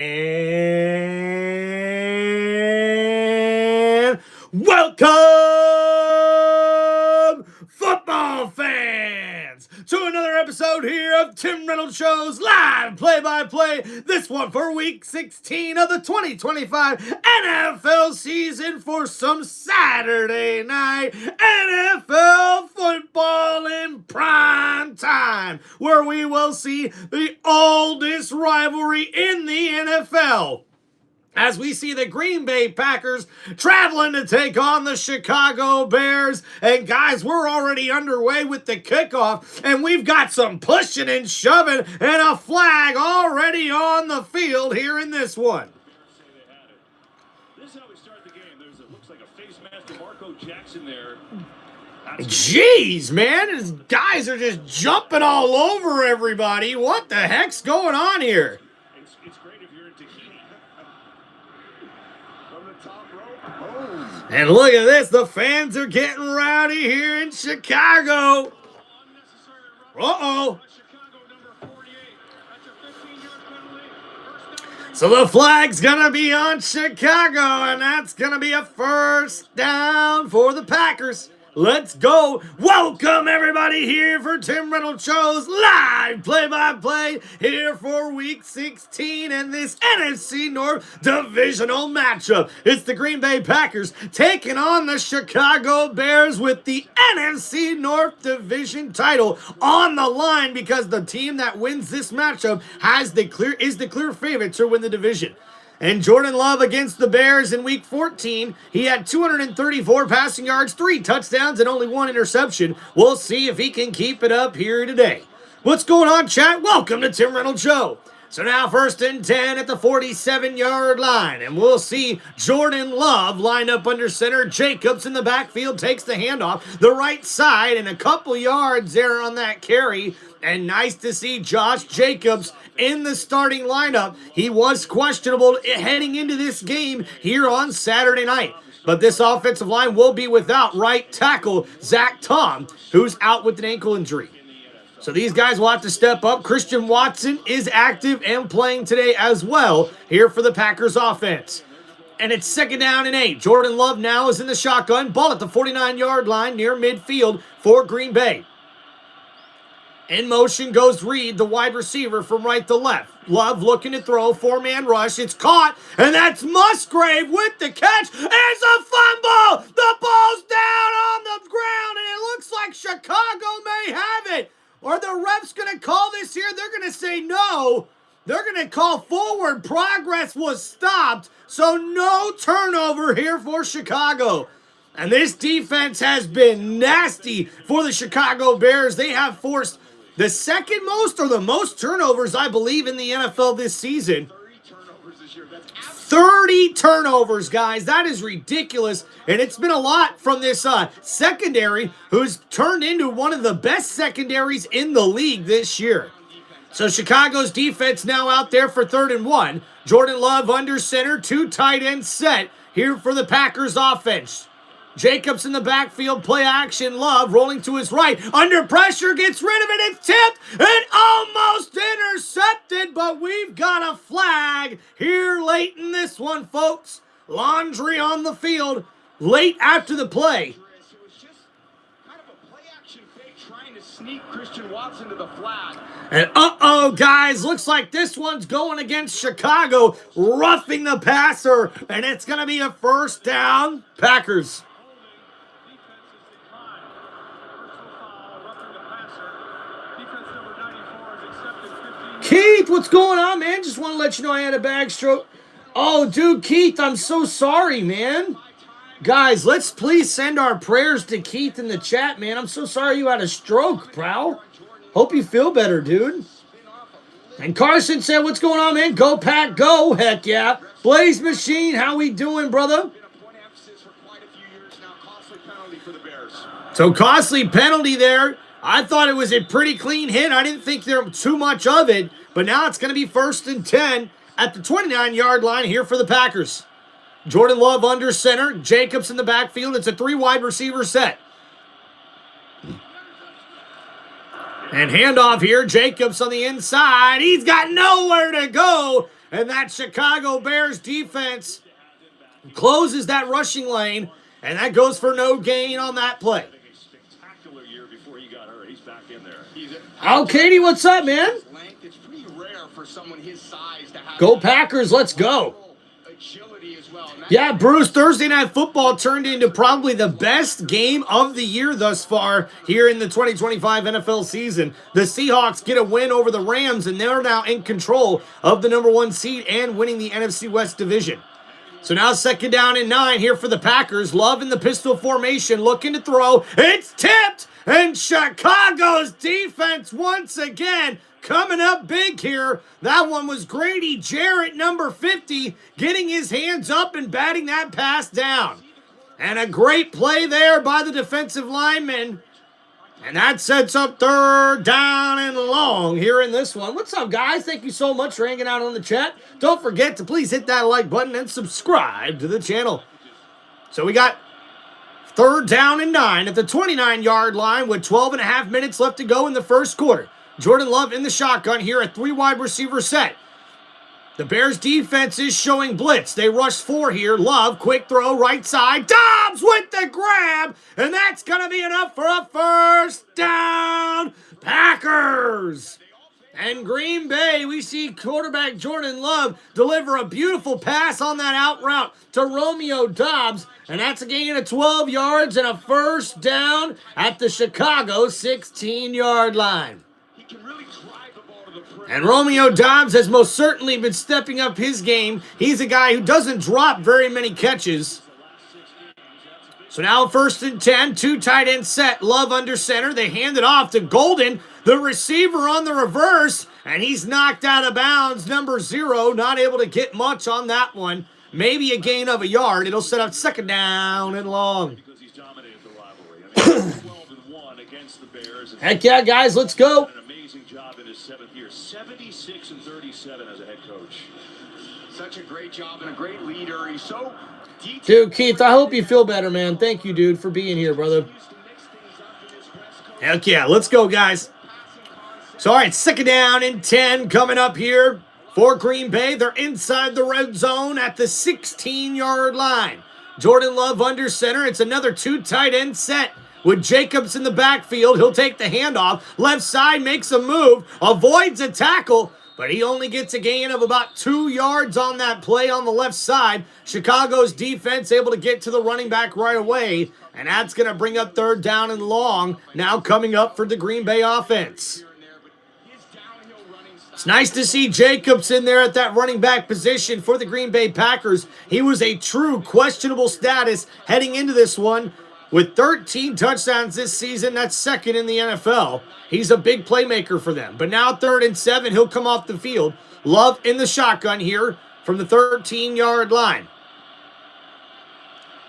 And welcome, football fans, to another episode here of Tim Reynolds Show's live play-by-play. This one for Week 16 of the 2025 NFL season for some Saturday night NFL football in prime time, where we will see the oldest rivalry in the NFL, as we see the Green Bay Packers traveling to take on the Chicago Bears. And guys, we're already underway with the kickoff, and we've got some pushing and shoving and a flag already on the field here in this one. This is how we start the game. Looks like a face mask to Marco Jackson there. Jeez, man, these guys are just jumping all over everybody. What the heck's going on here? It's great if you're in Tahiti. From the top rope. Oh. And look at this. The fans are getting rowdy here in Chicago. Uh-oh. Chicago number 48. That's a 15-yard penalty. First down. So the flag's going to be on Chicago, and that's going to be a first down for the Packers. Let's go. Welcome, everybody, here for Tim Reynolds Show's live play-by-play here for Week 16 and this NFC North divisional matchup. It's the Green Bay Packers taking on the Chicago Bears with the NFC North division title on the line, because the team that wins this matchup is the clear favorite to win the division. And Jordan Love against the Bears in Week 14, he had 234 passing yards, 3 touchdowns, and only 1 interception. We'll see if he can keep it up here today. What's going on, chat? Welcome to Tim Reynolds Show. So now 1st and 10 at the 47-yard line, and we'll see Jordan Love line up under center. Jacobs in the backfield takes the handoff, the right side, and a couple yards there on that carry. And nice to see Josh Jacobs in the starting lineup. He was questionable heading into this game here on Saturday night. But this offensive line will be without right tackle Zach Tom, who's out with an ankle injury. So these guys will have to step up. Christian Watson is active and playing today as well here for the Packers offense. And it's 2nd down and 8. Jordan Love now is in the shotgun. Ball at the 49-yard line near midfield for Green Bay. In motion goes Reed, the wide receiver from right to left. Love looking to throw, 4-man rush. It's caught, and that's Musgrave with the catch. It's a fumble! The ball's down on the ground, and it looks like Chicago may have it. Are the refs going to call this here? They're going to say no. They're going to call forward. Progress was stopped, so no turnover here for Chicago. And this defense has been nasty for the Chicago Bears. They have forced the second most or the most turnovers, I believe, in the NFL this season. 30 turnovers, guys. That is ridiculous. And it's been a lot from this secondary, who's turned into one of the best secondaries in the league this year. So Chicago's defense now out there for 3rd and 1. Jordan Love under center, 2 tight ends set here for the Packers offense. Jacobs in the backfield, play action. Love rolling to his right. Under pressure, gets rid of it. It's tipped and almost intercepted, but we've got a flag here late in this one, folks. Laundry on the field late after the play. It was just kind of a play action fake trying to sneak Christian Watson to the flag. And guys, looks like this one's going against Chicago, roughing the passer, and it's going to be a first down, Packers. Keith, what's going on, man? Just want to let you know I had a bag stroke. Oh, dude, Keith, I'm so sorry, man. Guys, let's please send our prayers to Keith in the chat, man. I'm so sorry you had a stroke, pal. Hope you feel better, dude. And Carson said, what's going on, man? Go, Pack, go. Heck yeah. Blaze Machine, how we doing, brother? So costly penalty there. I thought it was a pretty clean hit. I didn't think there was too much of it. But now it's going to be 1st and 10 at the 29-yard line here for the Packers. Jordan Love under center. Jacobs in the backfield. It's a 3-wide receiver set. And handoff here. Jacobs on the inside. He's got nowhere to go. And that Chicago Bears defense closes that rushing lane, and that goes for no gain on that play. Oh, Katie, what's up, man? Go Packers, let's go. Yeah, Bruce, Thursday Night Football turned into probably the best game of the year thus far here in the 2025 NFL season. The Seahawks get a win over the Rams, and they're now in control of the #1 seed and winning the NFC West division. So now 2nd down and 9 here for the Packers. Love in the pistol formation, looking to throw. It's tipped, and Chicago's defense once again coming up big here. That one was Grady Jarrett, number 50, getting his hands up and batting that pass down. And a great play there by the defensive lineman. And that sets up 3rd down and long here in this one. What's up, guys? Thank you so much for hanging out on the chat. Don't forget to please hit that like button and subscribe to the channel. So we got 3rd down and 9 at the 29-yard line with 12.5 minutes left to go in the first quarter. Jordan Love in the shotgun here, a 3-wide receiver set. The Bears defense is showing blitz. They rush 4 here. Love, quick throw, right side. Dobbs with the grab, and that's going to be enough for a 1st down. Packers. And Green Bay, we see quarterback Jordan Love deliver a beautiful pass on that out route to Romeo Dobbs, and that's a gain of 12 yards and a 1st down at the Chicago 16-yard line. And Romeo Dobbs has most certainly been stepping up his game. He's a guy who doesn't drop very many catches. So now 1st and 10, 2 tight end set. Love under center. They hand it off to Golden, the receiver on the reverse, and he's knocked out of bounds. Number 0, not able to get much on that one. Maybe a gain of a yard. It'll set up 2nd down and long. Heck yeah, guys, let's go. 76-37 as a head coach. Such a great job and a great leader. He's so detailed. Dude, Keith, I hope you feel better, man. Thank you, dude, for being here, brother. Heck yeah, let's go, guys. So, all right, 2nd down and 10 coming up here for Green Bay. They're inside the red zone at the 16-yard line. Jordan Love under center. It's another 2 tight end set. With Jacobs in the backfield, he'll take the handoff. Left side makes a move, avoids a tackle, but he only gets a gain of about 2 yards on that play on the left side. Chicago's defense able to get to the running back right away, and that's going to bring up 3rd down and long, now coming up for the Green Bay offense. It's nice to see Jacobs in there at that running back position for the Green Bay Packers. He was a true questionable status heading into this one. With 13 touchdowns this season, that's 2nd in the NFL. He's a big playmaker for them. But now 3rd and 7, he'll come off the field. Love in the shotgun here from the 13-yard line.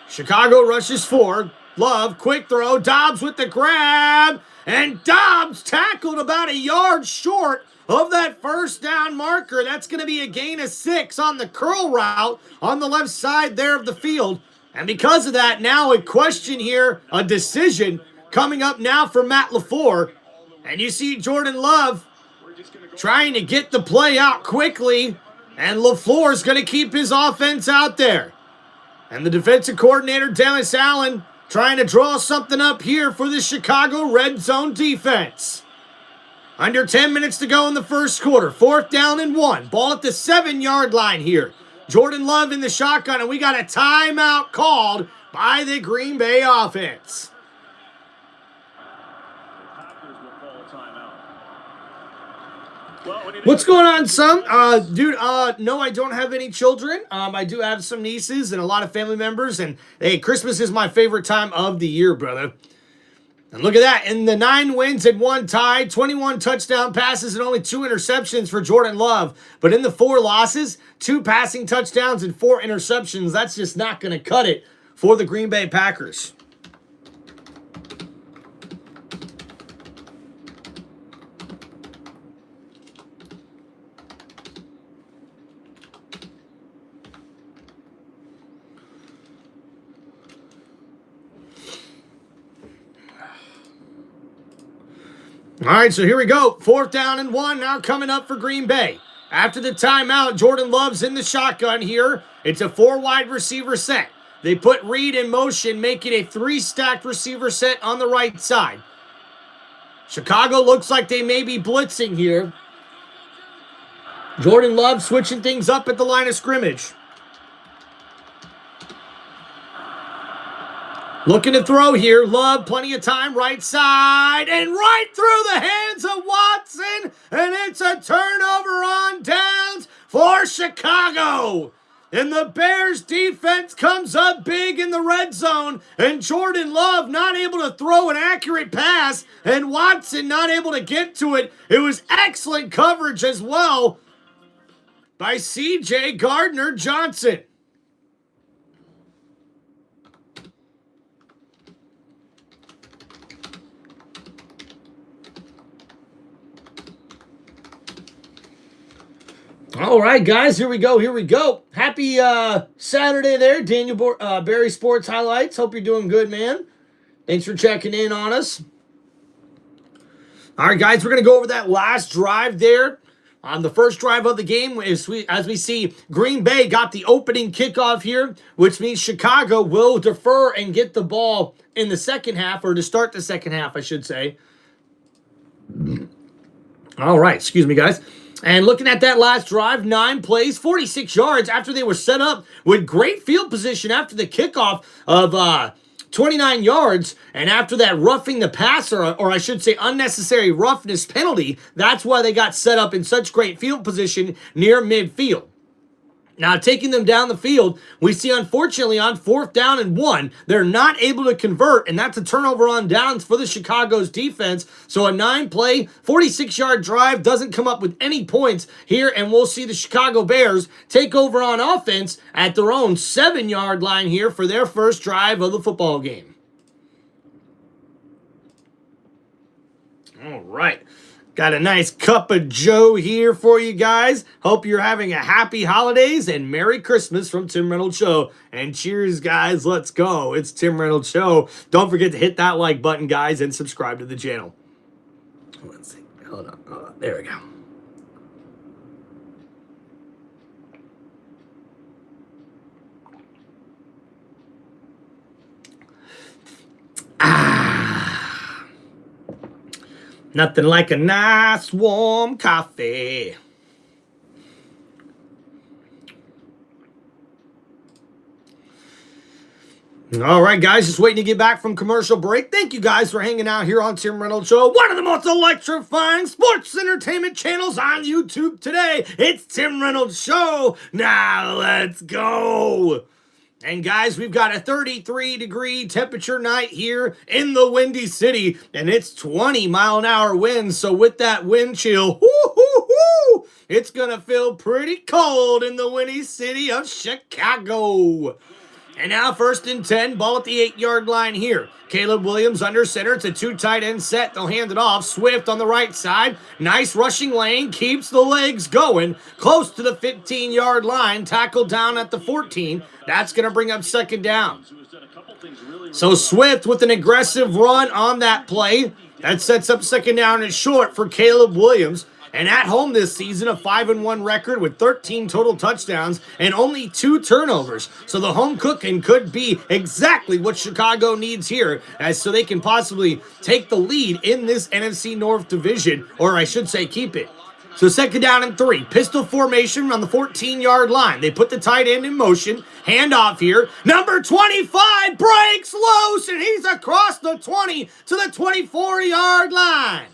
Chicago rushes 4. Love, quick throw. Dobbs with the grab. And Dobbs tackled about a yard short of that 1st down marker. That's going to be a gain of 6 on the curl route on the left side there of the field. And because of that, now a question here, a decision coming up now for Matt LaFleur. And you see Jordan Love trying to get the play out quickly, and LaFleur's going to keep his offense out there. And the defensive coordinator, Dennis Allen, trying to draw something up here for the Chicago red zone defense. Under 10 minutes to go in the first quarter. 4th down and 1. Ball at the 7-yard line here. Jordan Love in the shotgun, and we got a timeout called by the Green Bay offense. What's going on, son? Dude, no, I don't have any children. I do have some nieces and a lot of family members, and hey, Christmas is my favorite time of the year, brother. And look at that. In the 9 wins and 1 tie, 21 touchdown passes and only 2 interceptions for Jordan Love. But in the 4 losses, 2 passing touchdowns and 4 interceptions. That's just not going to cut it for the Green Bay Packers. All right, so here we go. 4th down and 1 now coming up for Green Bay. After the timeout, Jordan Love's in the shotgun here. It's a 4 wide receiver set. They put Reed in motion, making a 3 stacked receiver set on the right side. Chicago looks like they may be blitzing here. Jordan Love switching things up at the line of scrimmage. Looking to throw here. Love, plenty of time, right side, and right through the hands of Watson, and it's a turnover on downs for Chicago. And the Bears defense comes up big in the red zone, and Jordan Love not able to throw an accurate pass, and Watson not able to get to it. It was excellent coverage as well by C.J. Gardner-Johnson. All right, guys, here we go. Happy Saturday there, Daniel Barry Sports Highlights. Hope you're doing good, man. Thanks for checking in on us. All right, guys, we're going to go over that last drive there. On the first drive of the game, as we see, Green Bay got the opening kickoff here, which means Chicago will defer and get the ball in the second half, or to start the second half, I should say. All right, excuse me, guys. And looking at that last drive, 9 plays, 46 yards after they were set up with great field position after the kickoff of 29 yards. And after that roughing the passer, or I should say unnecessary roughness penalty, that's why they got set up in such great field position near midfield. Now, taking them down the field, we see, unfortunately, on 4th down and 1, they're not able to convert, and that's a turnover on downs for the Chicago's defense. So a 9-play, 46-yard drive doesn't come up with any points here, and we'll see the Chicago Bears take over on offense at their own 7-yard line here for their first drive of the football game. All right. Got a nice cup of Joe here for you guys. Hope you're having a happy holidays and Merry Christmas from Tim Reynolds Show. And cheers, guys. Let's go. It's Tim Reynolds Show. Don't forget to hit that like button, guys, and subscribe to the channel. Let's see. Hold on. There we go. Nothing like a nice warm coffee. All right, guys, just waiting to get back from commercial break. Thank you guys for hanging out here on Tim Reynolds Show, one of the most electrifying sports entertainment channels on YouTube today. It's Tim Reynolds Show. Now let's go. And guys, we've got a 33-degree temperature night here in the Windy City, and it's 20-mile-an-hour winds. So with that wind chill, it's going to feel pretty cold in the Windy City of Chicago. And now 1st and 10, ball at the 8-yard line here. Caleb Williams under center. It's a 2 tight end set. They'll hand it off. Swift on the right side. Nice rushing lane. Keeps the legs going. Close to the 15-yard line. Tackled down at the 14. That's going to bring up 2nd down. So Swift with an aggressive run on that play. That sets up 2nd down and short for Caleb Williams. And at home this season, a 5-1 record with 13 total touchdowns and only 2 turnovers. So the home cooking could be exactly what Chicago needs here, so they can possibly take the lead in this NFC North division, or I should say keep it. So 2nd down and 3. Pistol formation on the 14-yard line. They put the tight end in motion. Handoff here. Number 25 breaks loose, and he's across the 20 to the 24-yard line.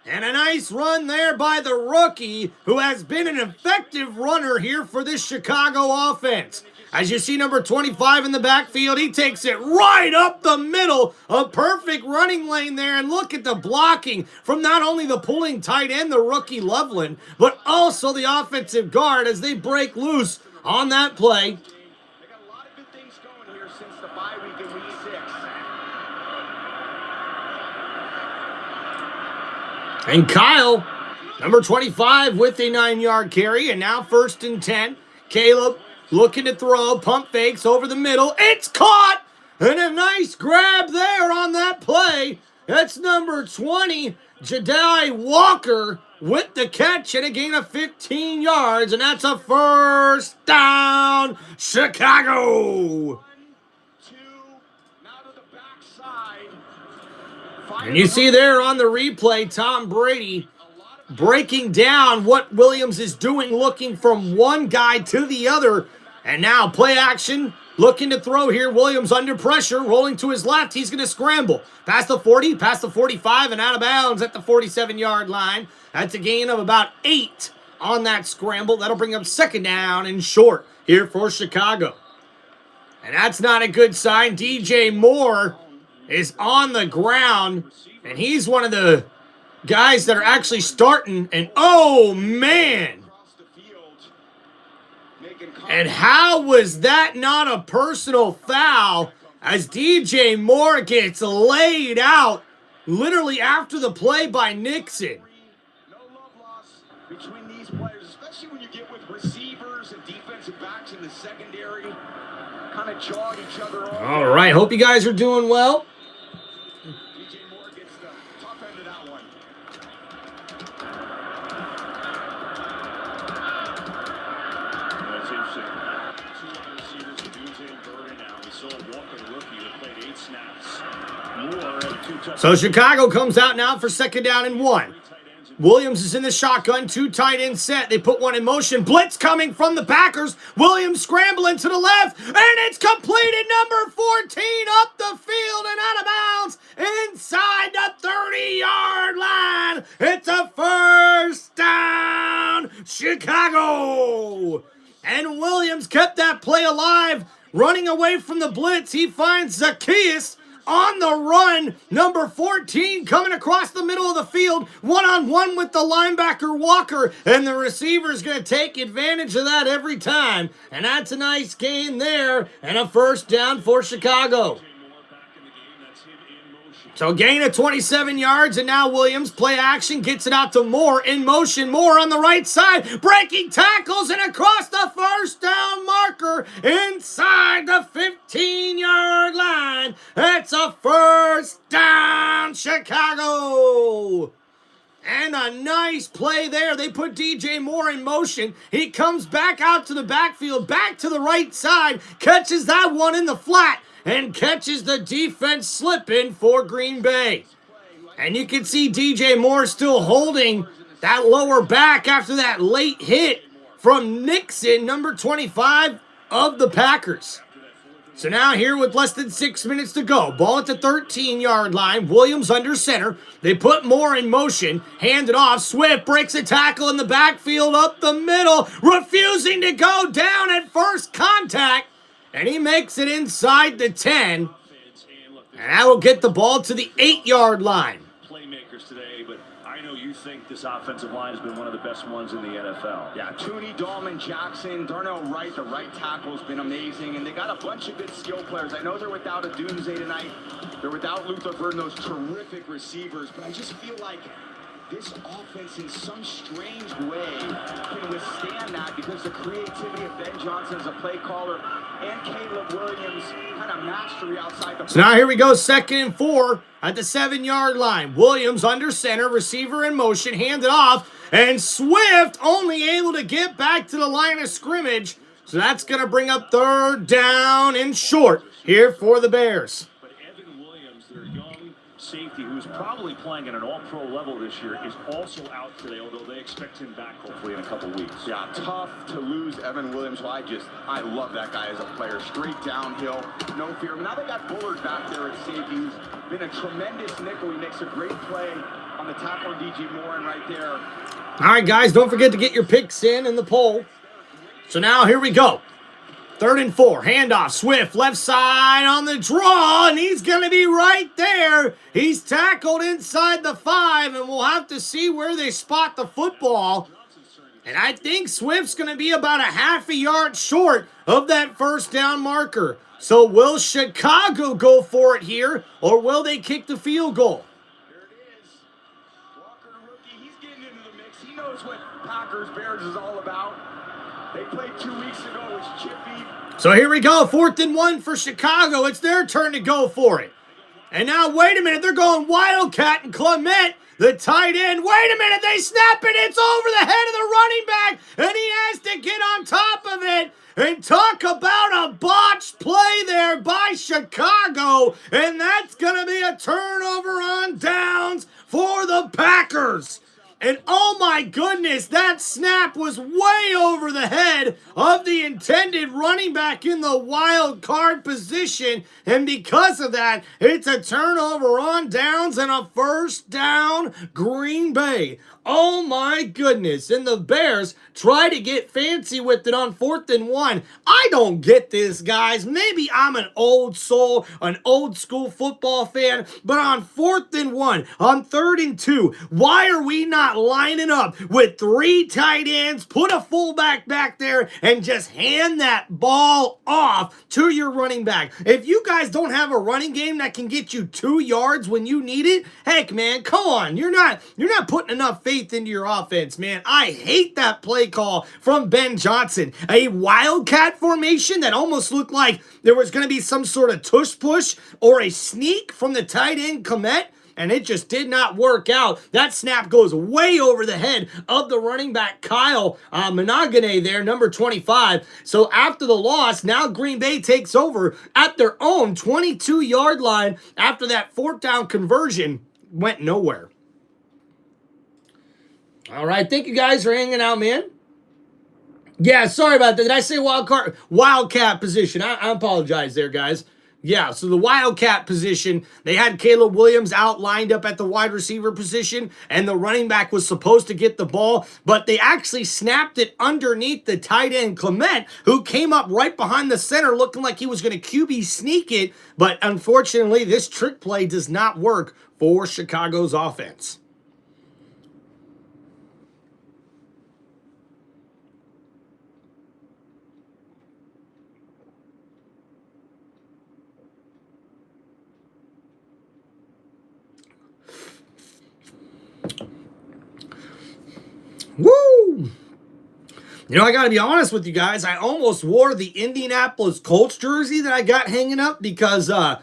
And a nice run there by the rookie, who has been an effective runner here for this Chicago offense. As you see number 25 in the backfield, he takes it right up the middle. A perfect running lane there. And look at the blocking from not only the pulling tight end, the rookie Loveland, but also the offensive guard as they break loose on that play. They got a lot of good things going here since the bye week in week 6. And Kyle, number 25, with a 9-yard carry. And now 1st and 10. Caleb looking to throw. Pump fakes over the middle. It's caught! And a nice grab there on that play. That's number 20, Jedi Walker. with the catch and a gain of 15 yards, and that's a first down, Chicago. And you see there on the replay, Tom Brady breaking down what Williams is doing, looking from one guy to the other. And now play action, looking to throw here. Williams under pressure, rolling to his left. He's going to scramble. Past the 40, past the 45, and out of bounds at the 47-yard line. That's a gain of about 8 on that scramble. That'll bring up second down and short here for Chicago. And that's not a good sign. DJ Moore is on the ground, and he's one of the guys that are actually starting. And oh, man. And how was that not a personal foul as DJ Moore gets laid out literally after the play by Nixon? No love lost between these players, especially when you get with receivers and defensive backs in the secondary. Kind of jawed each other off. All right, hope you guys are doing well. DJ Moore gets the top end of that one. That's interesting. Two wide receivers, Doozy and Burden now. We saw Walker, the rookie, that played 8 snaps. Moore had 2 touchdowns. So Chicago comes out now for second down and 1. Williams is in the shotgun, 2 tight end set. They put one in motion. Blitz coming from the Packers. Williams scrambling to the left, and it's completed. Number 14 up the field and out of bounds inside the 30-yard line. It's a first down, Chicago. And Williams kept that play alive, running away from the blitz. He finds Zacchaeus on the run, number 14 coming across the middle of the field, one-on-one with the linebacker Walker, and the receiver's going to take advantage of that every time. And that's a nice gain there, and a first down for Chicago. So gain of 27 yards, and now Williams, play action, gets it out to Moore, in motion, Moore on the right side, breaking tackles, and across the first down marker, inside the 15-yard line. It's a first down, Chicago. And a nice play there. They put DJ Moore in motion. He comes back out to the backfield, back to the right side, catches that one in the flat, and catches the defense slipping for Green Bay. And you can see DJ Moore still holding that lower back after that late hit from Nixon, number 25 of the Packers. So now here with less than 6 minutes to go, ball at the 13-yard line, Williams under center. They put Moore in motion, hand it off. Swift breaks a tackle in the backfield up the middle, refusing to go down at first contact. And he makes it inside the 10. And that will get the ball to the 8-yard line. Playmakers today, but I know you think this offensive line has been one of the best ones in the NFL. Yeah, Tooney, Dahlman, Jackson, Darnell Wright, the right tackle has been amazing. And they got a bunch of good skill players. I know they're without a Doomsday tonight. They're without Luther Burden, those terrific receivers. But I just feel like this offense in some strange way can withstand that because the creativity of Ben Johnson as a play caller and Caleb Williams kind of mastery outside the. So now here we go, 2nd and 4 at the 7-yard line. Williams under center, receiver in motion, handed off, and Swift only able to get back to the line of scrimmage. So that's going to bring up third down and short here for the Bears. But Evan Williams, their young safety, who's probably playing at an all-pro level this year, is also out today, although they expect him back hopefully in a couple weeks. Yeah, tough to lose Evan Williams. Well, I love that guy as a player. Straight downhill, no fear. Now they got Bullard back there at safety, who's been a tremendous nickel. He makes a great play on the tackle on DJ Moore, and right there. All right, guys, don't forget to get your picks in the poll. So now here we go. 3rd and 4, handoff, Swift, left side on the draw, and he's going to be right there. He's tackled inside the 5, and we'll have to see where they spot the football. And I think Swift's going to be about a half a yard short of that first down marker. So will Chicago go for it here, or will they kick the field goal? There it is. Walker, the rookie, he's getting into the mix. He knows what Packers-Bears is all about. They played 2 weeks ago with Chippy. So here we go, 4th and 1 for Chicago. It's their turn to go for it. And now, wait a minute, they're going Wildcat and Clement, the tight end. Wait a minute, they snap it. It's over the head of the running back, and he has to get on top of it. And talk about a botched play there by Chicago. And that's going to be a turnover on downs for the Packers. And oh my goodness, that snap was way over the head of the intended running back in the wild card position. And because of that, it's a turnover on downs and a first down, Green Bay. Oh my goodness. And the Bears try to get fancy with it on 4th and 1. I don't get this, guys. Maybe I'm an old soul, an old school football fan, but on 4th and 1, on 3rd and 2, why are we not lining up with 3 tight ends, put a fullback back there, and just hand that ball off to your running back? If you guys don't have a running game that can get you 2 yards when you need it, heck, man, come on. You're not putting enough faith into your offense, man. I hate that play call from Ben Johnson. A wildcat formation that almost looked like there was going to be some sort of tush push or a sneak from the tight end Komet, and it just did not work out. That snap goes way over the head of the running back Kyle Monogane there, number 25. So after the loss, now Green Bay takes over at their own 22-yard line after that 4th down conversion went nowhere. All right, thank you guys for hanging out, man. Yeah, sorry about that. Did I say wildcat position? I apologize there, guys. Yeah, so the wildcat position, they had Caleb Williams out lined up at the wide receiver position, and the running back was supposed to get the ball, but they actually snapped it underneath the tight end Clement, who came up right behind the center looking like he was going to QB sneak it, but unfortunately, this trick play does not work for Chicago's offense. Woo! You know, I got to be honest with you guys. I almost wore the Indianapolis Colts jersey that I got hanging up because I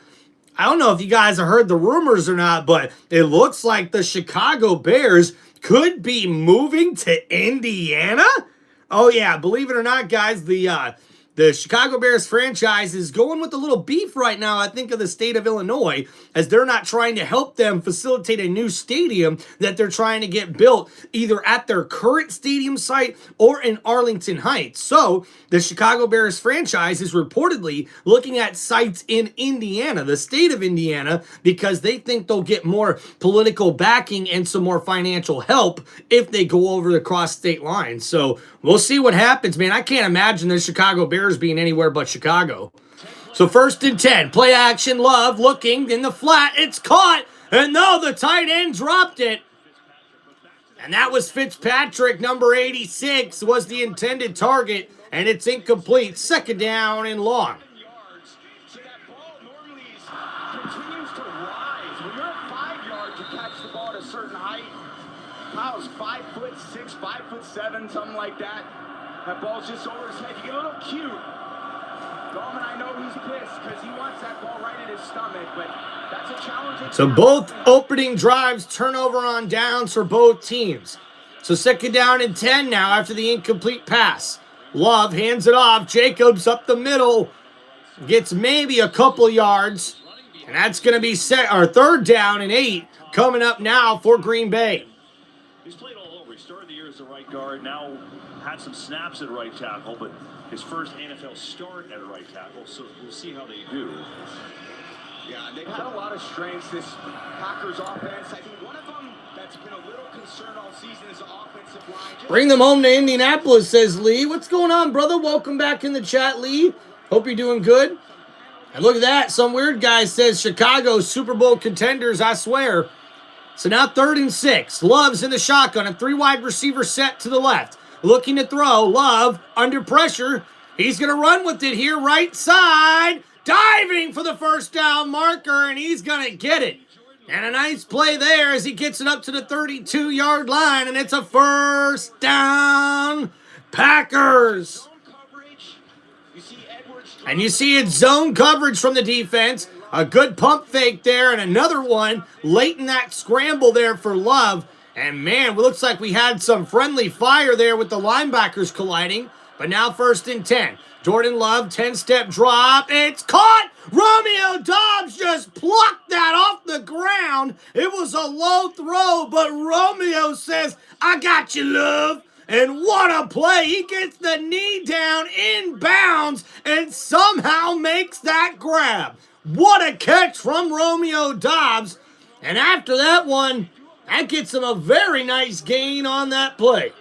don't know if you guys have heard the rumors or not, but it looks like the Chicago Bears could be moving to Indiana. Oh, yeah. Believe it or not, guys, the Chicago Bears franchise is going with a little beef right now, I think, of the state of Illinois, as they're not trying to help them facilitate a new stadium that they're trying to get built either at their current stadium site or in Arlington Heights. So the Chicago Bears franchise is reportedly looking at sites in Indiana, the state of Indiana, because they think they'll get more political backing and some more financial help if they go over the cross-state line. So we'll see what happens, man. I can't imagine the Chicago Bears being anywhere but Chicago. So 1st and 10, play action, Love looking in the flat, it's caught, and no, the tight end dropped it. And that was Fitzpatrick, number 86, was the intended target, and it's incomplete. 2nd down and long. So that ball normally continues to rise. When you're at 5 yards, you catch the ball at a certain height. Kyle's 5'6", 5'7", something like that. That ball's just over his head. You get a little cute. Norman, I know he's pissed because he wants that ball right in his stomach, but that's a challenging. So both opening drives, turnover on downs for both teams. So 2nd down and 10 now after the incomplete pass. Love hands it off. Jacobs up the middle. Gets maybe a couple yards. And that's going to be 3rd down and 8 coming up now for Green Bay. He's played all over. He started the year as the right guard, now had some snaps at right tackle, but his first NFL start at right tackle, so we'll see how they do. Yeah, they've had a lot of strengths, this Packers offense. I think one of them that's been a little concerned all season is the offensive line. Bring them home to Indianapolis, says Lee. What's going on, brother? Welcome back in the chat, Lee. Hope you're doing good. And look at that. Some weird guy says Chicago Super Bowl contenders, I swear. So now 3rd and 6. Love's in the shotgun. A 3 wide receiver set to the left. Looking to throw. Love under pressure. He's going to run with it here. Right side. Diving for the 1st down marker. And he's going to get it. And a nice play there as he gets it up to the 32-yard line. And it's a 1st down. Packers. And you see it's zone coverage from the defense. A good pump fake there, and another one late in that scramble there for Love. And man, it looks like we had some friendly fire there with the linebackers colliding. But now 1st and 10. Jordan Love, 10-step drop. It's caught! Romeo Doubs just plucked that off the ground. It was a low throw, but Romeo says, I got you, Love. And what a play. He gets the knee down in bounds and somehow makes that grab. What a catch from Romeo Doubs. And after that one, that gets him a very nice gain on that play.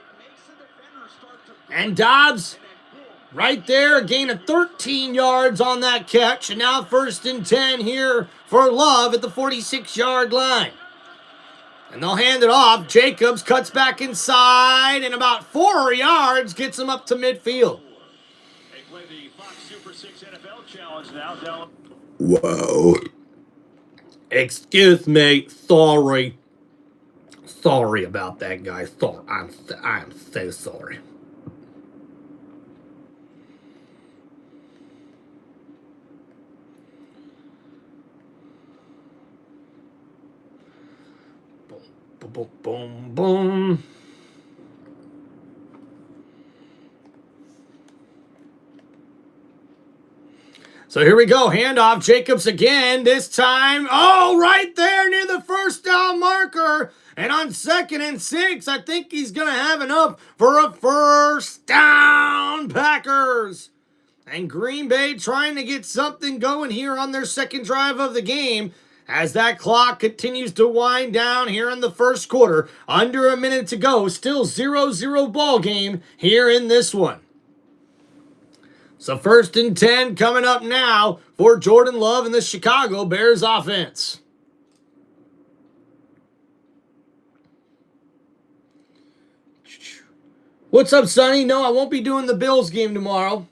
And Doubs, right there, a gain of 13 yards on that catch. And now 1st and 10 here for Love at the 46-yard line. And they'll hand it off. Jacobs cuts back inside, and about 4 yards gets him up to midfield. They play the Fox Super 6 NFL Challenge now. Whoa. Excuse me. Sorry. Sorry about that, guys. Sorry. I'm so sorry. Boom, boom, boom. So here we go. Handoff. Jacobs again. This time, right there near the 1st down marker. And on 2nd and 6, I think he's going to have enough for a 1st down, Packers. And Green Bay trying to get something going here on their 2nd drive of the game. As that clock continues to wind down here in the 1st quarter, under a minute to go, still 0-0 ball game here in this one. So 1st and 10 coming up now for Jordan Love and the Chicago Bears offense. What's up, Sonny? No, I won't be doing the Bills game tomorrow.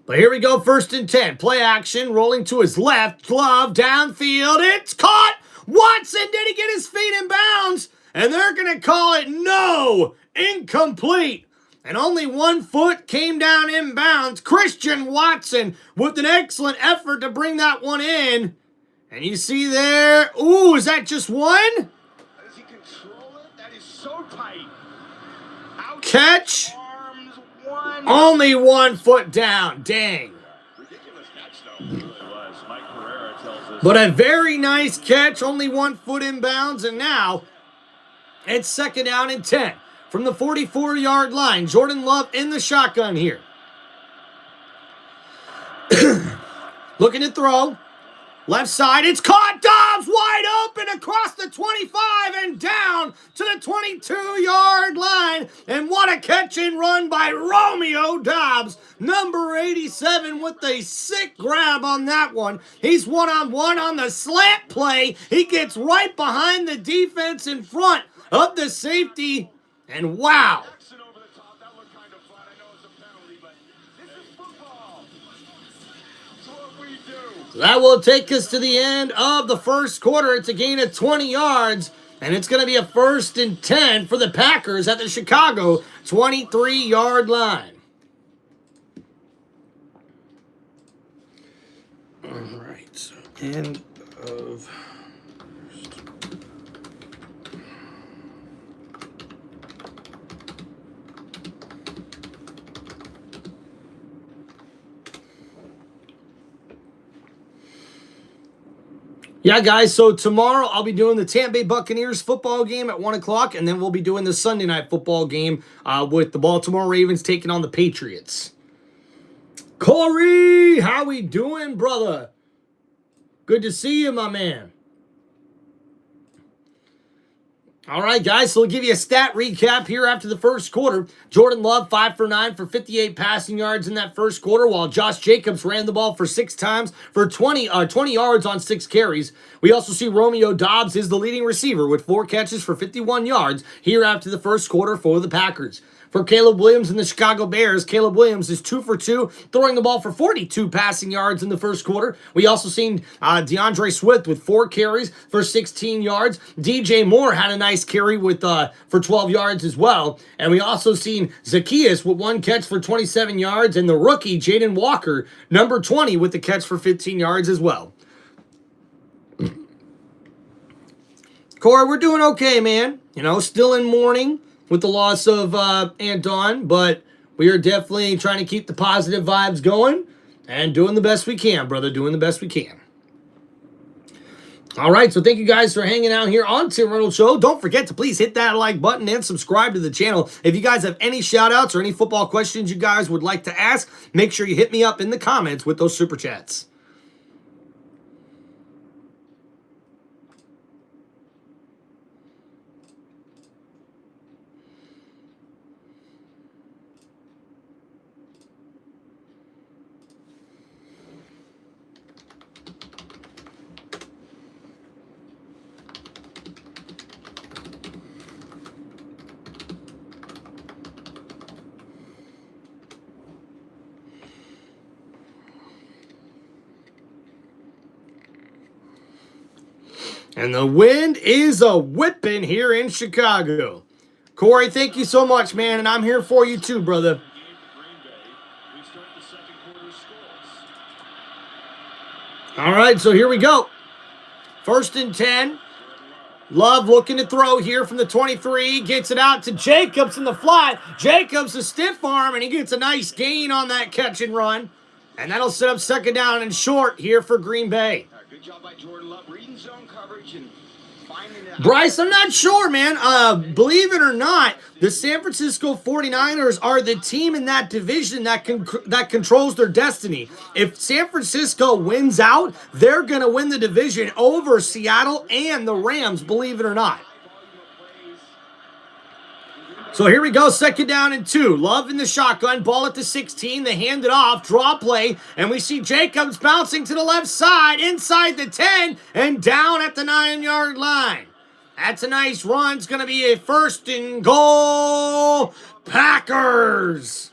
But here we go, 1st and 10. Play action, rolling to his left. Glove, downfield. It's caught! Watson, did he get his feet in bounds? And they're going to call it no, incomplete. And only 1 foot came down in bounds. Christian Watson with an excellent effort to bring that one in. And you see there, is that just one? Does he control it? That is so tight. Catch. Arms, one. Only 1 foot down. Dang. Ridiculous catch, though. It really was. Mike Pereira tells us. But a very nice catch. Only 1 foot in bounds. And now it's 2nd down and 10 from the 44-yard line. Jordan Love in the shotgun here. Looking to throw. Left side, it's caught. Dobbs wide open across the 25 and down to the 22-yard line. And what a catch and run by Romeo Doubs. Number 87 with a sick grab on that one. He's one-on-one on the slant play. He gets right behind the defense in front of the safety. And wow. Over the top. That looked kind of fun. I know it's a penalty, but this is football. It's what we do. So that will take us to the end of the 1st quarter. It's a gain of 20 yards, and it's going to be a 1st and 10 for the Packers at the Chicago 23-yard line. All right, so end of... Yeah, guys, so tomorrow I'll be doing the Tampa Bay Buccaneers football game at 1 o'clock, and then we'll be doing the Sunday night football game with the Baltimore Ravens taking on the Patriots. Corey, how we doing, brother? Good to see you, my man. All right, guys, so we'll give you a stat recap here after the 1st quarter. Jordan Love, 5 for 9 for 58 passing yards in that 1st quarter, while Josh Jacobs ran the ball for 6 times for 20 yards on 6 carries. We also see Romeo Doubs is the leading receiver with 4 catches for 51 yards here after the 1st quarter for the Packers. for Caleb Williams and the Chicago Bears. Caleb Williams is 2 for 2, throwing the ball for 42 passing yards in the first quarter. We also seen DeAndre Swift with 4 carries for 16 yards. DJ Moore had a nice carry with for 12 yards as well. And we also seen Zacchaeus with 1 catch for 27 yards, and the rookie Jaden Walker, number 20, with the catch for 15 yards as well. Corey, we're doing okay, man. You know, still in mourning with the loss of Anton, but we are definitely trying to keep the positive vibes going and doing the best we can, brother. Doing the best we can. All right, so thank you guys for hanging out here on Tim Reynolds Show. Don't forget to please hit that like button and subscribe to the channel. If you guys have any shout-outs or any football questions you guys would like to ask, make sure you hit me up in the comments with those super chats. And the wind is a whipping here in Chicago. Corey, thank you so much, man, and I'm here for you too, brother. All right, so here we go. 1st and 10. Love looking to throw here from the 23. Gets it out to Jacobs in the flat. Jacobs a stiff arm, and he gets a nice gain on that catch and run. And that'll set up 2nd down and short here for Green Bay. Good job by Jordan Love, reading zone coverage and finding it. Bryce, I'm not sure, man. Believe it or not, the San Francisco 49ers are the team in that division that controls their destiny. If San Francisco wins out, they're going to win the division over Seattle and the Rams, believe it or not. So here we go, 2nd down and 2. Love in the shotgun, ball at the 16. They hand it off, draw play, and we see Jacobs bouncing to the left side, inside the 10, and down at the 9-yard line. That's a nice run. It's going to be a 1st and goal, Packers.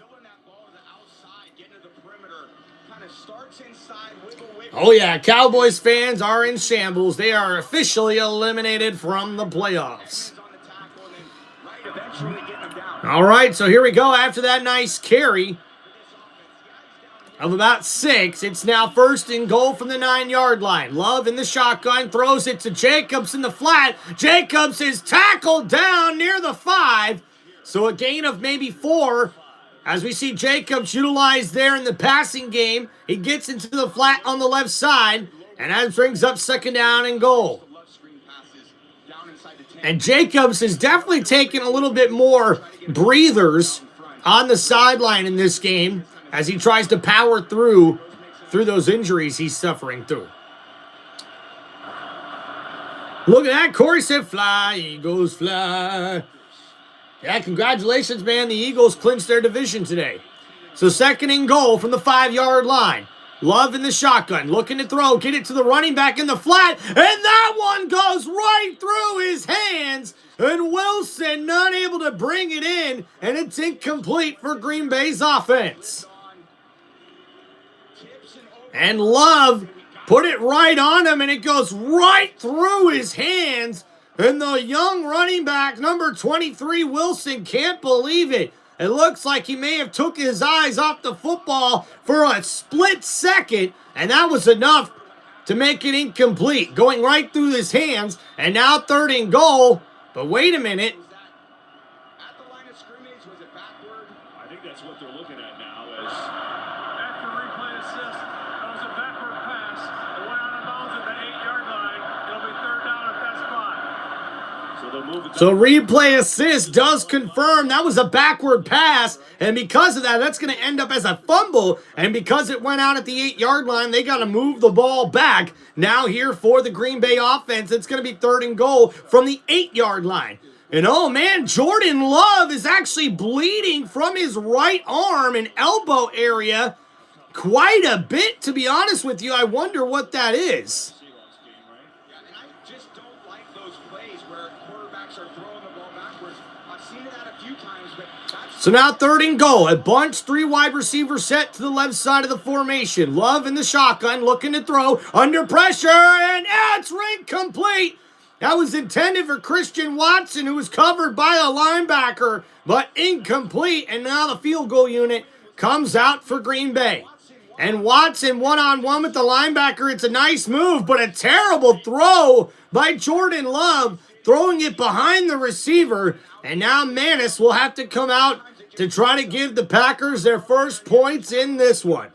Oh yeah, Cowboys fans are in shambles. They are officially eliminated from the playoffs. All right, so here we go. After that nice carry of about 6, it's now 1st and goal from the 9-yard line. Love in the shotgun, throws it to Jacobs in the flat. Jacobs is tackled down near the 5, so a gain of maybe 4. As we see Jacobs utilized there in the passing game, he gets into the flat on the left side, and that brings up 2nd down and goal. And Jacobs is definitely taking a little bit more breathers on the sideline in this game as he tries to power through those injuries he's suffering through. Look at that. Corey said, fly, Eagles, fly. Yeah, congratulations, man. The Eagles clinched their division today. So 2nd and goal from the 5-yard line. Love in the shotgun, looking to throw, get it to the running back in the flat, and that one goes right through his hands, and Wilson not able to bring it in, and it's incomplete for Green Bay's offense. And Love put it right on him, and it goes right through his hands, and the young running back, number 23, Wilson, can't believe it. It looks like he may have took his eyes off the football for a split second, and that was enough to make it incomplete, going right through his hands, and now 3rd and goal. But wait a minute. At the line of scrimmage, was it backward? I think that's what they're looking at now. After replay assist, that was a backward pass. It went out of bounds at the 8-yard line. It'll be 3rd down at that spot. So they'll move it. So replay assist does confirm that was a backward pass, and because of that, that's going to end up as a fumble, and because it went out at the 8-yard line, they got to move the ball back. Now here for the Green Bay offense, it's going to be 3rd and goal from the 8-yard line. And oh man, Jordan Love is actually bleeding from his right arm and elbow area quite a bit, to be honest with you. I wonder what that is. Yeah, and I just don't like those plays where quarterbacks are throwing the ball backwards. I've seen that a few times, but that's So now 3rd and goal. A bunch, 3 wide receivers set to the left side of the formation. Love in the shotgun, looking to throw, under pressure, and it's incomplete. That was intended for Christian Watson, who was covered by a linebacker, but incomplete. And now the field goal unit comes out for Green Bay. And Watson one-on-one with the linebacker. It's a nice move, but a terrible throw by Jordan Love, throwing it behind the receiver. And now Manis will have to come out to try to give the Packers their first points in this one.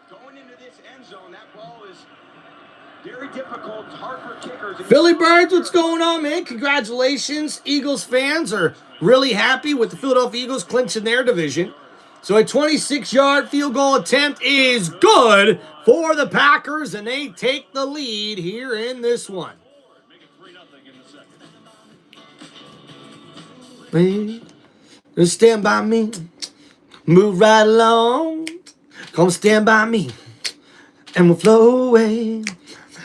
Going into this end zone, that ball is very difficult, hard for kickers. Philly Birds, what's going on, man? Congratulations. Eagles fans are really happy with the Philadelphia Eagles clinching their division. So a 26-yard field goal attempt is good for the Packers, and they take the lead here in this one. Just stand by me, move right along. Come stand by me, and we'll flow away.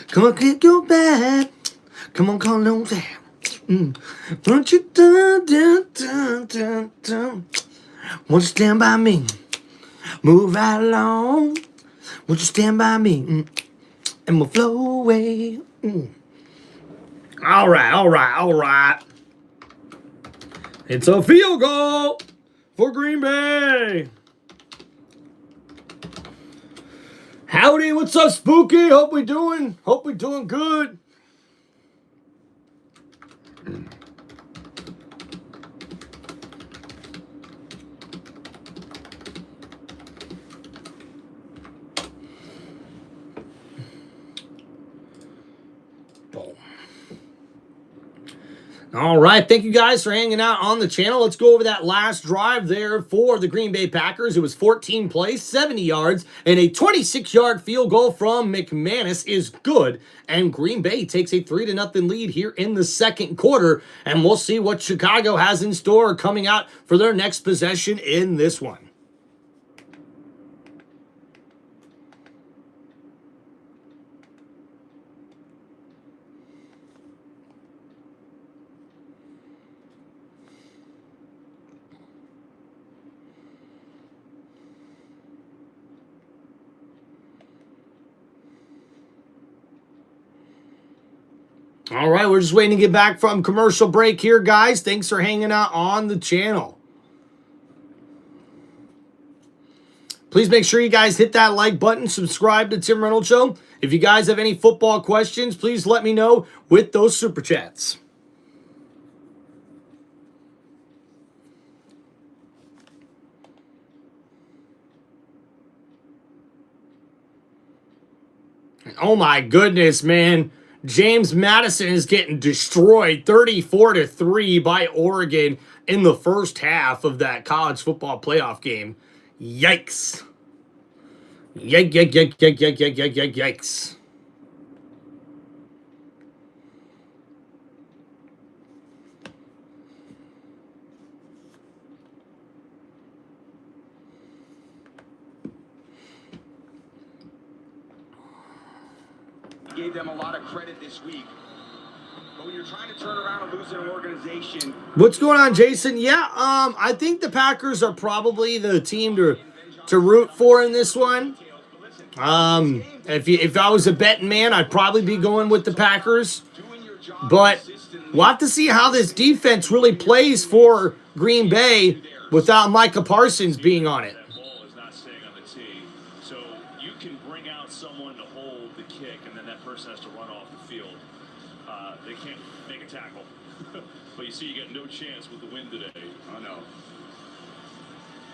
Come on, kick your back. Come on, call on that. Won't you won't you stand by me? Move right along. Won't you stand by me? And we'll flow away. All right. It's a field goal for Green Bay. Howdy, what's up, Spooky? Hope we doing good. All right, thank you guys for hanging out on the channel. Let's go over that last drive there for the Green Bay Packers. It was 14 plays, 70 yards, and a 26-yard field goal from McManus is good. And Green Bay takes a 3-0 lead here in the second quarter. And we'll see what Chicago has in store coming out for their next possession in this one. All right, we're just waiting to get back from commercial break here, guys. Thanks for hanging out on the channel. Please make sure you guys hit that like button, subscribe to Tim Reynolds Show. If you guys have any football questions, please let me know with those super chats. Oh my goodness, man. James Madison is getting destroyed 34-3 by Oregon in the first half of that college football playoff game. Yikes. Yikes. Gave them a lot of credit this week. But when you're trying to turn around and lose an organization. What's going on, Jason? Yeah, I think the Packers are probably the team to root for in this one. If I was a betting man, I'd probably be going with the Packers. But we'll have to see how this defense really plays for Green Bay without Micah Parsons being on it. They can't make a tackle. But you see, you got no chance with the wind today. Oh, no.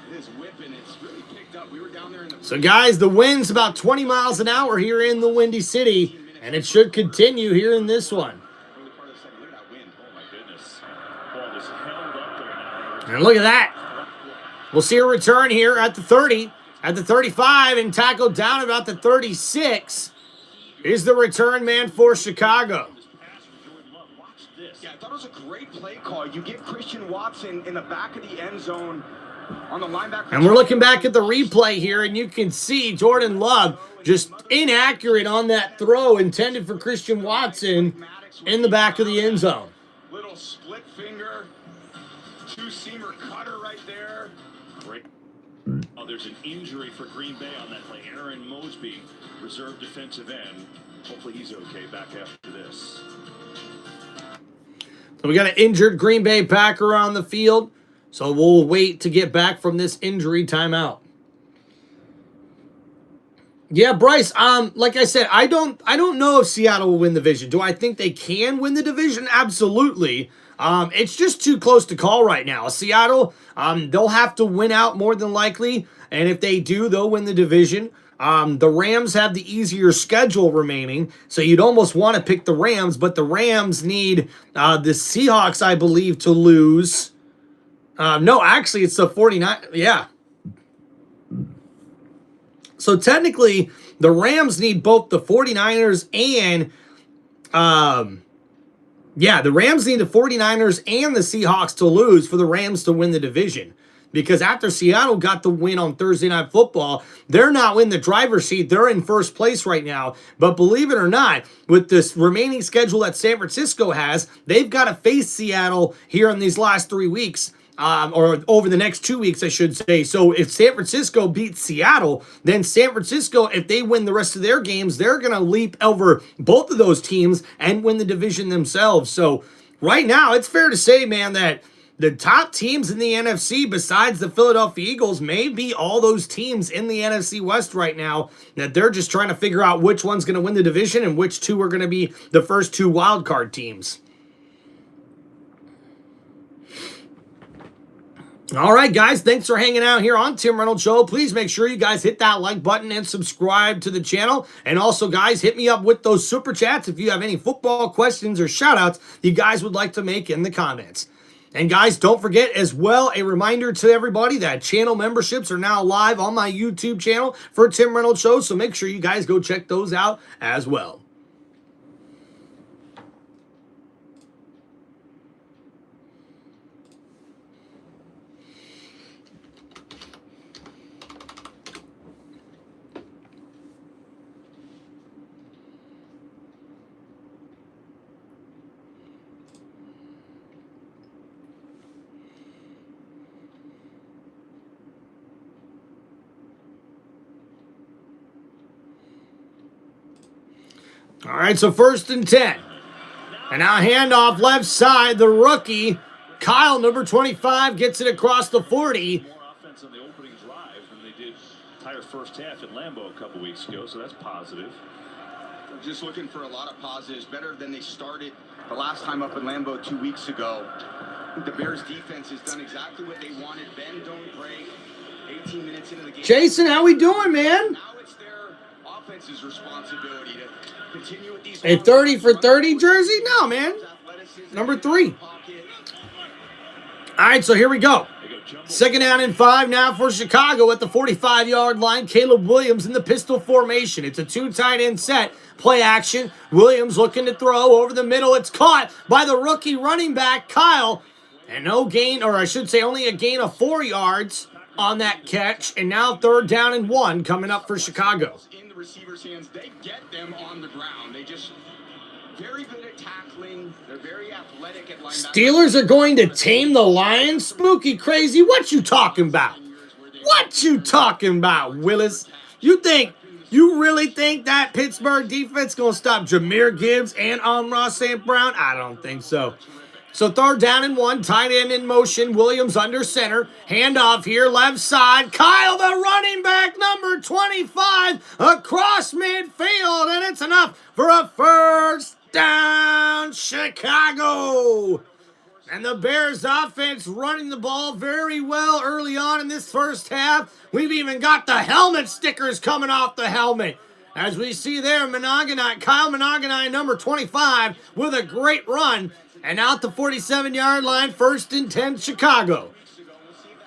It is whipping. It's really picked up. We were down there in the... So, guys, the wind's about 20 miles an hour here in the Windy City, and it should continue here in this one. And look at that. We'll see a return here at the 30, at the 35, and tackled down about the 36 is the return man for Chicago. Yeah, I thought it was a great play call. You get Christian Watson in the back of the end zone on the linebacker. And we're looking back at the replay here, and you can see Jordan Love just inaccurate on that throw intended for Christian Watson in the back of the end zone. Little split finger, two-seamer cutter right there. Great. Oh, there's an injury for Green Bay on that play. Aaron Mosby, reserve defensive end. Hopefully he's okay back after this. So we got an injured Green Bay Packer on the field. So we'll wait to get back from this injury timeout. Yeah, Bryce, like I said, I don't know if Seattle will win the division. Do I think they can win the division? Absolutely. It's just too close to call right now. Seattle, they'll have to win out more than likely, and if they do, they'll win the division. The Rams have the easier schedule remaining, so you'd almost want to pick the Rams, but the Rams need the Seahawks, I believe, to lose. No, actually, it's the 49ers. Yeah. So technically, the Rams need both the 49ers and, the Rams need the 49ers and the Seahawks to lose for the Rams to win the division. Because after Seattle got the win on Thursday Night Football, they're now in the driver's seat. They're in first place right now. But believe it or not, with this remaining schedule that San Francisco has, they've got to face Seattle here in these last 3 weeks. Or over the next 2 weeks, I should say. So if San Francisco beats Seattle, then San Francisco, if they win the rest of their games, they're going to leap over both of those teams and win the division themselves. So right now, it's fair to say, man, that the top teams in the NFC, besides the Philadelphia Eagles, may be all those teams in the NFC West right now, that they're just trying to figure out which one's going to win the division and which two are going to be the first two wild card teams. All right, guys, thanks for hanging out here on Tim Reynolds Show. Please make sure you guys hit that like button and subscribe to the channel. And also, guys, hit me up with those super chats if you have any football questions or shout-outs you guys would like to make in the comments. And, guys, don't forget as well, a reminder to everybody that channel memberships are now live on my YouTube channel for Tim Reynolds Show, so make sure you guys go check those out as well. All right, so 1st and 10. And now handoff left side, the rookie, Kyle, number 25, gets it across the 40. More offense on the opening drive than they did entire first half at Lambeau a couple weeks ago, so that's positive. Just looking for a lot of positives, better than they started the last time up in Lambeau 2 weeks ago. I think the Bears defense has done exactly what they wanted. Bend, don't break. 18 minutes into the game. Jason, how we doing, man? Now it's their offense's responsibility to continue with these. A 30 for 30 jersey? No, man. Number 3. All right, so here we go. 2nd down and 5 now for Chicago at the 45-yard line. Caleb Williams in the pistol formation. It's a 2 tight end set. Play action. Williams looking to throw over the middle. It's caught by the rookie running back, Kyle. And no gain, or I should say only a gain of 4 yards on that catch. And now 3rd down and 1 coming up for Chicago. In the receiver's hands, they get them on the ground. They just very good at tackling. They're very athletic at linebacker. Steelers are going to tame the Lions? Spooky crazy. What you talking about? What you talking about, Willis? You really think that Pittsburgh defense going to stop Jahmyr Gibbs and Amon St. Brown? I don't think so. So 3rd down and 1, tight end in motion. Williams under center. Handoff here, left side. Kyle, the running back, number 25, across midfield. And it's enough for a 1st down, Chicago. And the Bears offense running the ball very well early on in this first half. We've even got the helmet stickers coming off the helmet. As we see there, Kyle Monogany, number 25, with a great run. And out the 47-yard line, 1st and 10, Chicago.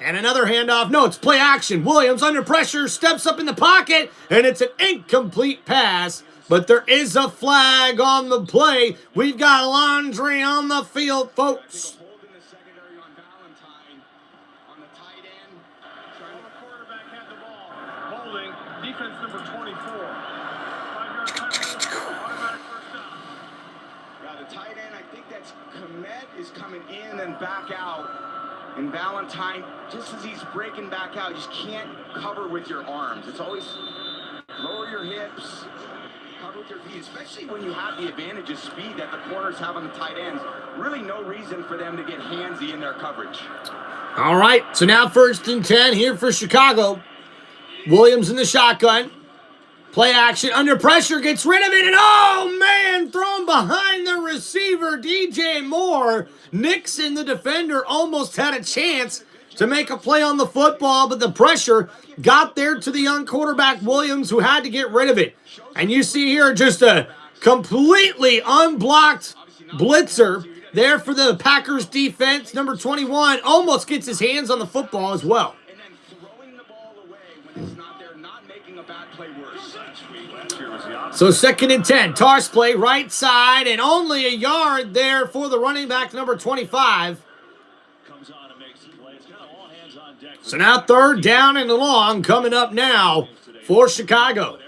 And another handoff. No, it's play action. Williams under pressure, steps up in the pocket, and it's an incomplete pass. But there is a flag on the play. We've got Landry on the field, folks. Holding the secondary on Valentine on the tight end. The quarterback had the ball. Holding, defense number 24. 5-yard penalty, automatic 1st down. Yeah, the tight end, I think that's Komet is coming in and back out. And Valentine, just as he's breaking back out, you just can't cover with your arms. It's always lower your hips, cover with your feet, especially when you have the advantage of speed that the corners have on the tight ends. Really no reason for them to get handsy in their coverage. All right, so now 1st and 10 here for Chicago. Williams in the shotgun. Play action, under pressure, gets rid of it, and oh man, thrown behind the receiver, DJ Moore. Nixon, the defender, almost had a chance to make a play on the football, but the pressure got there to the young quarterback, Williams, who had to get rid of it. And you see here just a completely unblocked blitzer there for the Packers defense. Number 21 almost gets his hands on the football as well. And then throwing the ball away when it's not there, not making a bad play worse. So 2nd and 10, toss play right side, and only a yard there for the running back, number 25. So now 3rd down and long coming up now for Chicago.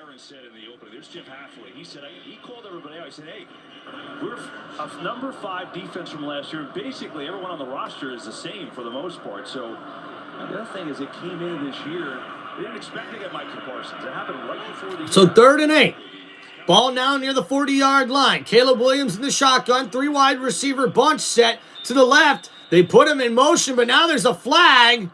He called everybody out. He said, hey, we're a number 5 defense from last year. Basically, everyone on the roster is the same for the most part. So the other thing is it came in this year. They didn't expect to get Michael Parsons. It happened right before the So 3rd and 8. Ball now near the 40-yard line. Caleb Williams in the shotgun. 3 wide receiver bunch set to the left. They put him in motion, but now there's a flag.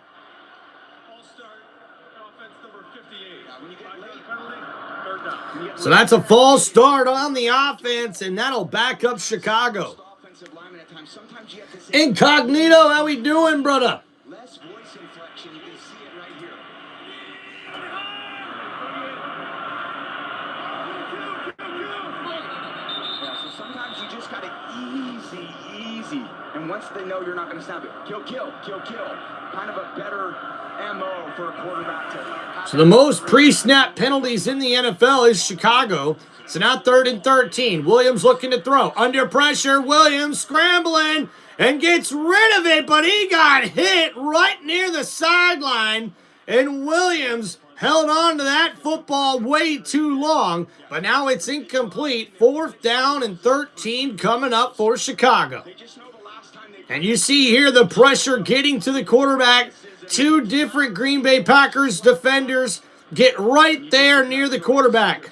So that's a false start on the offense, and that'll back up Chicago. Incognito, how we doing, brother? Less voice inflection, you can see it right here. Yeah, so sometimes you just gotta easy. And once they know you're not gonna snap it, kill. Kind of a better MO for a quarterback to have. So the most pre-snap penalties in the NFL is Chicago. So now 3rd and 13. Williams looking to throw. Under pressure, Williams scrambling and gets rid of it, but he got hit right near the sideline, and Williams held on to that football way too long, but now it's incomplete. 4th down and 13 coming up for Chicago. And you see here the pressure getting to the quarterback. 2 different Green Bay Packers defenders get right there near the quarterback.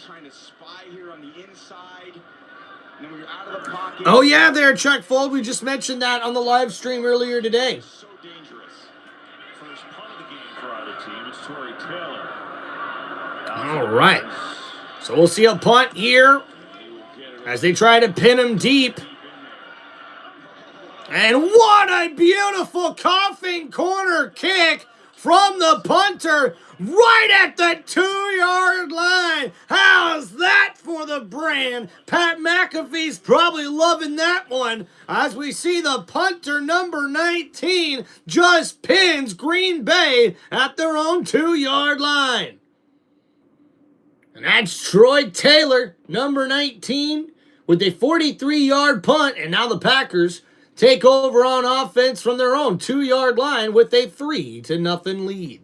Oh yeah, there, Chuck Fold. We just mentioned that on the live stream earlier today. So dangerous. First punt of the game for either team is Torrey Taylor. All right. So we'll see a punt here as they try to pin him deep. And what a beautiful coughing corner kick from the punter right at the 2-yard line. How's that for the brand? Pat McAfee's probably loving that one as we see the punter number 19 just pins Green Bay at their own 2-yard line. And that's Troy Taylor, number 19, with a 43-yard punt, and now the Packers take over on offense from their own 2-yard line with a 3-0 lead.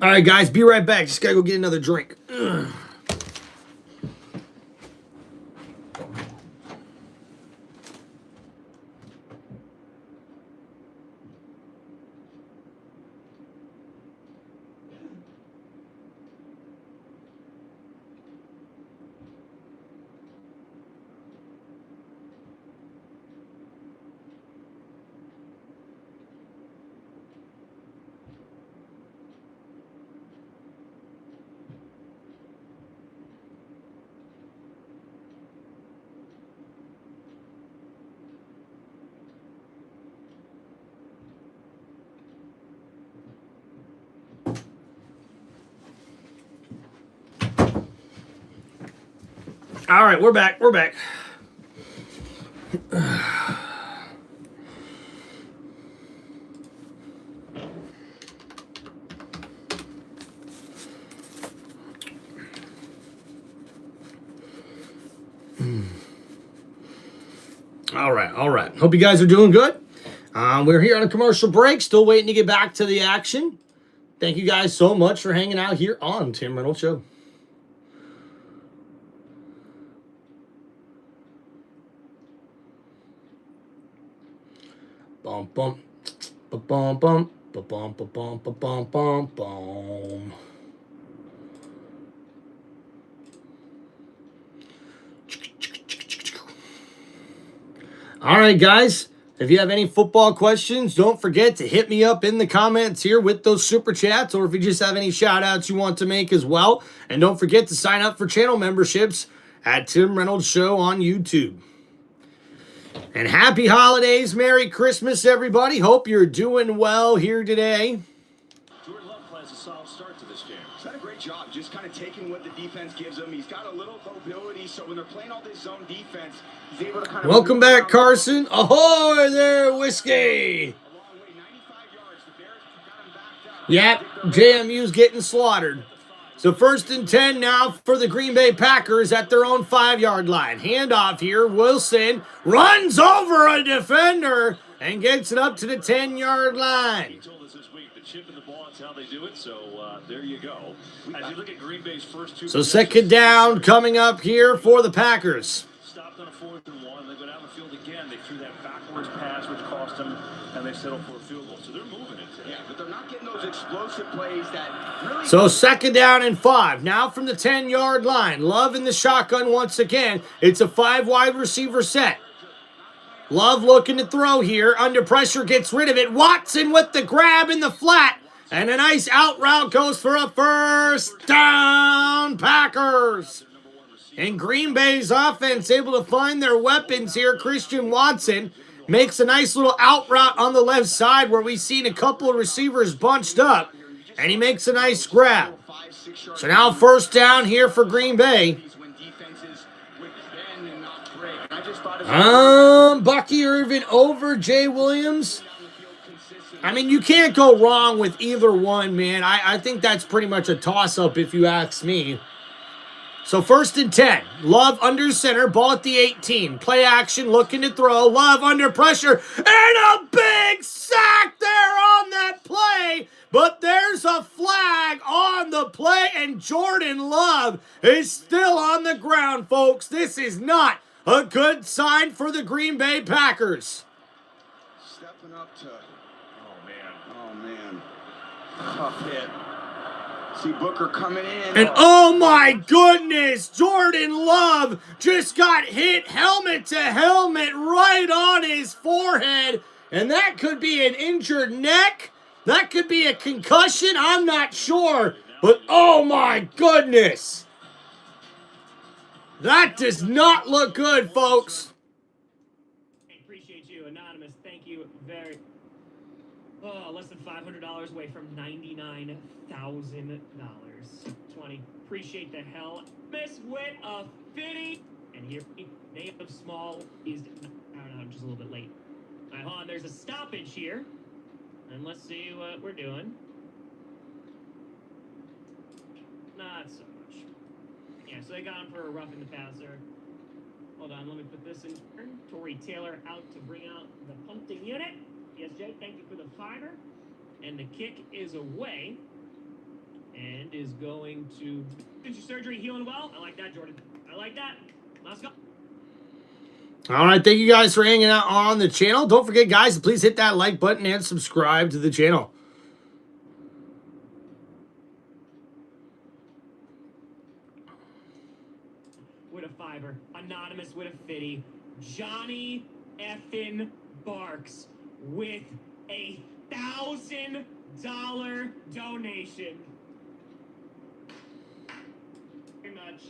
All right, guys, be right back. Just gotta go get another drink. Ugh. All right, we're back. All right. Hope you guys are doing good. We're here on a commercial break, still waiting to get back to the action. Thank you guys so much for hanging out here on Tim Reynolds Show. Bum bum. Ba-bum bum. Ba-bum ba-bum ba-bum bum bum. All right, guys. If you have any football questions, don't forget to hit me up in the comments here with those super chats, or if you just have any shout outs you want to make as well. And don't forget to sign up for channel memberships at Tim Reynolds Show on YouTube. And happy holidays, Merry Christmas, everybody. Hope you're doing well here today. Jordan Love plans a solid start to this game. He's done a great job just kind of taking what the defense gives him. He's got a little mobility, so when they're playing all this zone defense, he's able to kind of... Welcome back, Carson. Ahoy there, Whiskey. A long way, 95 yards. The Bears got him backed out. Yep, JMU's getting slaughtered. So 1st and 10 now for the Green Bay Packers at their own 5-yard line. Handoff here. Wilson runs over a defender and gets it up to the 10-yard line. He told us this week, the chip in the ball, that's how they do it. So there you go. As you look at Green Bay's first two... So 2nd down coming up here for the Packers. Stopped on a 4th and 1. They go down the field again. They threw that backwards pass, which cost them, and they settled for a field goal. So they're moving it today. Yeah, but they're not getting those explosive plays that really... So 2nd down and 5. Now from the 10-yard line. Love in the shotgun once again. It's a 5-wide receiver set. Love looking to throw here. Under pressure, gets rid of it. Watson with the grab in the flat. And a nice out route goes for a 1st down, Packers. And Green Bay's offense able to find their weapons here. Christian Watson makes a nice little out route on the left side where we've seen a couple of receivers bunched up. And he makes a nice grab. So now 1st down here for Green Bay. Bucky Irvin over Jay Williams. I mean, you can't go wrong with either one, man. I think that's pretty much a toss-up if you ask me. So 1st and 10. Love under center. Ball at the 18. Play action. Looking to throw. Love under pressure. And a big sack there on that play. But there's a flag on the play. And Jordan Love is still on the ground, folks. This is not a good sign for the Green Bay Packers. Stepping up to... Oh, man. Tough hit. See Booker coming in. And oh my goodness, Jordan Love just got hit helmet to helmet right on his forehead. And that could be an injured neck. That could be a concussion. I'm not sure. But oh my goodness. That does not look good, folks. Appreciate you, Anonymous. Thank you very... less than $500 away from $99,000. 20. Appreciate the hell. Miss with a 50. And here, name of small is... I don't know, I'm just a little bit late. All right, hold on. There's a stoppage here. And let's see what we're doing. Not so much. Yeah, so they got him for a roughing the passer. Hold on, let me put this in. Torrey Taylor out to bring out the punting unit. Yes, Jay, thank you for the fiber. And the kick is away. And is going to... Finish your surgery, healing well. I like that, Jordan. I like that. Let's go. All right, thank you guys for hanging out on the channel. Don't forget, guys, to please hit that like button and subscribe to the channel. With a fiber. Anonymous with a 50. Johnny effing Barks with a $1,000 donation. Very much.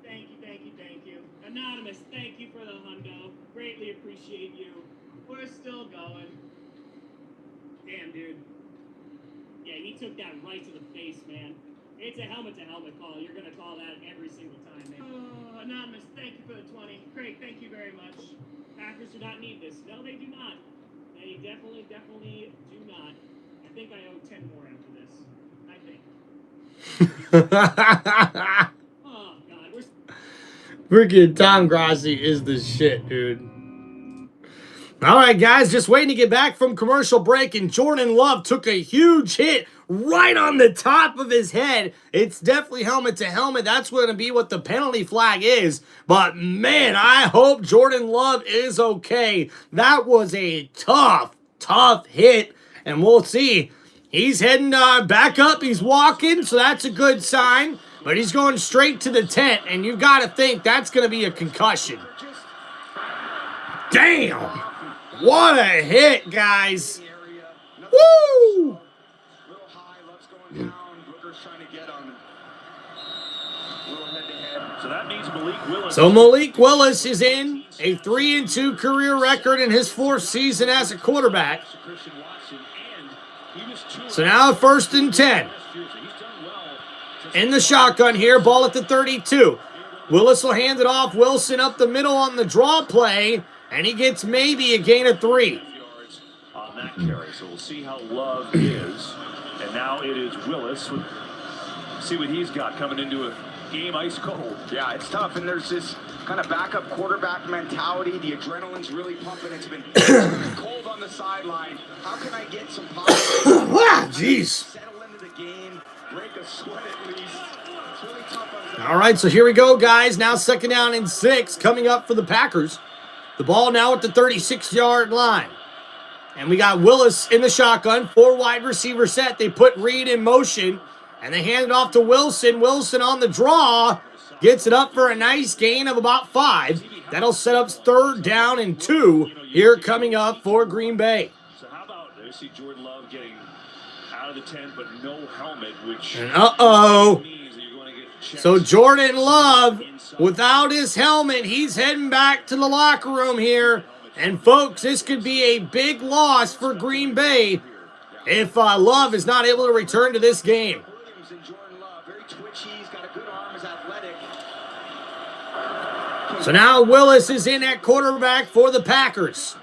Thank you, thank you, thank you. Anonymous, thank you for the hundo. Greatly appreciate you. We're still going. Damn, dude. Yeah, he took that right to the face, man. It's a helmet-to-helmet call. You're going to call that every single time, man. Oh, Anonymous, thank you for the 20. Great, thank you very much. Packers do not need this. No, they do not. They definitely do not. I think I owe 10 more after this. I think. Oh, God. We're... Freaking Tom Grossi is the shit, dude. All right, guys, just waiting to get back from commercial break, and Jordan Love took a huge hit right on the top of his head. It's definitely helmet to helmet. That's going to be what the penalty flag is. But, man, I hope Jordan Love is okay. That was a tough hit, and we'll see. He's heading back up. He's walking, so that's a good sign. But he's going straight to the tent, and you've got to think that's going to be a concussion. Damn! What a hit, guys! Woo! So Malik Willis is in a 3-2 career record in his 4th season as a quarterback. So now 1st and 10. In the shotgun here, ball at the 32. Willis will hand it off. Wilson up the middle on the draw play, and he gets maybe a gain of 3. On that carry, so we'll see how Love is. And now it is Willis. See what he's got coming into a game ice cold. Yeah, it's tough, and there's this kind of backup quarterback mentality. The adrenaline's really pumping. It's been cold on the sideline. How can I get some positive? Wow, jeez. Settle into the game, break a sweat at least. It's really tough on All right, so here we go, guys. Now 2nd down and 6 coming up for the Packers. The ball now at the 36-yard line. And we got Willis in the shotgun, 4 wide receiver set. They put Reed in motion, and they hand it off to Wilson. Wilson on the draw, gets it up for a nice gain of about 5. That'll set up 3rd down and 2 here coming up for Green Bay. So how about, I see Jordan Love getting out of the tent, but no helmet, which And means that you're going to get checked. So Jordan Love, without his helmet, he's heading back to the locker room here. And folks, this could be a big loss for Green Bay if Love is not able to return to this game. So now Willis is in at quarterback for the Packers.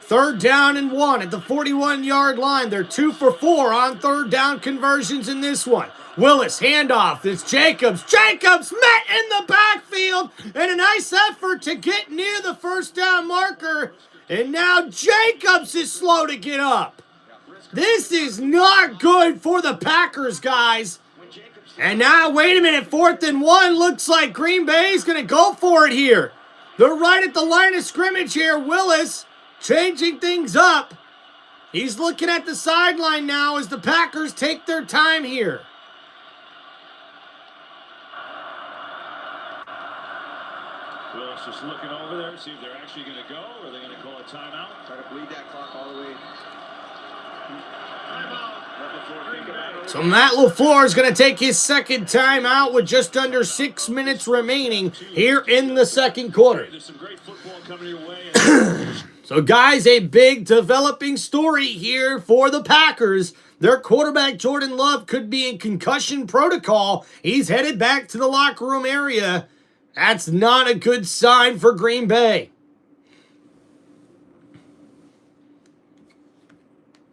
3rd down and 1 at the 41-yard line. They're 2 for 4 on 3rd down conversions in this one. Willis, handoff. It's Jacobs. Jacobs met in the backfield, and a nice effort to get near the 1st down marker. And now Jacobs is slow to get up. This is not good for the Packers, guys. And now, wait a minute, 4th and 1. Looks like Green Bay's going to go for it here. They're right at the line of scrimmage here. Willis changing things up. He's looking at the sideline now as the Packers take their time here. Willis just looking over there, see if they're actually going to go, or are they going to call a timeout? Try to bleed that clock all the way. So Matt LaFleur is going to take his 2nd timeout with just under 6 minutes remaining here in the 2nd quarter. There's some great football coming your way. So guys, a big developing story here for the Packers. Their quarterback Jordan Love could be in concussion protocol. He's headed back to the locker room area. That's not a good sign for Green Bay.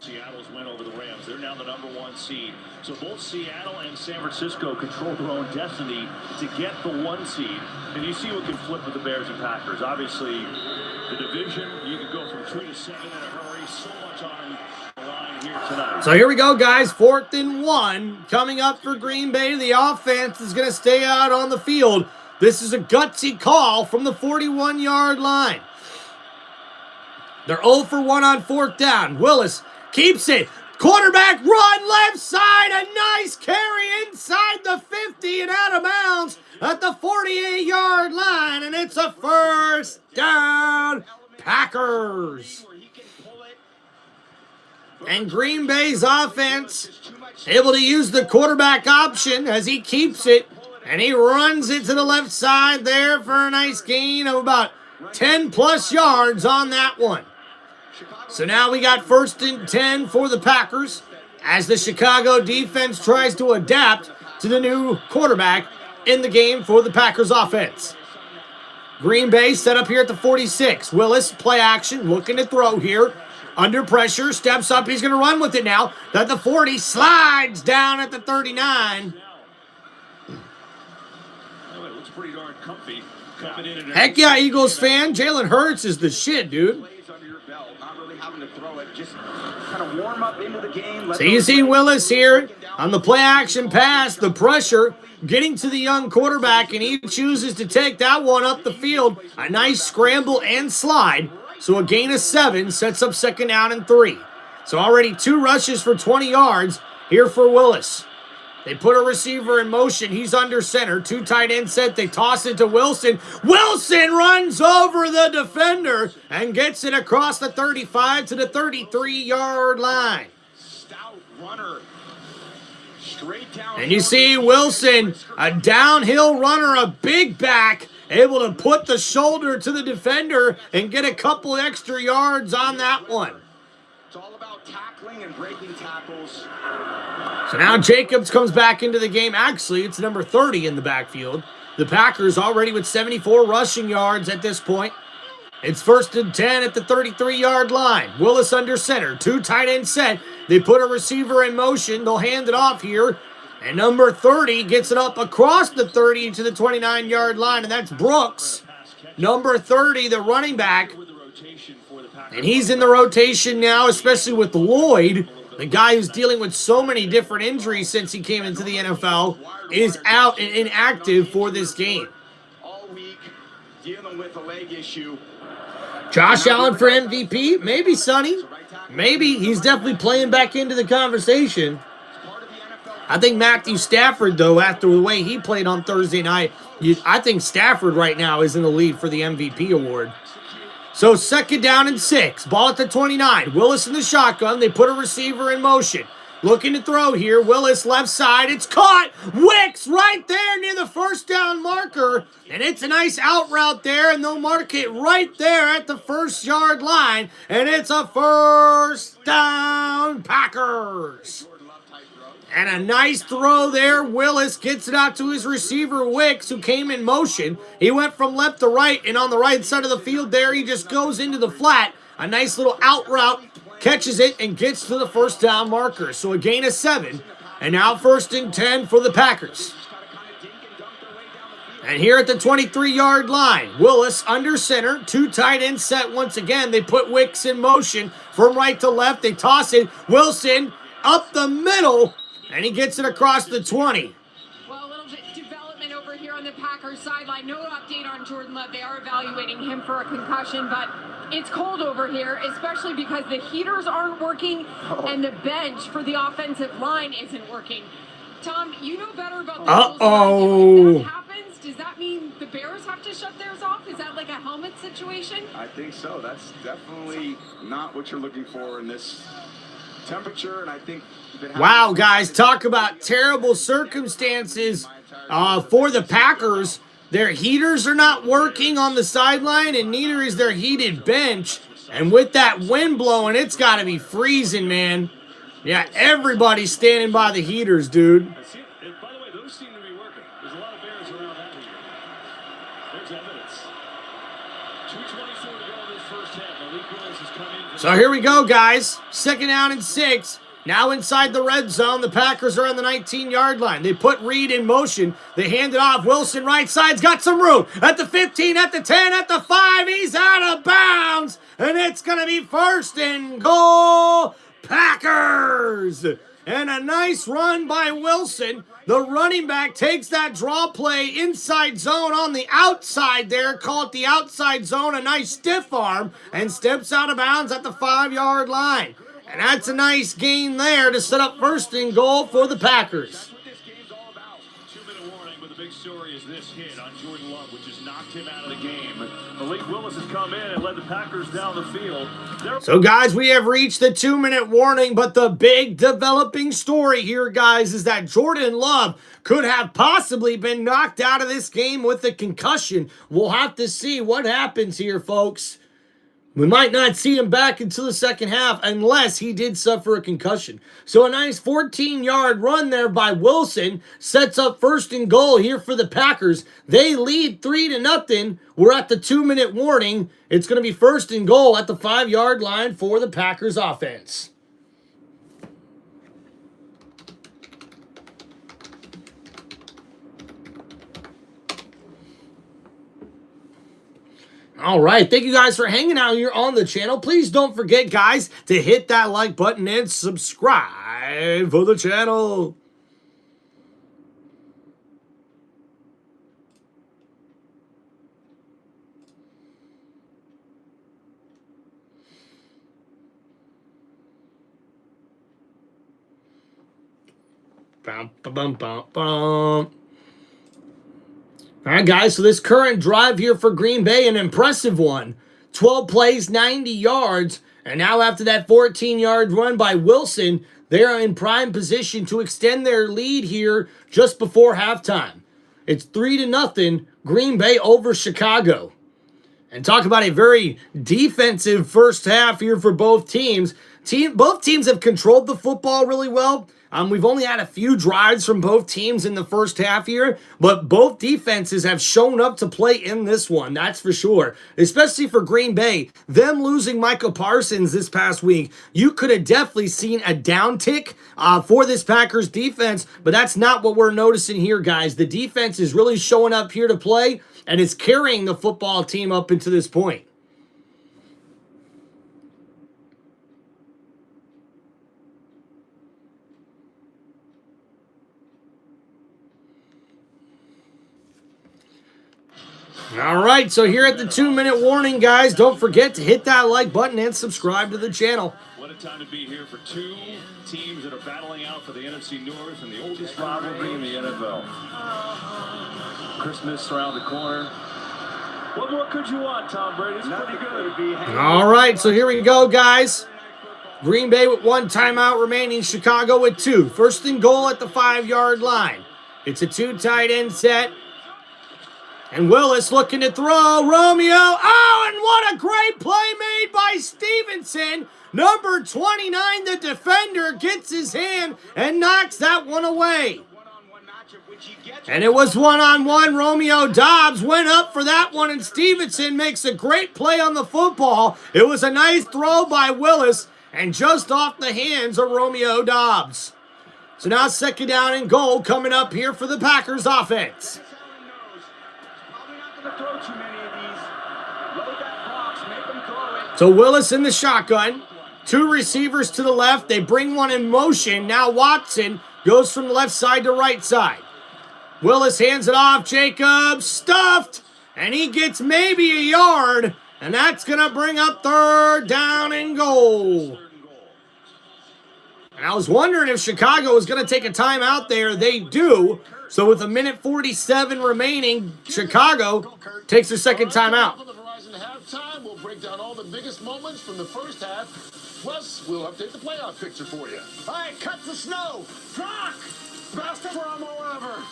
Seattle's win over the Rams. They're now the #1 seed. So both Seattle and San Francisco control their own destiny to get the 1 seed. And you see what can flip with the Bears and Packers. Obviously, the division, you can go from 3 to 7 in a hurry. So much on the line here tonight. So here we go, guys. 4th and 1 coming up for Green Bay. The offense is going to stay out on the field. This is a gutsy call from the 41-yard line. They're 0 for 1 on 4th down. Willis keeps it. Quarterback run left side. A nice carry inside the 50 and out of bounds at the 48-yard line. And it's a 1st down, Packers. And Green Bay's offense able to use the quarterback option as he keeps it. And he runs it to the left side there for a nice gain of about 10-plus yards on that one. So now we got 1st and 10 for the Packers as the Chicago defense tries to adapt to the new quarterback in the game for the Packers offense. Green Bay set up here at the 46. Willis, play action, looking to throw here. Under pressure, steps up, he's going to run with it now. At the 40, slides down at the 39. It looks pretty darn comfy. Heck yeah, Eagles fan. Jalen Hurts is the shit, dude. having to throw it. Just kind of warm up into the game. So you see Willis here on the play action pass, the pressure getting to the young quarterback, and he chooses to take that one up the field. A nice scramble and slide. So a gain of 7 sets up 2nd down and 3. So already 2 rushes for 20 yards here for Willis. They put a receiver in motion. He's under center. 2 tight end set. They toss it to Wilson. Wilson runs over the defender and gets it across the 35 to the 33-yard line. Stout runner. Straight down. And you see Wilson, a downhill runner, a big back, able to put the shoulder to the defender and get a couple extra yards on that one. It's all about tackling and breaking tackles. So now Jacobs comes back into the game. Actually, it's number 30 in the backfield. The Packers already with 74 rushing yards at this point. It's 1st and 10 at the 33-yard line. Willis under center. 2 tight end set. They put a receiver in motion. They'll hand it off here. And number 30 gets it up across the 30 to the 29-yard line. And that's Brooks. Number 30, the running back. And he's in the rotation now, especially with Lloyd. The guy who's dealing with so many different injuries since he came into the NFL is out and inactive for this game. All week dealing with a leg issue. Josh Allen for MVP? Maybe, Sonny. Maybe. He's definitely playing back into the conversation. I think Matthew Stafford, though, after the way he played on Thursday night, I think Stafford right now is in the lead for the MVP award. So 2nd down and 6. Ball at the 29. Willis in the shotgun. They put a receiver in motion. Looking to throw here. Willis left side. It's caught. Wicks right there near the 1st down marker. And it's a nice out route there. And they'll mark it right there at the 1st-yard line. And it's a 1st down Packers. And a nice throw there. Willis gets it out to his receiver, Wicks, who came in motion. He went from left to right, and on the right side of the field there, he just goes into the flat. A nice little out route, catches it, and gets to the 1st down marker. So a gain of 7, and now 1st and 10 for the Packers. And here at the 23-yard line, Willis under center, 2 tight ends set once again. They put Wicks in motion from right to left. They toss it. Wilson up the middle. And he gets it across the 20. Well, a little bit development over here on the Packers sideline. No update on Jordan Love. They are evaluating him for a concussion, but it's cold over here, especially because the heaters aren't working and the bench for the offensive line isn't working. Tom, you know better about the rules. If that happens, does that mean the Bears have to shut theirs off? Is that like a helmet situation? I think so. That's definitely not what you're looking for in this temperature, and I think wow, guys, talk about terrible circumstances for the Packers. Their heaters are not working on the sideline, and neither is their heated bench. And with that wind blowing, it's got to be freezing, man. Yeah, everybody's standing by the heaters, dude. By the way, those seem to be working. There's a lot of Bears around that heater. There's evidence. 2:24 to go in this 1st half. Malik Willis has come in. So here we go, guys. 2nd down and 6. Now inside the red zone, the Packers are on the 19-yard line. They put Reed in motion. They hand it off. Wilson right side's got some room. At the 15, at the 10, at the 5. He's out of bounds. And it's going to be 1st and goal, Packers. And a nice run by Wilson. The running back takes that draw play inside zone on the outside there. Call it the outside zone. A nice stiff arm. And steps out of bounds at the 5-yard line. And that's a nice gain there to set up 1st and goal for the Packers. That's what this game's all about. 2-minute warning, but the big story is this hit on Jordan Love, which has knocked him out of the game. Malik Willis has come in and led the Packers down the field. So, guys, we have reached the 2-minute warning, but the big developing story here, guys, is that Jordan Love could have possibly been knocked out of this game with a concussion. We'll have to see what happens here, folks. We might not see him back until the 2nd half unless he did suffer a concussion. So a nice 14-yard run there by Wilson sets up 1st and goal here for the Packers. They lead 3-0. We're at the 2-minute warning. It's going to be 1st and goal at the 5-yard line for the Packers offense. All right, thank you guys for hanging out here on the channel. Please don't forget, guys, to hit that like button and subscribe for the channel. Bum, bum, bum, bum, bum. All right, guys, so this current drive here for Green Bay, an impressive one. 12 plays, 90 yards. And now after that 14-yard run by Wilson, they are in prime position to extend their lead here just before halftime. It's 3-0, Green Bay over Chicago. And talk about a very defensive first half here for both teams. Both teams have controlled the football really well. We've only had a few drives from both teams in the first half here, but both defenses have shown up to play in this one, that's for sure. Especially for Green Bay. Them losing Micah Parsons this past week, you could have definitely seen a downtick for this Packers defense, but that's not what we're noticing here, guys. The defense is really showing up here to play, and it's carrying the football team up into this point. All right, so here at the 2-minute warning, guys, don't forget to hit that like button and subscribe to the channel. What a time to be here for two teams that are battling out for the NFC North and the oldest rivalry in the NFL. Christmas around the corner. What more could you want, Tom Brady? It's pretty good. All right, so here we go, guys. Green Bay with 1 timeout remaining, Chicago with 2. 1st and goal at the 5-yard line. It's a 2 tight end set. And Willis looking to throw. Romeo. Oh, and what a great play made by Stevenson. Number 29, the defender, gets his hand and knocks that one away. And it was one-on-one. Romeo Doubs went up for that one, and Stevenson makes a great play on the football. It was a nice throw by Willis, and just off the hands of Romeo Doubs. So now 2nd down and goal coming up here for the Packers offense. So Willis in the shotgun. 2 receivers to the left. They bring one in motion. Now Watson goes from the left side to right side. Willis hands it off. Jacobs stuffed. And he gets maybe a yard. And that's going to bring up 3rd down and goal. And I was wondering if Chicago was going to take a timeout there. They do. So with 1:47 remaining, Chicago takes their 2nd timeout. We'll break down all the biggest moments from the first half. Plus, we'll update the playoff picture for you. All right, cut the snow. Rock! Best promo ever.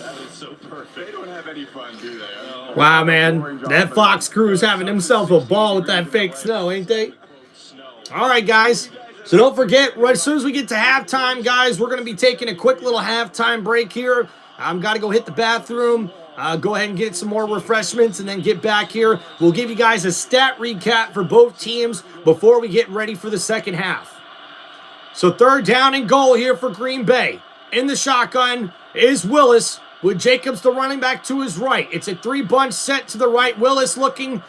That is so perfect. They don't have any fun, do they? Oh. Wow, man. That Fox crew's having himself a ball with that fake snow, ain't they? All right, guys. So don't forget, right as soon as we get to halftime, guys, we're going to be taking a quick little halftime break here. I've got to go hit the bathroom. Go ahead and get some more refreshments and then get back here. We'll give you guys a stat recap for both teams before we get ready for the second half. So 3rd down and goal here for Green Bay. In the shotgun is Willis with Jacobs, the running back, to his right. It's a 3-bunch set to the right. Willis looking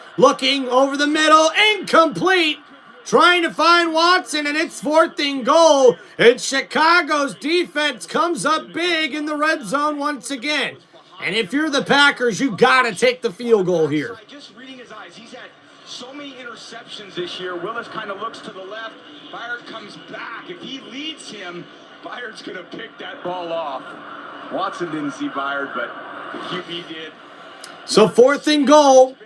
over the middle. Incomplete. Trying to find Watson, and it's 4th and goal. And Chicago's defense comes up big in the red zone once again. And if you're the Packers, you got to take the field goal here. Just reading his eyes, he's had so many interceptions this year. Willis kind of looks to the left. Byard comes back. If he leads him, Byard's going to pick that ball off. Watson didn't see Byard, but the QB did. So 4th and goal.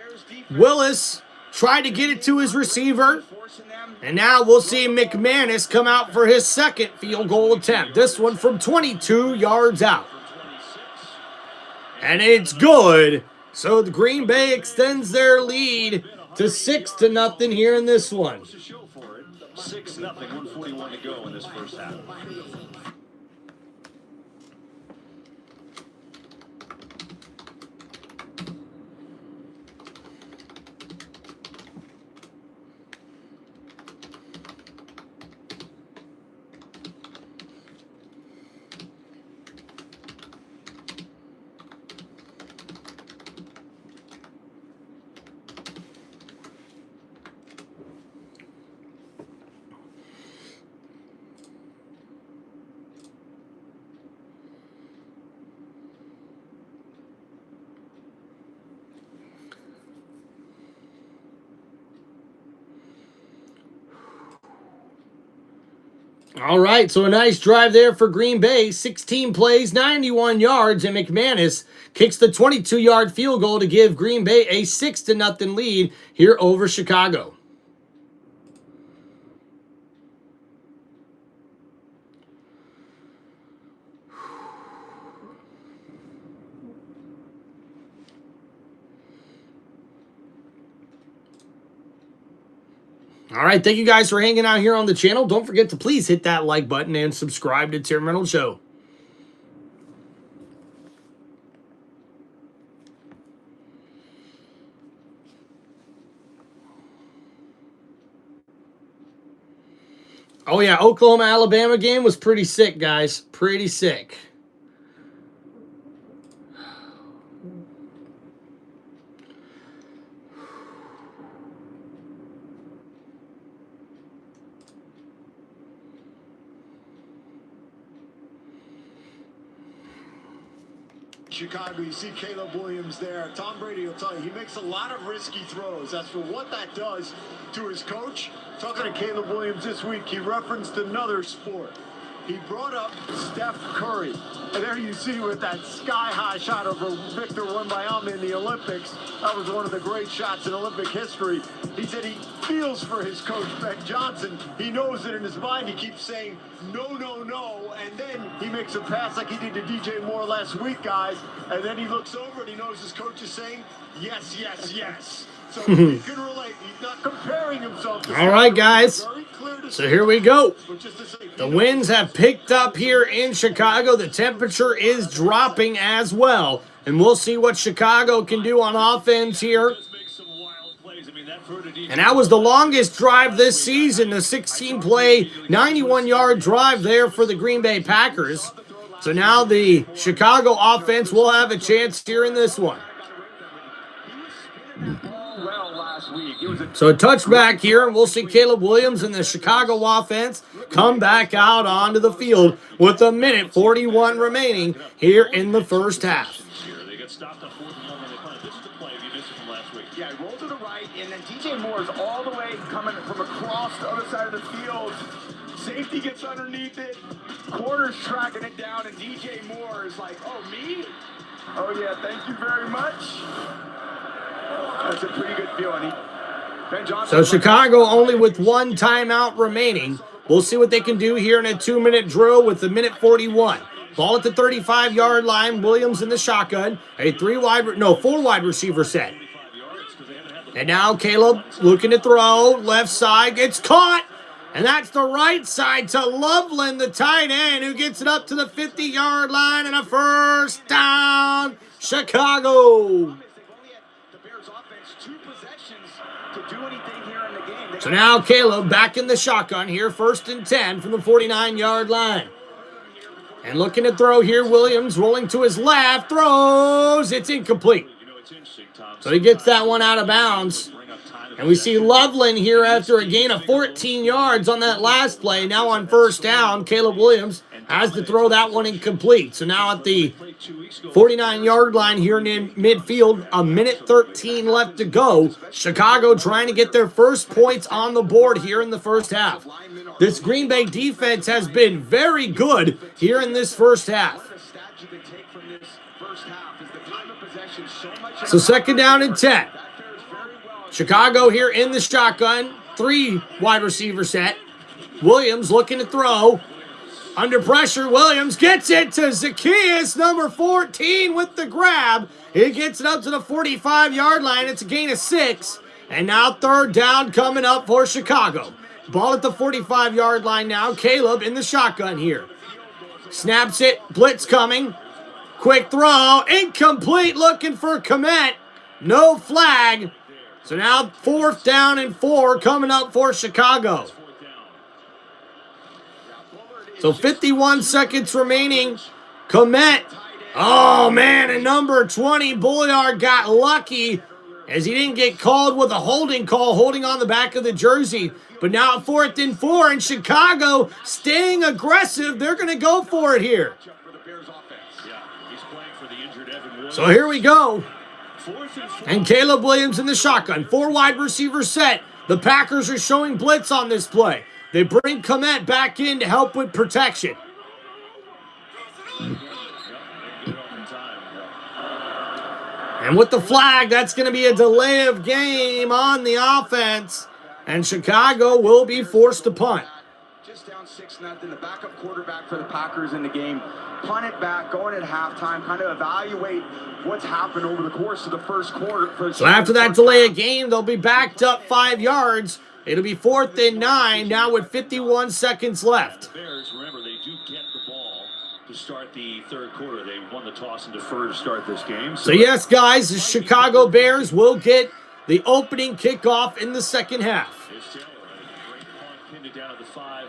Willis tried to get it to his receiver. And now we'll see McManus come out for his 2nd field goal attempt. This one from 22 yards out. And it's good. So the Green Bay extends their lead to 6-0 here in this one. 6-0, 1:41 to go in this first half. All right, so a nice drive there for Green Bay. 16 plays, 91 yards, and McManus kicks the 22-yard field goal to give Green Bay a 6-0 lead here over Chicago. All right, thank you guys for hanging out here on the channel. Don't forget to please hit that like button and subscribe to Tim Reynolds Show. Oh yeah, Oklahoma-Alabama game was pretty sick, guys. Pretty sick. Chicago, you see Caleb Williams there. Tom Brady will tell you, he makes a lot of risky throws. As for what that does to his coach, talking to Caleb Williams this week, he referenced another sport. He brought up Steph Curry. And there you see with that sky-high shot over Victor Wembanyama in the Olympics. That was one of the great shots in Olympic history. He said he feels for his coach, Ben Johnson. He knows it in his mind. He keeps saying, no, no, no. And then he makes a pass like he did to DJ Moore last week, guys. And then he looks over and he knows his coach is saying, yes, yes, yes. So he can relate. He's not comparing himself to All right, guys. So here we go. The winds have picked up here in Chicago. The temperature is dropping as well. And we'll see what Chicago can do on offense here. And that was the longest drive this season, the 16-play, 91-yard drive there for the Green Bay Packers. So now the Chicago offense will have a chance here in this one. So a touchback here, and we'll see Caleb Williams and the Chicago offense come back out onto the field with 1:41 remaining here in the first half. Yeah, he rolled to the right, and then DJ Moore is all the way coming from across the other side of the field. Safety gets underneath it. Corner's tracking it down, and DJ Moore is like, oh, me? Oh, yeah, thank you very much. That's a pretty good feeling. So Chicago only with one timeout remaining. We'll see what they can do here in a 2-minute drill with 1:41. Ball at the 35-yard line. Williams in the shotgun. A 4-wide receiver set. And now Caleb looking to throw. Left side gets caught. And that's the right side to Loveland, the tight end, who gets it up to the 50-yard line and a first down. Chicago. So now Caleb back in the shotgun here, 1st and 10 from the 49-yard line. And looking to throw here, Williams rolling to his left, throws, it's incomplete. So he gets that one out of bounds. And we see Loveland here after a gain of 14 yards on that last play. Now on first down, Caleb Williams has to throw that one incomplete. So now at the 49-yard line here in midfield, 1:13 left to go. Chicago trying to get their first points on the board here in the first half. This Green Bay defense has been very good here in this first half. So 2nd down and 10. Chicago here in the shotgun. 3-wide receiver set. Williams looking to throw. Under pressure, Williams gets it to Zacchaeus, number 14 with the grab. He gets it up to the 45-yard line. It's a gain of 6. And now 3rd down coming up for Chicago. Ball at the 45-yard line now. Caleb in the shotgun here. Snaps it. Blitz coming. Quick throw. Incomplete, looking for Komet. No flag. So now 4th down and 4 coming up for Chicago. So 51 seconds remaining. Komet. Oh, man, and number 20, Bulliard got lucky as he didn't get called with a holding call, holding on the back of the jersey. But now 4th and 4, and Chicago staying aggressive. They're going to go for it here. So here we go. And Caleb Williams in the shotgun. 4 wide receiver set. The Packers are showing blitz on this play. They bring Komet back in to help with protection. And with the flag, that's going to be a delay of game on the offense. And Chicago will be forced to punt. Just down 6-0, the backup quarterback for the Packers in the game. Punt it back, going at halftime, kind of evaluate what's happened over the course of the first quarter. So after that delay of game, they'll be backed up 5 yards. It'll be 4th and 9 now with 51 seconds left. The Bears, remember, they do get the ball to start the third quarter. They won the toss and defer to start this game. So yes, guys, the Chicago Bears will get the opening kickoff in the second half. Here's Taylor, a great punt, pinned it down at the 5.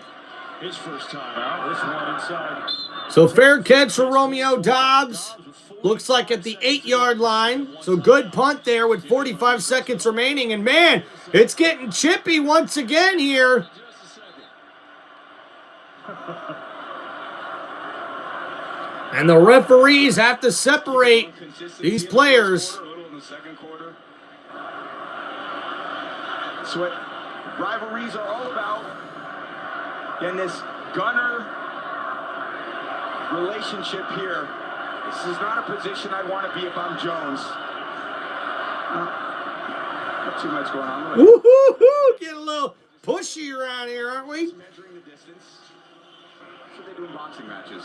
His first time out. This one inside. So fair catch for Romeo Dobbs. Looks like at the 8-yard line. So good punt there with 45 seconds remaining. And man, it's getting chippy once again here. And the referees have to separate these players. That's what rivalries are all about. And this gunner relationship here. This is not a position I'd want to be if I'm Jones. Not too much going on. Woo-hoo-hoo! Getting a little pushy around here, aren't we? Measuring the distance. That's what they do in boxing matches.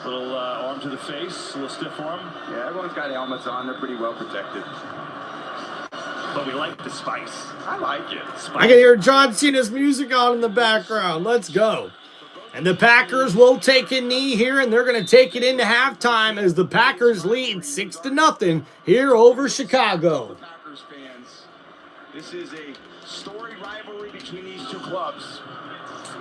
Little arm to the face, a little stiff arm. Yeah, everyone's got helmets on. They're pretty well protected. But we like the spice. I like it. I can hear John Cena's music on in the background. Let's go. And the Packers will take a knee here, and they're going to take it into halftime as the Packers lead 6-0 here over Chicago. Packers fans, this is a storied rivalry between these two clubs.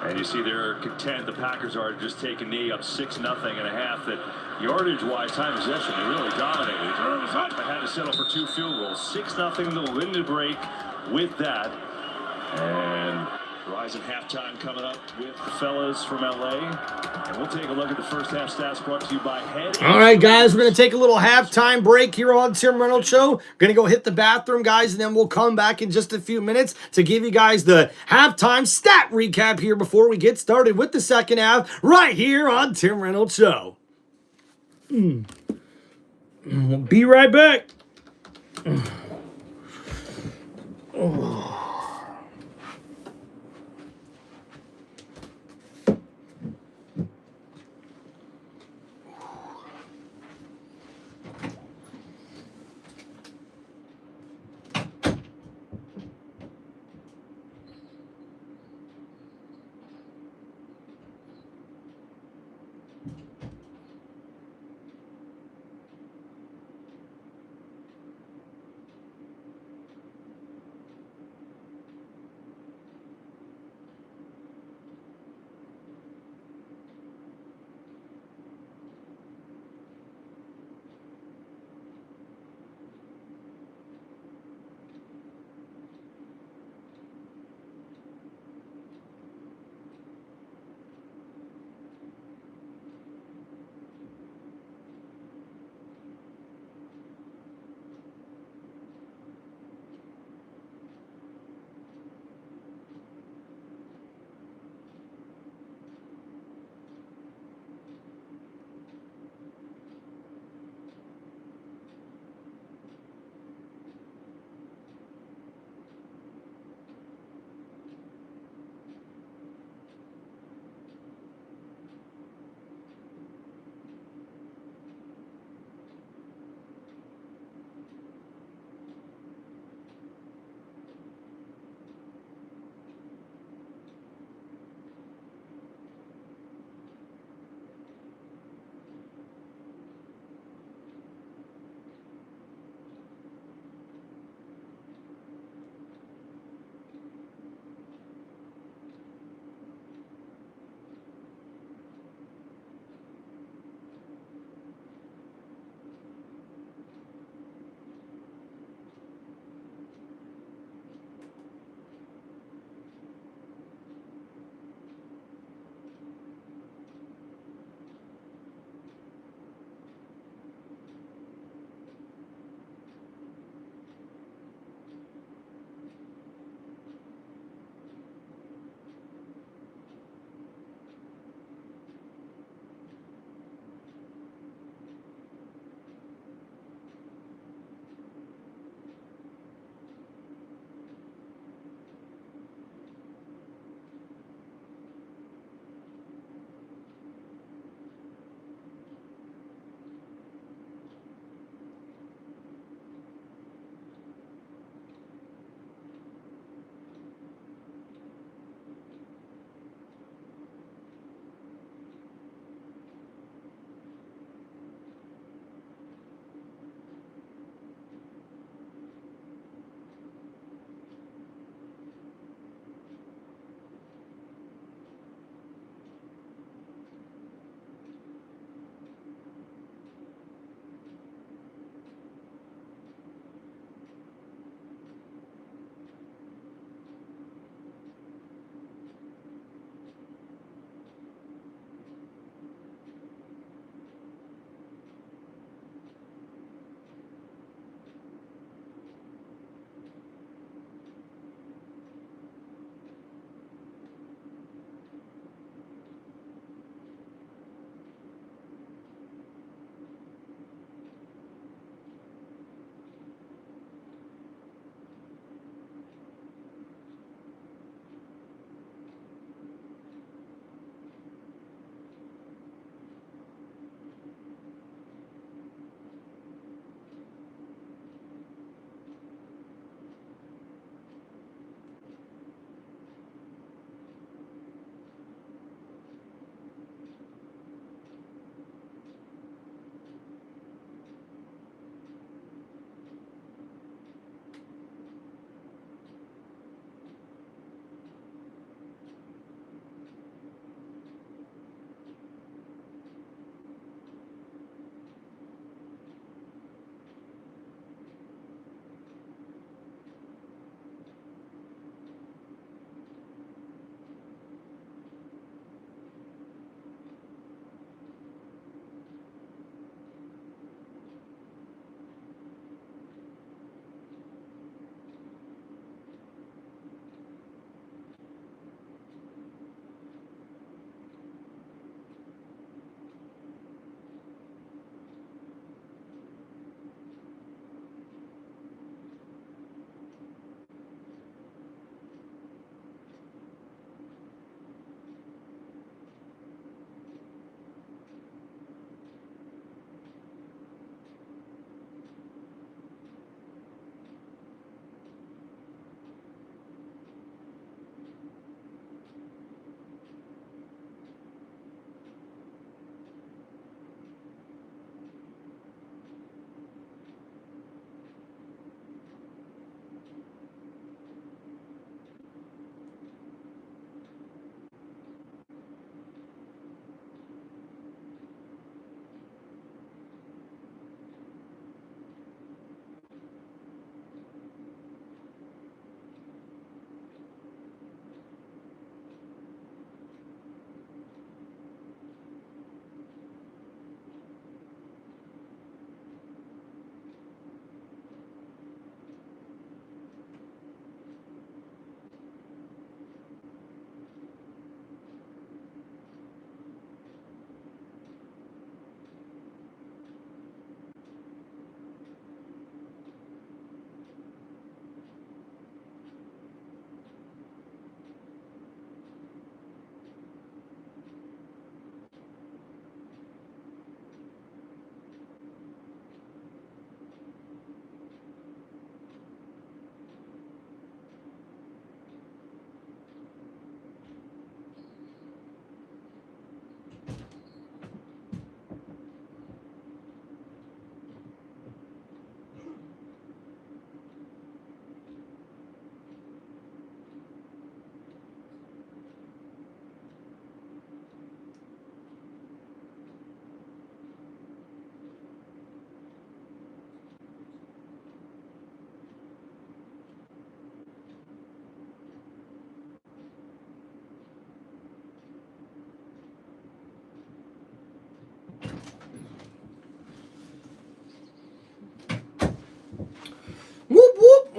And you see they're content. The Packers are just take a knee up 6-0 and a half. That yardage-wise, time possession, they really dominated. They had to settle for 2 field goals. 6-0, they'll win the break with that. And Rising halftime coming up with the fellas from LA. And we'll take a look at the first half stats brought to you by Head. All right, guys, we're going to take a little halftime break here on Tim Reynolds Show. Going to go hit the bathroom, guys, and then we'll come back in just a few minutes to give you guys the halftime stat recap here before we get started with the second half right here on Tim Reynolds Show. We'll be right back.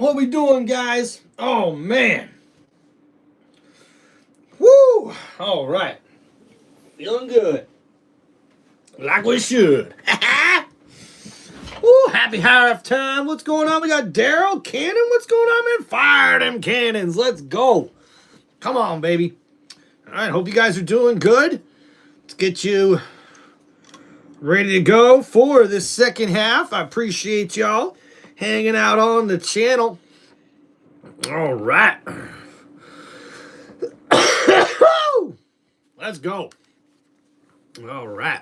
What we doing, guys? Oh, man. Woo! All right. Feeling good. Like we should. Woo, happy halftime. What's going on? We got Daryl Cannon. What's going on, man? Fire them cannons. Let's go. Come on, baby. All right, hope you guys are doing good. Let's get you ready to go for this second half. I appreciate y'all hanging out on the channel. All right. Let's go. All right.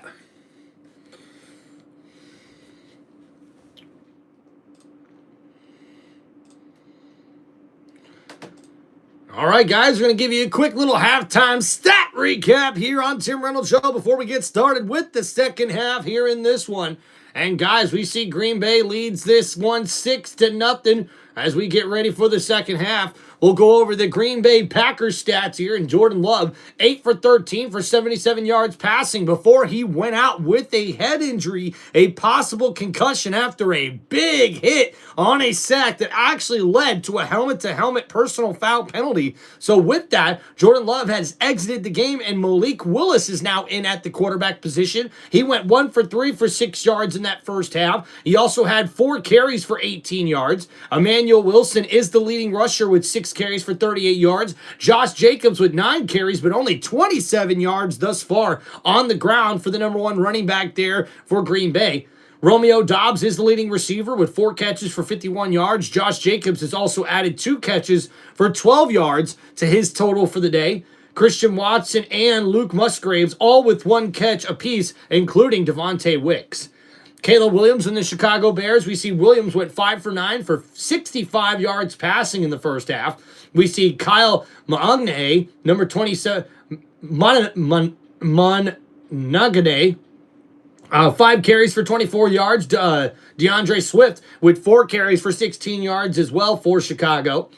All right, guys, we're going to give you a quick little halftime stat recap here on Tim Reynolds Show before we get started with the second half here in this one. And, guys, we see Green Bay leads this one 6-0 as we get ready for the second half. We'll go over the Green Bay Packers stats here, and Jordan Love, 8 for 13 for 77 yards passing before he went out with a head injury, a possible concussion after a big hit on a sack that actually led to a helmet-to-helmet personal foul penalty. So with that, Jordan Love has exited the game, and Malik Willis is now in at the quarterback position. He went 1 for 3 for 6 yards in that first half. He also had 4 carries for 18 yards. Emmanuel Wilson is the leading rusher with 6 carries for 38 yards. Josh Jacobs with 9 carries, but only 27 yards thus far on the ground for the number 1 running back there for Green Bay. Romeo Doubs is the leading receiver with 4 catches for 51 yards. Josh Jacobs has also added 2 catches for 12 yards to his total for the day. Christian Watson and Luke Musgraves all with 1 catch apiece, including Devontae Wicks. Caleb Williams and the Chicago Bears, we see Williams went 5 for 9 for 65 yards passing in the first half. We see Kyle Maunagane, number 27, Maunagane, 5 carries for 24 yards. DeAndre Swift with 4 carries for 16 yards as well for Chicago.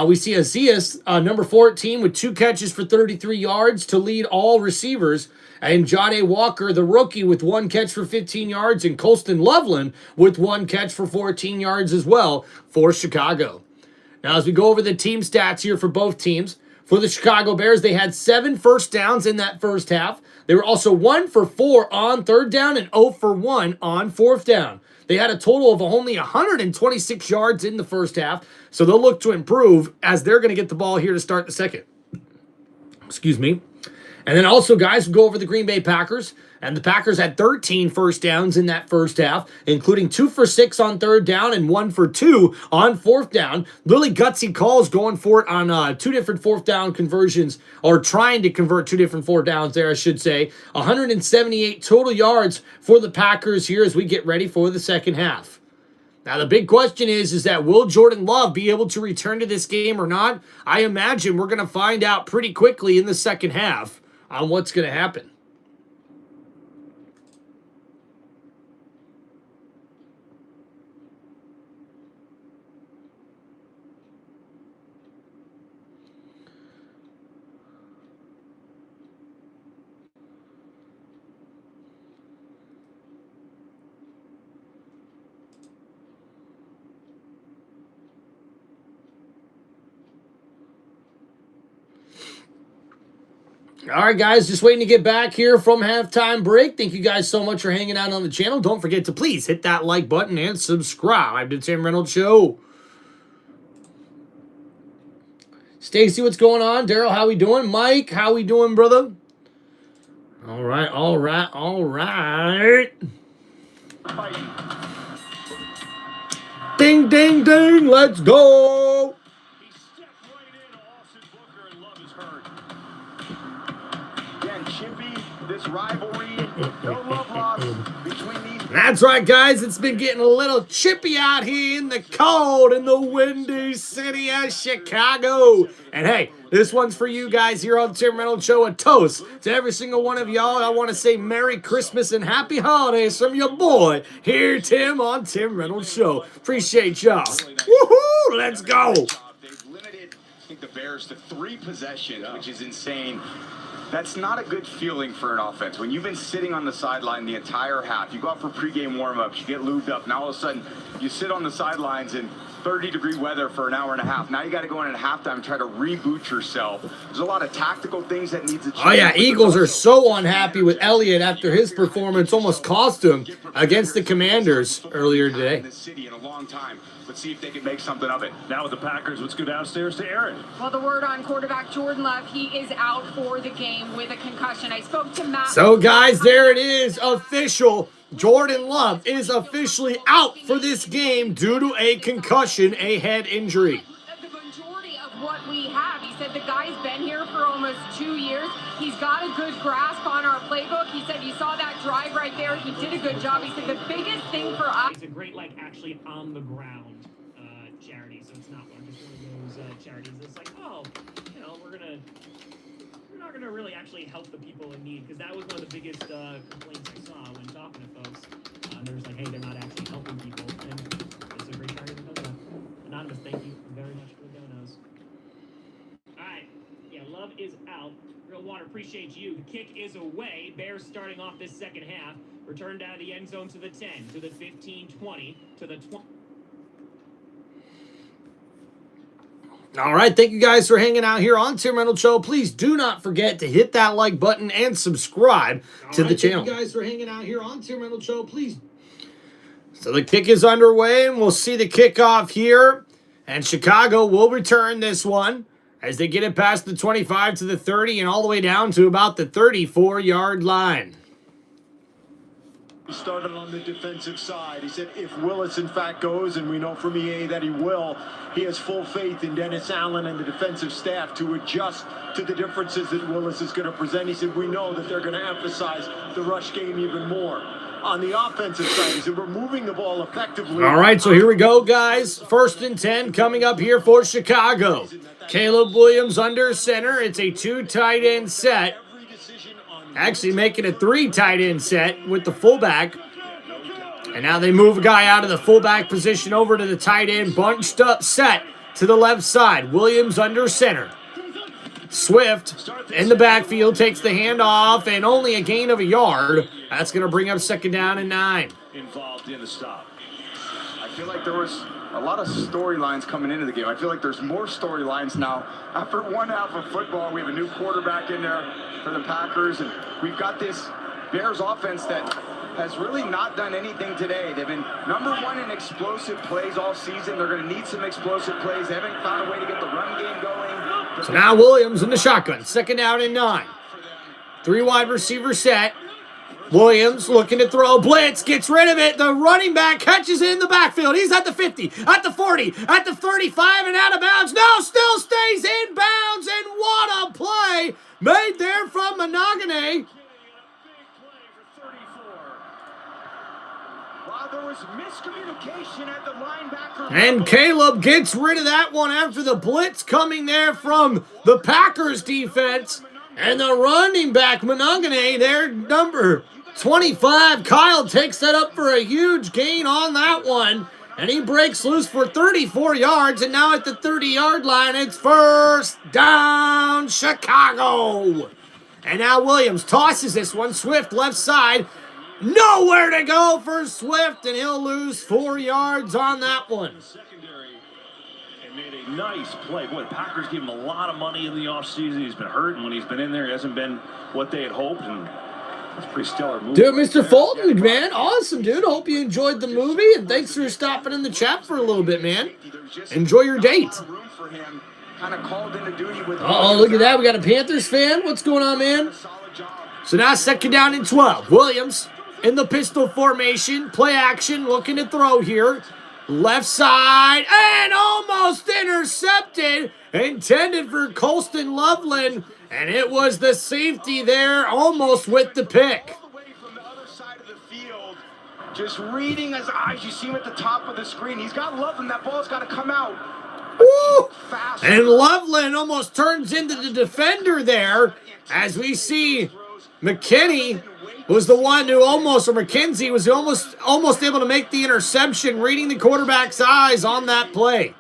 We see Azias, number 14, with 2 catches for 33 yards to lead all receivers. And Jahdae Walker, the rookie, with 1 catch for 15 yards. And Colston Loveland with 1 catch for 14 yards as well for Chicago. Now, as we go over the team stats here for both teams, for the Chicago Bears, they had 7 first downs in that first half. They were also 1 for 4 on third down and 0 for 1 on fourth down. They had a total of only 126 yards in the first half, so they'll look to improve as they're going to get the ball here to start the second. Excuse me. And then also, guys, we'll go over the Green Bay Packers. And the Packers had 13 first downs in that first half, including 2 for 6 on third down and 1 for 2 on fourth down. Really gutsy calls going for it on 2 different fourth down conversions, or trying to convert 2 different fourth downs there, I should say. 178 total yards for the Packers here as we get ready for the second half. Now, the big question is that will Jordan Love be able to return to this game or not? I imagine we're going to find out pretty quickly in the second half on what's going to happen. All right, guys, just waiting to get back here from halftime break. Thank you guys so much for hanging out on the channel. Don't forget to please hit that like button and subscribe to Tim Reynolds Show. Stacy, what's going on? Daryl, how we doing? Mike, how we doing, brother? All right, all right, all right. Ding, ding, ding, let's go. He stepped right in, Austin Booker, and Love is hurt. Again, Chippy, this rivalry, no love lost between these. That's right, guys. It's been getting a little chippy out here in the cold in the windy city of Chicago. And hey, this one's for you guys here on Tim Reynolds Show. A toast to every single one of y'all. I want to say Merry Christmas and Happy Holidays from your boy here, Tim, on Tim Reynolds Show. Appreciate y'all. Woohoo! Let's go. They've limited, I think, the Bears to 3 possessions, which is insane. That's not a good feeling for an offense. When you've been sitting on the sideline the entire half, you go out for pregame warm-ups, you get lubed up, and all of a sudden you sit on the sidelines and 30-degree weather for an hour and a half. Now you got to go in at halftime and try to reboot yourself. There's a lot of tactical things that need to change. Oh, yeah, Eagles are so unhappy with Elliott after his performance almost cost him against the Commanders earlier today. In the city in a long time. Let's see if they can make something of it. Now with the Packers, let's go downstairs to Aaron. Well, the word on quarterback Jordan Love, he is out for the game with a concussion. I spoke to Matt. So, guys, there it is, official. Jordan Love is officially out for this game due to a concussion, a head injury. The majority of what we have, he said the guy's been here for almost 2 years. He's got a good grasp on our playbook. He said you saw that drive right there. He did a good job. He said the biggest thing for us. It's a great, actually on the ground charity. So it's not just one of those charities. It's like, oh, we're not gonna really actually help the people in need, because that was one of the biggest complaints I saw when talking to folks. They're just like, hey, they're not actually helping people, and it's a great charity that does that. Anonymous, thank you very much for the donos. All right, yeah, Love is out. Real Water, appreciate you. The kick is away. Bears starting off this second half. Returned out of the end zone to the 10, to the 15, 20, to the 20. All right, thank you guys for hanging out here on Tim Reynolds Show. Please do not forget to hit that like button and subscribe to the channel. Thank you guys for hanging out here on Tim Reynolds Show. Please. So the kick is underway, and we'll see the kickoff here. And Chicago will return this one as they get it past the 25 to the 30 and all the way down to about the 34-yard line. He started on the defensive side. He said if Willis, in fact, goes, and we know from EA that he will, he has full faith in Dennis Allen and the defensive staff to adjust to the differences that Willis is going to present. He said we know that they're going to emphasize the rush game even more. On the offensive side, he said we're moving the ball effectively. All right, so here we go, guys. 1st and 10 coming up here for Chicago. Caleb Williams under center. It's a 2 tight end set. Actually making a 3 tight end set with the fullback. And now they move a guy out of the fullback position over to the tight end, bunched up set to the left side. Williams under center. Swift in the backfield takes the handoff, and only a gain of a yard. That's going to bring up 2nd down and 9. Involved in the stop. I feel like there was a lot of storylines coming into the game. I feel like there's more storylines now. After one half of football, we have a new quarterback in there for the Packers, and we've got this Bears offense that has really not done anything today. They've been #1 in explosive plays all season. They're going to need some explosive plays. They haven't found a way to get the run game going. So now Williams in the shotgun. 2nd down and 9. 3 wide receiver set. Williams looking to throw. Blitz gets rid of it. The running back catches it in the backfield. He's at the 50, at the 40, at the 35, and out of bounds. No, still stays in bounds. And what a play made there from Monogany. Wow, there was miscommunication at the linebacker. And Caleb gets rid of that one after the blitz coming there from the Packers defense. And the running back, Monogany, their number 25. Kyle takes that up for a huge gain on that one. And he breaks loose for 34 yards. And now at the 30-yard line, it's 1st down, Chicago. And now Williams tosses this one. Swift left side. Nowhere to go for Swift, and he'll lose 4 yards on that one. Secondary and made a nice play. Boy, the Packers gave him a lot of money in the offseason. He's been hurt, and when he's been in there, he hasn't been what they had hoped, and it's a pretty stellar move. Dude, Mr. Fulton, man, awesome, dude. Hope you enjoyed the movie, and thanks for stopping in the chat for a little bit, man. Enjoy your date. Uh-oh, look at that. We got a Panthers fan. What's going on, man? So now 2nd down and 12. Williams in the pistol formation. Play action, looking to throw here. Left side, and almost intercepted. Intended for Colston Loveland, and it was the safety there, almost with the pick. All the way from the other side of the field, just reading his eyes. You see him at the top of the screen. He's got Loveland. That ball's got to come out. Woo! And Loveland almost turns into the defender there, as we see McKinney was the one who almost, or McKenzie was almost able to make the interception, reading the quarterback's eyes on that play.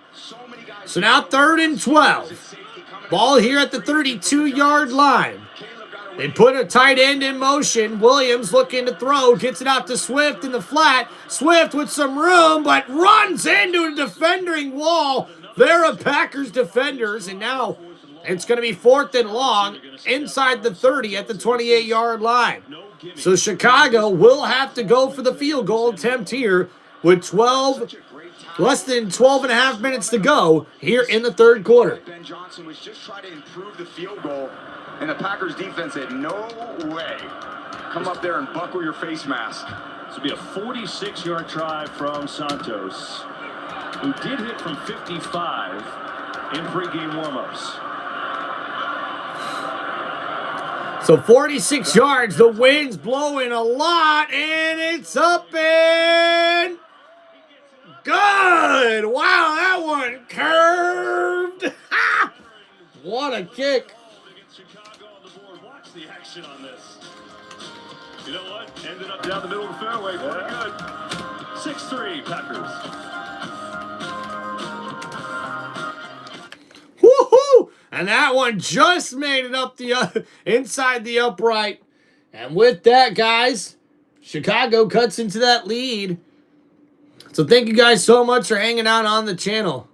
So now 3rd and 12. Ball here at the 32-yard line. They put a tight end in motion. Williams looking to throw. Gets it out to Swift in the flat. Swift with some room, but runs into a defending wall. There are Packers defenders, and now it's going to be 4th and long inside the 30 at the 28-yard line. So Chicago will have to go for the field goal attempt here with less than 12 and a half minutes to go here in the third quarter. Ben Johnson was just trying to improve the field goal, and the Packers defense said, no way. Come up there and buckle your face mask. This will be a 46-yard try from Santos, who did hit from 55 in pregame warmups. So 46 yards, the wind's blowing a lot, and it's up and good. Wow, that one curved. What a kick. Chicago on the board. Watch the action on this. You know what? Ended up down the middle of the fairway. Pretty good. 6-3 Packers. Woohoo! And that one just made it up the inside the upright. And with that, guys, Chicago cuts into that lead. So thank you guys so much for hanging out on the channel.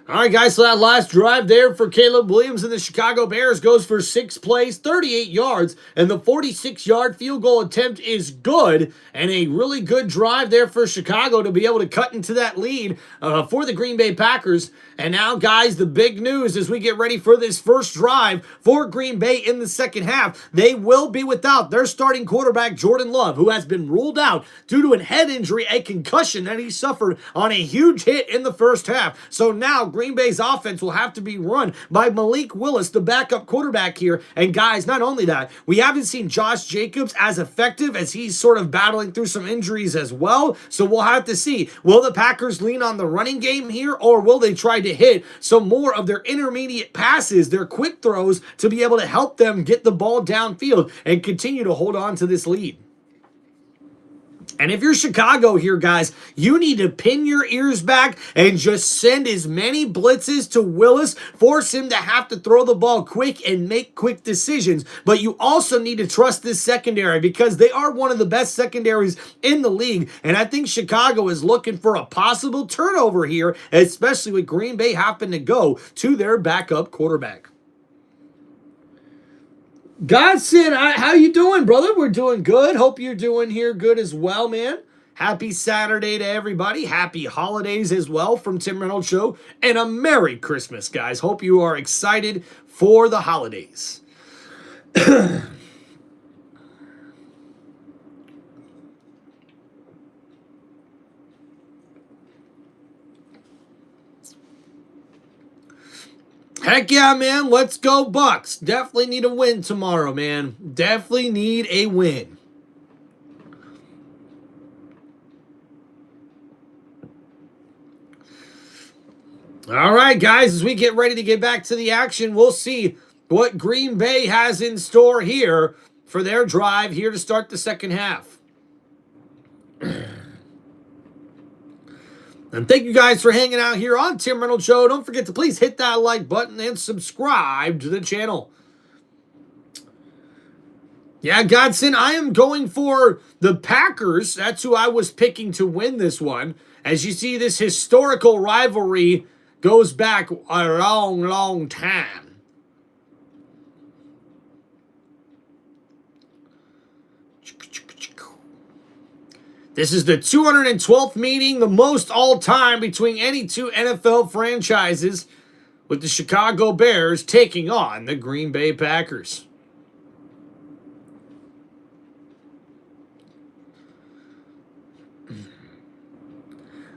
All right, guys, so that last drive there for Caleb Williams and the Chicago Bears goes for 6 plays, 38 yards, and the 46-yard field goal attempt is good, and a really good drive there for Chicago to be able to cut into that lead for the Green Bay Packers. And now, guys, the big news as we get ready for this first drive for Green Bay in the second half, they will be without their starting quarterback, Jordan Love, who has been ruled out due to a head injury, a concussion that he suffered on a huge hit in the first half. So now Green Bay's offense will have to be run by Malik Willis, the backup quarterback here. And guys, not only that, we haven't seen Josh Jacobs as effective as he's sort of battling through some injuries as well. So we'll have to see. Will the Packers lean on the running game here, or will they try to hit some more of their intermediate passes, their quick throws, to be able to help them get the ball downfield and continue to hold on to this lead? And if you're Chicago here, guys, you need to pin your ears back and just send as many blitzes to Willis, force him to have to throw the ball quick and make quick decisions. But you also need to trust this secondary because they are one of the best secondaries in the league. And I think Chicago is looking for a possible turnover here, especially with Green Bay having to go to their backup quarterback. Godson, how you doing, brother? We're doing good. Hope you're doing here good as well, man. Happy Saturday to everybody. Happy holidays as well from Tim Reynolds Show. And a Merry Christmas, guys. Hope you are excited for the holidays. Heck yeah, man. Let's go, Bucks. Definitely need a win tomorrow, man. Definitely need a win. All right, guys, as we get ready to get back to the action, we'll see what Green Bay has in store here for their drive here to start the second half. And thank you guys for hanging out here on Tim Reynolds Show. Don't forget to please hit that like button and subscribe to the channel. Yeah, Godson, I am going for the Packers. That's who I was picking to win this one. As you see, this historical rivalry goes back a long, long time. This is the 212th meeting, the most all-time between any two NFL franchises, with the Chicago Bears taking on the Green Bay Packers.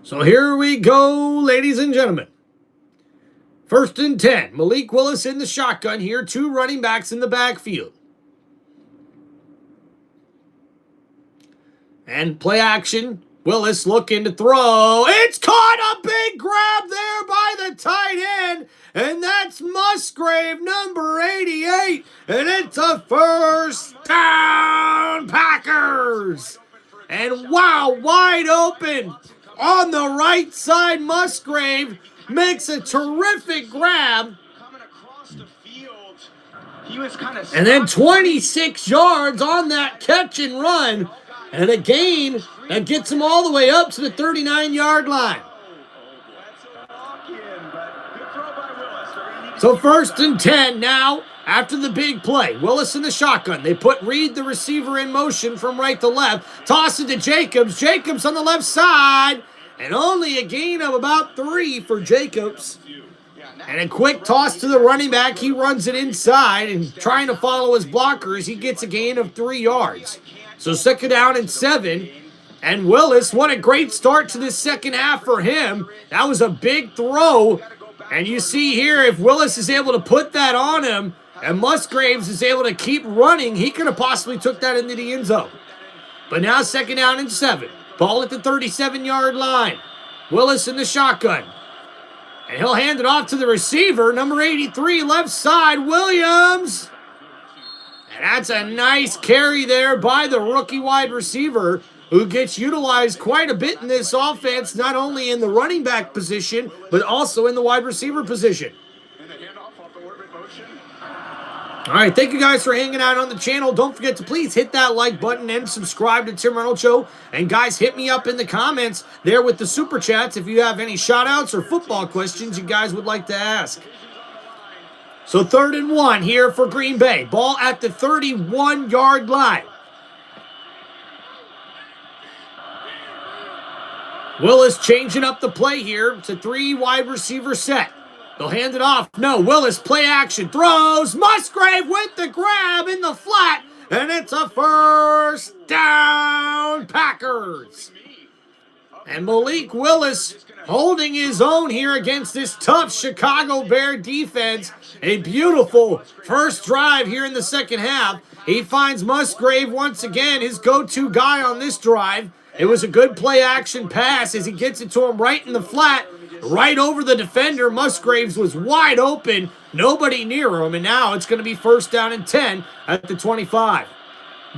So here we go, ladies and gentlemen. 1st and 10. Malik Willis in the shotgun here. 2 running backs in the backfield. And play action. Willis looking to throw. It's caught, a big grab there by the tight end. And that's Musgrave, number 88. And it's a first down, Packers. And wow, wide open. on the right side. Musgrave makes a terrific grab. Coming across the field, he was kind of. And then 26 yards on that catch and run. And a gain that gets him all the way up to the 39-yard line. So 1st and 10 now after the big play. Willis in the shotgun. They put Reed, the receiver, in motion from right to left. Toss it to Jacobs. Jacobs on the left side. And only a gain of about 3 for Jacobs. And a quick toss to the running back. He runs it inside and trying to follow his blockers. He gets a gain of 3 yards. So 2nd down and 7. And Willis, what a great start to this second half for him. That was a big throw. And you see here, if Willis is able to put that on him and Musgraves is able to keep running, he could have possibly took that into the end zone. But now 2nd down and 7. Ball at the 37-yard line. Willis in the shotgun. And he'll hand it off to the receiver, number 83, left side, Williams. And that's a nice carry there by the rookie wide receiver, who gets utilized quite a bit in this offense, not only in the running back position, but also in the wide receiver position. All right, thank you guys for hanging out on the channel. Don't forget to please hit that like button and subscribe to Tim Reynolds Show. And guys, hit me up in the comments there with the super chats if you have any shout-outs or football questions you guys would like to ask. So 3rd and 1 here for Green Bay. Ball at the 31-yard line. Willis changing up the play here. It's a 3 wide receiver set. They'll hand it off. No, Willis, play action, throws. Musgrave with the grab in the flat. And it's a 1st down, Packers. And Malik Willis holding his own here against this tough Chicago Bear defense. A beautiful first drive here in the second half. He finds Musgrave once again, his go-to guy on this drive. It was a good play-action pass as he gets it to him right in the flat, right over the defender. Musgraves was wide open, nobody near him, and now it's going to be 1st down and 10 at the 25.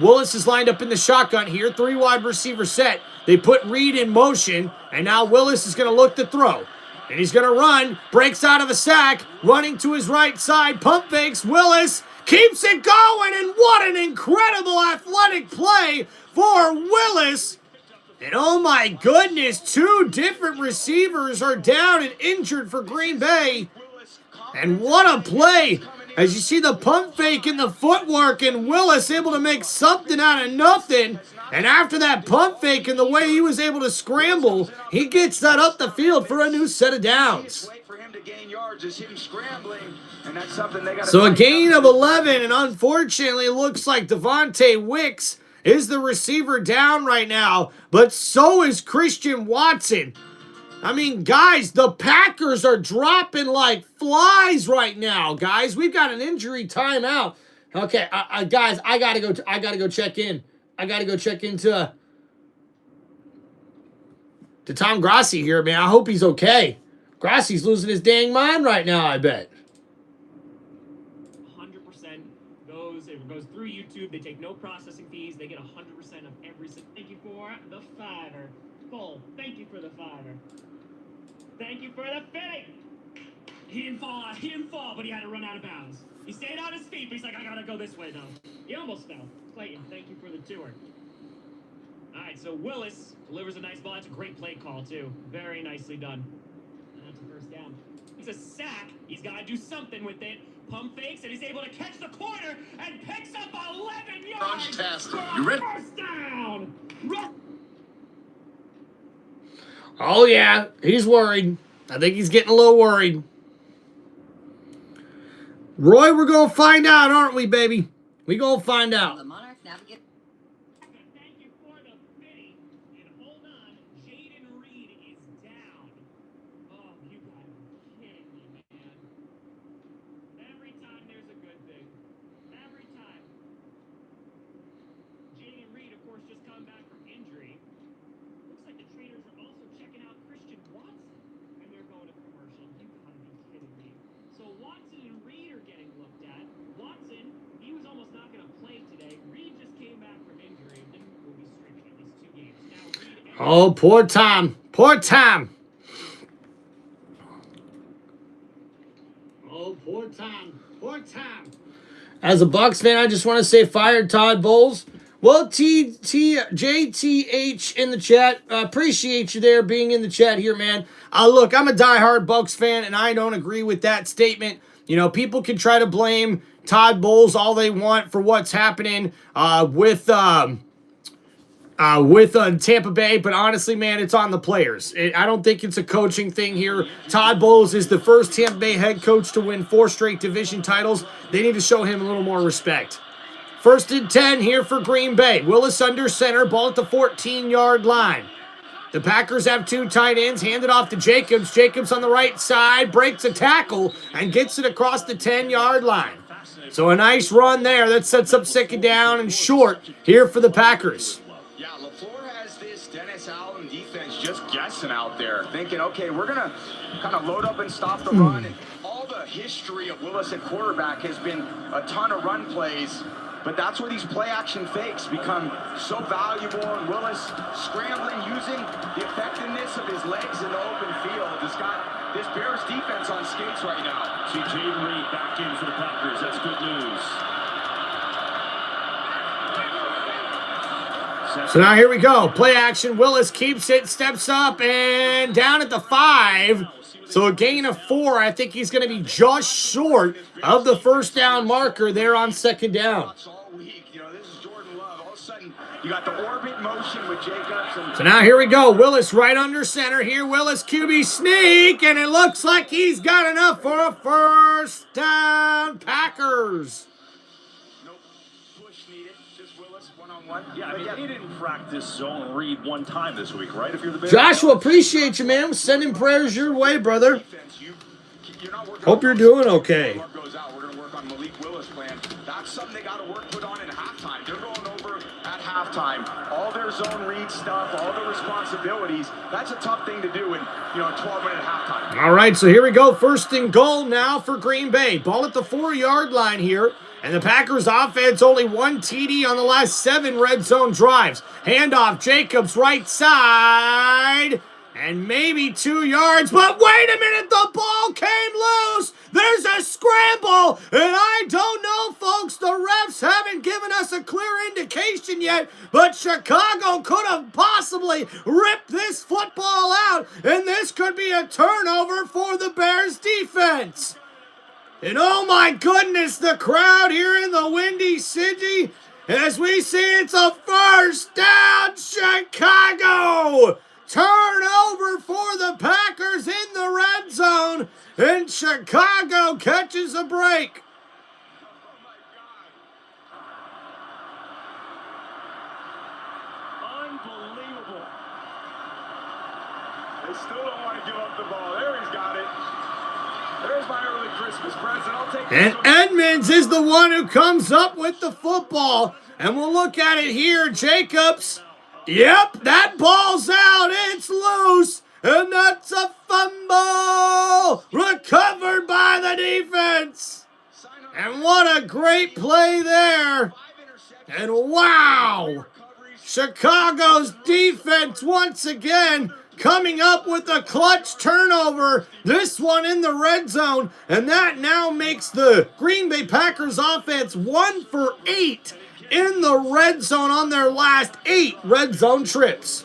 Willis is lined up in the shotgun here, 3 wide receiver set. They put Reed in motion, and now Willis is going to look to throw. And he's going to run, breaks out of a sack, running to his right side, pump fakes. Willis keeps it going, and what an incredible athletic play for Willis. And oh my goodness, 2 different receivers are down and injured for Green Bay. And what a play. As you see the pump fake and the footwork, and Willis able to make something out of nothing. And after that pump fake and the way he was able to scramble, he gets that up the field for a new set of downs. So a gain of 11, and unfortunately it looks like Devontae Wicks is the receiver down right now, but so is Christian Watson. I mean, guys, the Packers are dropping like flies right now, guys. We've got an injury timeout. Okay, guys, I gotta go check in. I gotta go check into Tom Grassi here, man. I hope he's okay. Grassi's losing his dang mind right now, I bet. 100% goes through YouTube. They take no processing fees. They get 100% of every. Thank you for the $5. Cole, thank you for the $5. Thank you for the fitting. He didn't fall, but he had to run out of bounds. He stayed on his feet, but he's like, I gotta go this way though. He almost fell. Clayton, thank you for the tour. All right, so Willis delivers a nice ball. That's a great play call too. Very nicely done. And that's a 1st down. It's a sack. He's got to do something with it. Pump fakes, and he's able to catch the corner and picks up 11 yards. Fantastic. You ready? 1st down. Oh, yeah, he's worried. I think he's getting a little worried. Roy, we're going to find out, aren't we, baby? We're going to find out. The Monarch navigate. Thank you for the fitting. And hold on, Jaden Reed is down. Oh, you guys are kidding me, man. Every time there's a good thing. Every time. Jaden Reed, of course, just come back from injury. Looks like the traders are also checking out Christian Watson. And they're going to commercial. You gotta be kidding me. So Watson and Reed are getting looked at. Watson, he was almost not going to play today. Reed just came back from injury and will be streaming at least 2 games. Now, Reed Oh, poor Tom. Poor Tom. Oh, poor Tom. Poor Tom. As a Bucks fan, I just want to say fire Todd Bowles. Well, JTH in the chat. Appreciate you there being in the chat here, man. Look, I'm a diehard Bucks fan, and I don't agree with that statement. You know, people can try to blame Todd Bowles all they want for what's happening with Tampa Bay, but honestly, man, it's on the players. I don't think it's a coaching thing here. Todd Bowles is the first Tampa Bay head coach to win 4 straight division titles. They need to show him a little more respect. 1st and 10 here for Green Bay. Willis under center, ball at the 14-yard line. The Packers have 2 tight ends, handed off to Jacobs. Jacobs on the right side, breaks a tackle, and gets it across the 10-yard line. So a nice run there. That sets up 2nd down and short here for the Packers. Yeah, LaFleur has this Dennis Allen defense just guessing out there, thinking, okay, we're going to kind of load up and stop the run. And all the history of Willis at quarterback has been a ton of run plays. But that's where these play-action fakes become so valuable, and Willis scrambling, using the effectiveness of his legs in the open field has got this Bears defense on skates right now. See Jaden Reed back in for the Packers. That's good news. So now here we go. Play action. Willis keeps it, steps up, and down at the 5. So a gain of 4. I think he's going to be just short of the 1st down marker there on 2nd down. You got the orbit motion with Jacobs. So now here we go. Willis right under center here. Willis QB sneak, and it looks like he's got enough for a 1st down. Packers. Nope. Push needed. Just Willis one-on-one. Yeah, I mean, he didn't practice zone read one time this week, right? If you're the Bears. Joshua, appreciate you, man. Sending prayers your way, brother. Hope you're doing okay. Goes out. We're going to work on Malik Willis' plan. That's something they got to work put on in halftime. They're going over at halftime. All their zone read stuff, all the responsibilities. That's a tough thing to do in 12-minute halftime. All right, so here we go. 1st and goal now for Green Bay. Ball at the 4-yard line here. And the Packers offense only 1 TD on the last 7 red zone drives. Handoff, Jacobs right side. And maybe 2 yards, but wait a minute, the ball came loose. There's a scramble, and I don't know, folks. The refs haven't given us a clear indication yet, but Chicago could have possibly ripped this football out, and this could be a turnover for the Bears defense. And oh my goodness, the crowd here in the Windy City, as we see it's a 1st down, Chicago. Turnover for the Packers in the red zone, and Chicago catches a break. Unbelievable. They still don't want to give up the ball. There he's got it. There's my early Christmas present. I'll take And Edmonds is the one who comes up with the football. And we'll look at it here. Jacobs. Yep, that ball's out. It's loose. And that's a fumble. Recovered by the defense. And what a great play there. And wow. Chicago's defense once again coming up with a clutch turnover. This one in the red zone. And that now makes the Green Bay Packers offense 1 for 8 in the red zone on their last 8 red zone trips.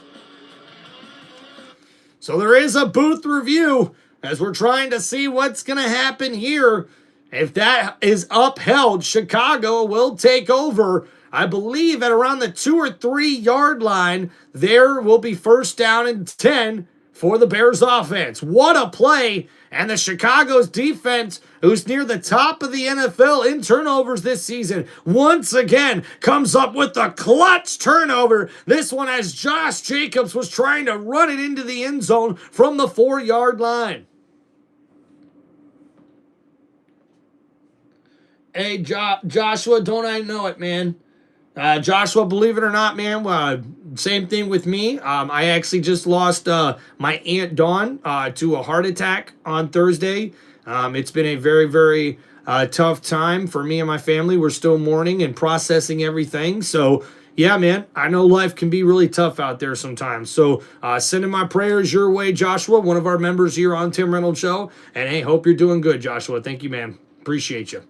So there is a booth review as we're trying to see what's going to happen here. If that is upheld, Chicago will take over. I believe at around the 2 or 3 yard line, there will be 1st down and 10 for the Bears offense. What a play. And the Chicago's defense, who's near the top of the NFL in turnovers this season, once again comes up with a clutch turnover. This one as Josh Jacobs was trying to run it into the end zone from the 4 yard line. Hey, Joshua, don't I know it, man? Joshua, believe it or not, man, same thing with me. I actually just lost my Aunt Dawn to a heart attack on Thursday. It's been a very, very tough time for me and my family. We're still mourning and processing everything. So, Yeah, man, I know life can be really tough out there sometimes. So sending my prayers your way, Joshua, one of our members here on Tim Reynolds Show. And hey, hope you're doing good, Joshua. Thank you, man. Appreciate you.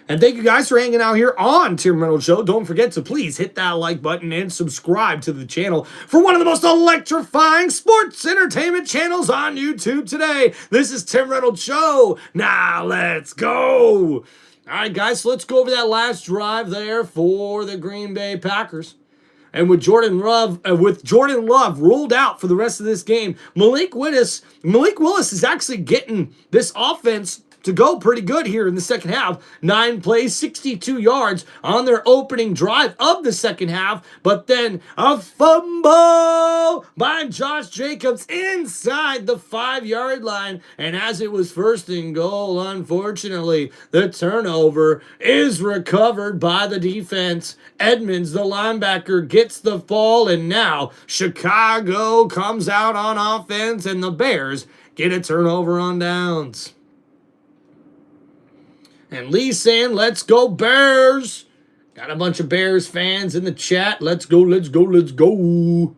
And thank you guys for hanging out here on Tim Reynolds Show. Don't forget to please hit that like button and subscribe to the channel for one of the most electrifying sports entertainment channels on YouTube today. This is Tim Reynolds Show. Now let's go. All right, guys, so let's go over that last drive there for the Green Bay Packers. And with Jordan Love ruled out for the rest of this game, Malik Willis is actually getting this offense to go pretty good here in the second half. 9 plays, 62 yards on their opening drive of the second half. But then a fumble by Josh Jacobs inside the 5-yard line. And as it was first and goal, unfortunately, the turnover is recovered by the defense. Edmonds, the linebacker, gets the fall. And now Chicago comes out on offense and the Bears get a turnover on downs. And Lee's saying, let's go Bears. Got a bunch of Bears fans in the chat. Let's go, let's go, let's go.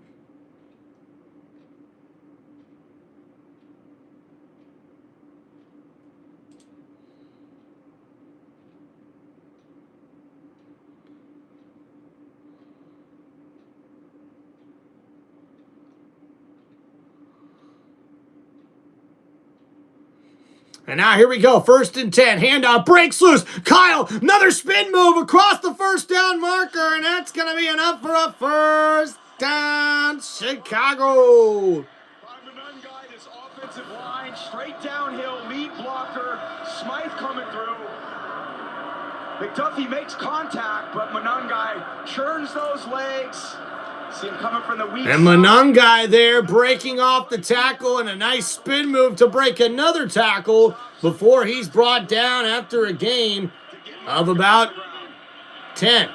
And now here we go. 1st and 10. Handoff breaks loose. Kyle, another spin move across the first down marker. And that's going to be enough for a first down. Chicago. By Monungai, this offensive line, straight downhill, lead blocker. Smythe coming through. McDuffie makes contact, but Monungai churns those legs. See him coming from the weak And Monungai there breaking off the tackle and a nice spin move to break another tackle before he's brought down after a gain of about 10.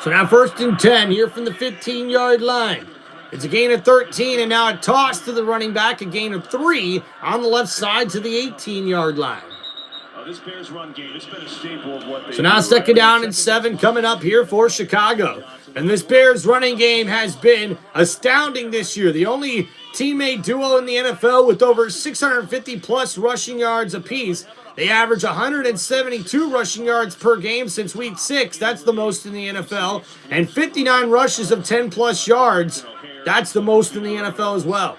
So now 1st and 10 here from the 15-yard line. It's a gain of 13 and now a toss to the running back, a gain of 3 on the left side to the 18-yard line. This Bears run game, it's been a staple of what they So now 2nd down and 7 coming up here for Chicago. And this Bears running game has been astounding this year. The only teammate duo in the NFL with over 650-plus rushing yards apiece. They average 172 rushing yards per game since week 6. That's the most in the NFL. And 59 rushes of 10-plus yards. That's the most in the NFL as well.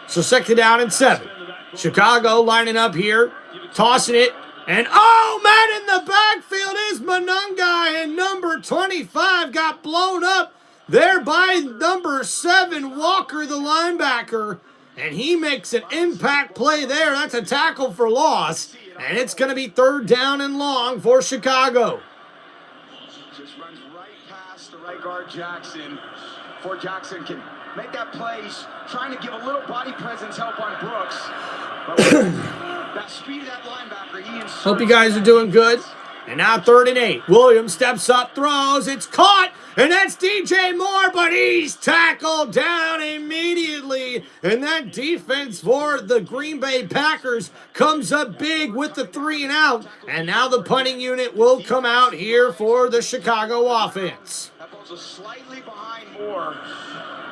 So 2nd down and 7. Chicago lining up here. Tossing it, and oh man, in the backfield is Monungai, and number 25 got blown up there by number 7, Walker, the linebacker, and he makes an impact play there. That's a tackle for loss, and it's going to be 3rd down and long for Chicago. just runs right past the right guard Jackson. Before Jackson can make that play, he's trying to give a little body presence help on Brooks. But that speed of that linebacker, he inserts. Hope you guys are doing good. And now 3rd and 8. Williams steps up, throws. It's caught. And that's DJ Moore, but he's tackled down immediately. And that defense for the Green Bay Packers comes up big with the 3 and out. And now the punting unit will come out here for the Chicago offense. That ball's just slightly behind Moore.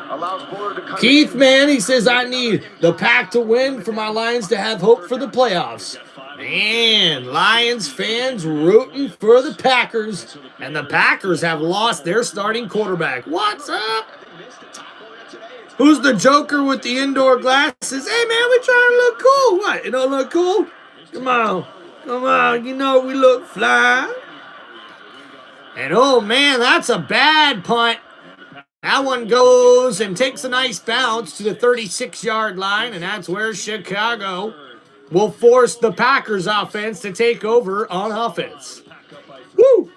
Allows Bullard to come Keith, in. man, he says, I need the Pack to win for my Lions to have hope for the playoffs. Man, Lions fans rooting for the Packers, and the Packers have lost their starting quarterback. What's up? Who's the joker with the indoor glasses? Hey, man, we trying to look cool. What, it don't look cool? Come on, you know we look fly. And, oh, man, that's a bad punt. That one goes and takes a nice bounce to the 36-yard line, and that's where Chicago will force the Packers offense to take over on offense. Woo!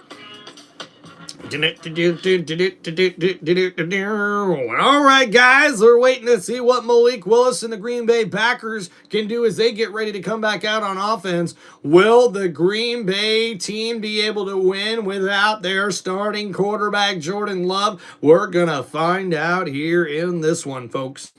All right, guys, we're waiting to see what Malik Willis and the Green Bay Packers can do as they get ready to come back out on offense. Will the Green Bay team be able to win without their starting quarterback, Jordan Love? We're going to find out here in this one, folks.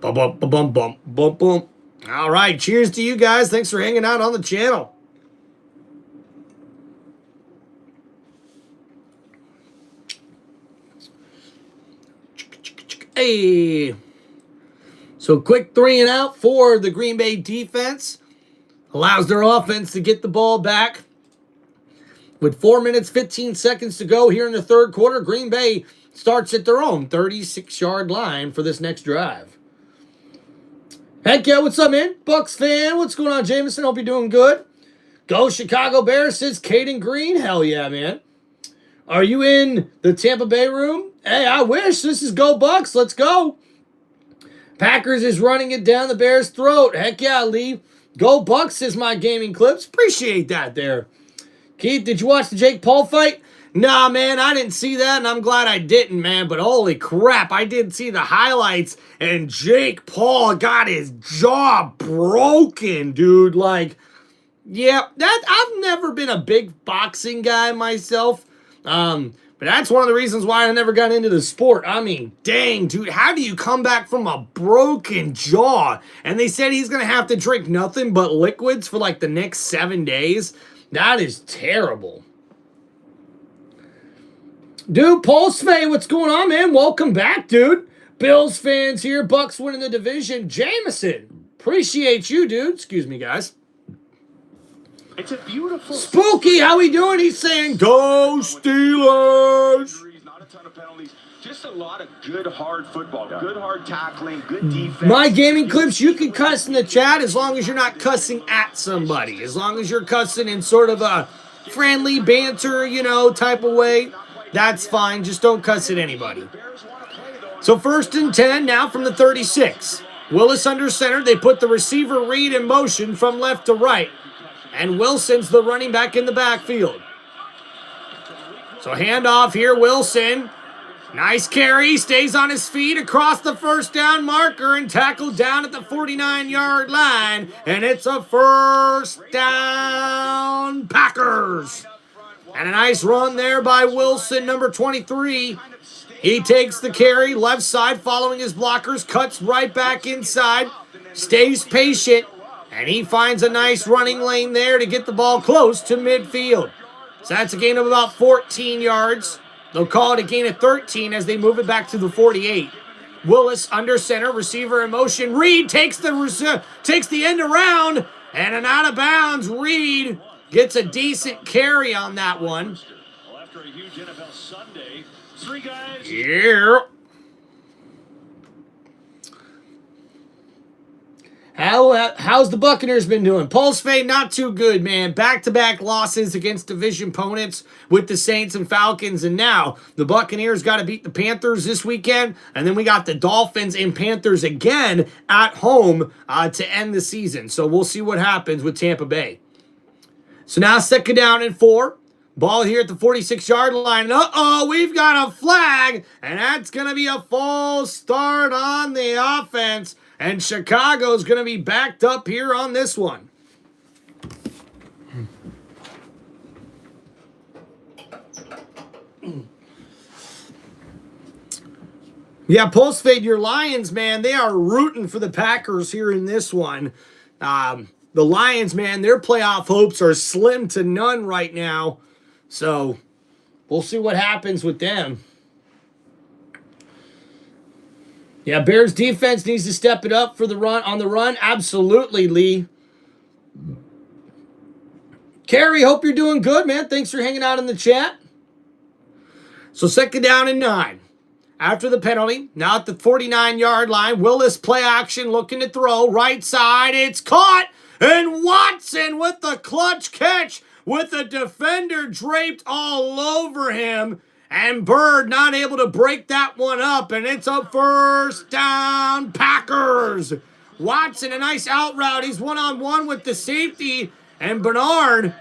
Bum, bum, bum, bum, bum, bum, bum. All right, cheers to you guys. Thanks for hanging out on the channel. Hey. So quick 3 and out for the Green Bay defense. Allows their offense to get the ball back. With 4 minutes, 15 seconds to go here in the third quarter, Green Bay starts at their own 36-yard line for this next drive. Heck yeah, what's up, man? Bucks fan, what's going on, Jameson? Hope you're doing good. Go Chicago Bears, says Caden Green. Hell yeah, man. Are you in the Tampa Bay room? Hey, I wish. This is Go Bucks. Let's go. Packers is running it down the Bears' throat. Heck yeah, Lee. Go Bucks is my gaming clips. Appreciate that there. Keith, did you watch the Jake Paul fight? Nah, man, I didn't see that, and I'm glad I didn't, man. But holy crap, I did see the highlights, and Jake Paul got his jaw broken, dude. Like, yeah, I've never been a big boxing guy myself. But that's one of the reasons why I never got into the sport. I mean, dang, dude, how do you come back from a broken jaw? And they said he's going to have to drink nothing but liquids for like the next 7 days. That is terrible. Dude, Paul Svay, what's going on, man? Welcome back, dude. Bills fans here. Bucks winning the division. Jameson, appreciate you, dude. Excuse me, guys. It's a beautiful Spooky, how we doing? He's saying, go Steelers. Not a ton of penalties. Just a lot of good, hard football. Good, hard tackling. Good defense. My gaming clips, you can cuss in the chat as long as you're not cussing at somebody. As long as you're cussing in sort of a friendly banter, you know, type of way. That's fine. Just don't cuss at anybody. So 1st and 10 now from the 36. Willis under center. They put the receiver Reed in motion from left to right. And Wilson's the running back in the backfield. So handoff here, Wilson. Nice carry, stays on his feet across the first down marker and tackled down at the 49-yard line. And it's a first down, Packers. And a nice run there by Wilson, number 23. He takes the carry, left side, following his blockers, cuts right back inside, stays patient, and he finds a nice running lane there to get the ball close to midfield. So that's a gain of about 14 yards. They'll call it a gain of 13 as they move it back to the 48. Willis under center, receiver in motion. Reed takes the end around, and an out of bounds. Reed gets a decent carry on that one. Well, after a huge NFL Sunday, 3 guys. Yeah. How's the Buccaneers been doing? Pulse fade, not too good, man. Back-to-back losses against division opponents with the Saints and Falcons. And now the Buccaneers got to beat the Panthers this weekend. And then we got the Dolphins and Panthers again at home to end the season. So we'll see what happens with Tampa Bay. So now 2nd down and 4. Ball here at the 46-yard line. Uh-oh, we've got a flag. And that's going to be a false start on the offense. And Chicago's going to be backed up here on this one. Yeah, Pulse Fade, your Lions, man, they are rooting for the Packers here in this one. The Lions, man, their playoff hopes are slim to none right now. So we'll see what happens with them. Yeah, Bears defense needs to step it up for the run on the run. Absolutely, Lee. Carrie, hope you're doing good, man. Thanks for hanging out in the chat. So 2nd down and 9. After the penalty, now at the 49-yard line, Willis play action, looking to throw. Right side, it's caught. And Watson with the clutch catch with the defender draped all over him. And Bird not able to break that one up. And it's a first down, Packers. Watson, a nice out route. He's one-on-one with the safety. And Bernard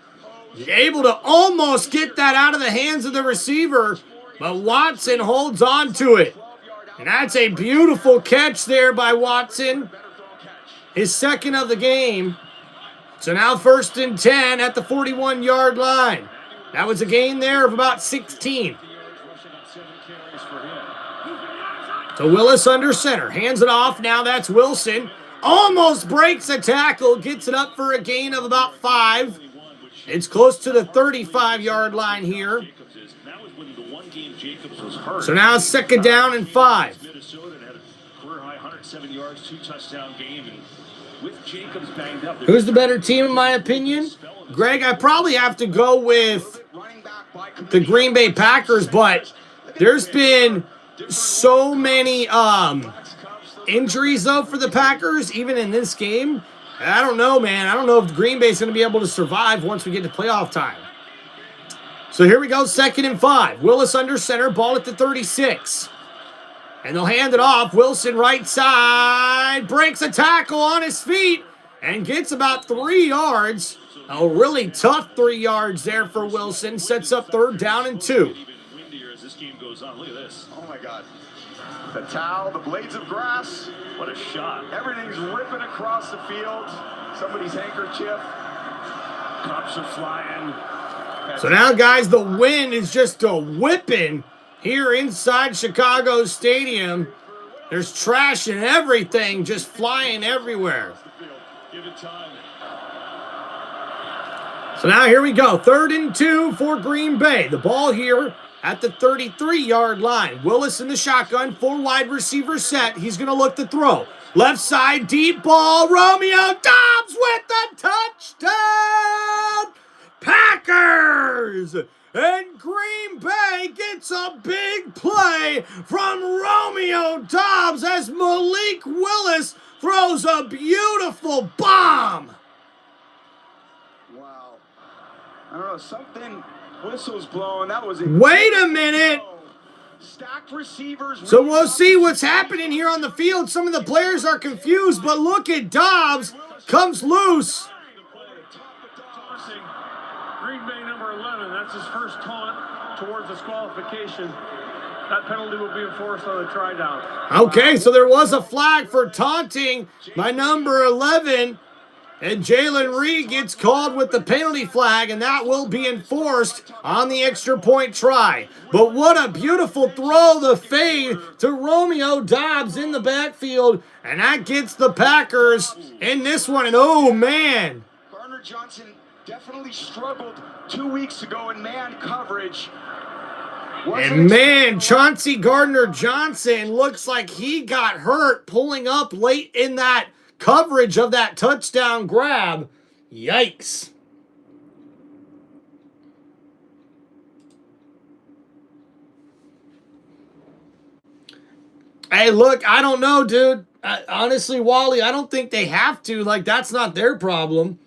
able to almost get that out of the hands of the receiver. But Watson holds on to it. And that's a beautiful catch there by Watson. His 2nd of the game. So now 1st and 10 at the 41-yard line. That was a gain there of about 16. So Willis under center. Hands it off. Now that's Wilson. Almost breaks a tackle. Gets it up for a gain of about 5. It's close to the 35-yard line here. So now it's 2nd down and 5. Minnesota had a career high 107 yards, 2-touchdown game, and with Jacobs banged up. Who's the better team in my opinion? Greg, I probably have to go with the Green Bay Packers, but there's been so many injuries though for the Packers, even in this game. I don't know, man. I don't know if Green Bay's going to be able to survive once we get to playoff time. So here we go, 2nd and 5. Willis under center, ball at the 36. And they'll hand it off. Wilson right side, breaks a tackle on his feet and gets about 3 yards. A really tough 3 yards there for Wilson. Sets up 3rd down and 2. Even windier as this game goes on. Look at this. Oh my God. The towel, the blades of grass. What a shot. Everything's ripping across the field. Somebody's handkerchief. Cups are flying. So now, guys, the wind is just a whipping here inside Chicago Stadium. There's trash and everything just flying everywhere. Give it time. So now here we go. 3rd and 2 for Green Bay. The ball here at the 33-yard line. Willis in the shotgun, 4 wide receiver set. He's going to look to throw. Left side, deep ball. Romeo Doubs with the touchdown. Packers! And Green Bay gets a big play from Romeo Doubs as Malik Willis throws a beautiful bomb. Wow. I don't know, something, whistles blowing. That was Wait a minute. Stacked receivers. So we'll see what's happening here on the field. Some of the players are confused, but look at Doubs. Comes loose. Green Bay number 11, that's his first taunt towards disqualification. That penalty will be enforced on the try down. Okay, so there was a flag for taunting by number 11, and Jalen Reed gets called with the penalty flag, and that will be enforced on the extra point try. But what a beautiful throw, the fade to Romeo Doubs in the backfield, and that gets the Packers in this one. And oh, man. Garner Johnson definitely struggled 2 weeks ago in man coverage. And man, Chauncey Gardner-Johnson looks like he got hurt pulling up late in that coverage of that touchdown grab. Yikes. Hey, look, I don't know, dude. Honestly, Wally, I don't think they have to. Like, that's not their problem.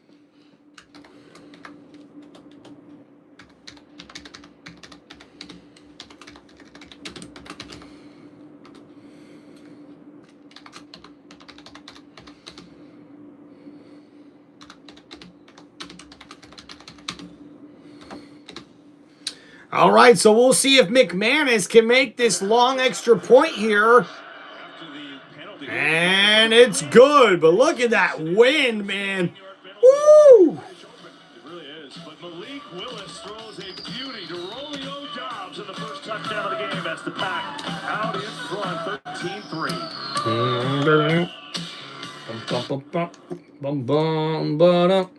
All right, so we'll see if McManus can make this long extra point here. And it's good, but look at that wind, man. Woo! It really is. But Malik Willis throws a beauty to Romeo Doubs in the first touchdown of the game. That's the Pack out in front, 13-3.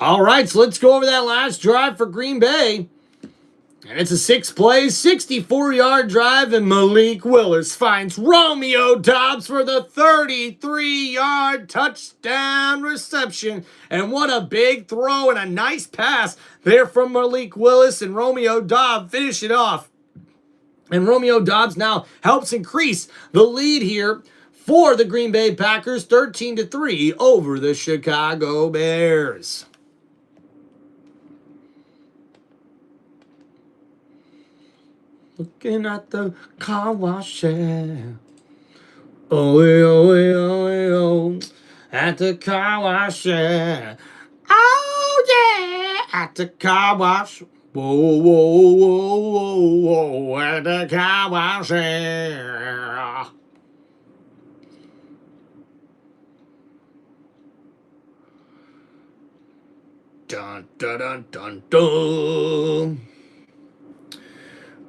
All right, so let's go over that last drive for Green Bay. And it's a 6-play, 64-yard drive, and Malik Willis finds Romeo Doubs for the 33-yard touchdown reception. And what a big throw and a nice pass there from Malik Willis, and Romeo Doubs finish it off. And Romeo Doubs now helps increase the lead here for the Green Bay Packers, 13-3 over the Chicago Bears. Looking at the car wash, yeah. Oh, oh, at the car wash, yeah. Oh, yeah, at the car wash. Whoa, whoa, whoa, whoa, whoa, at the car wash, yeah. Dun, dun, dun, dun, dun.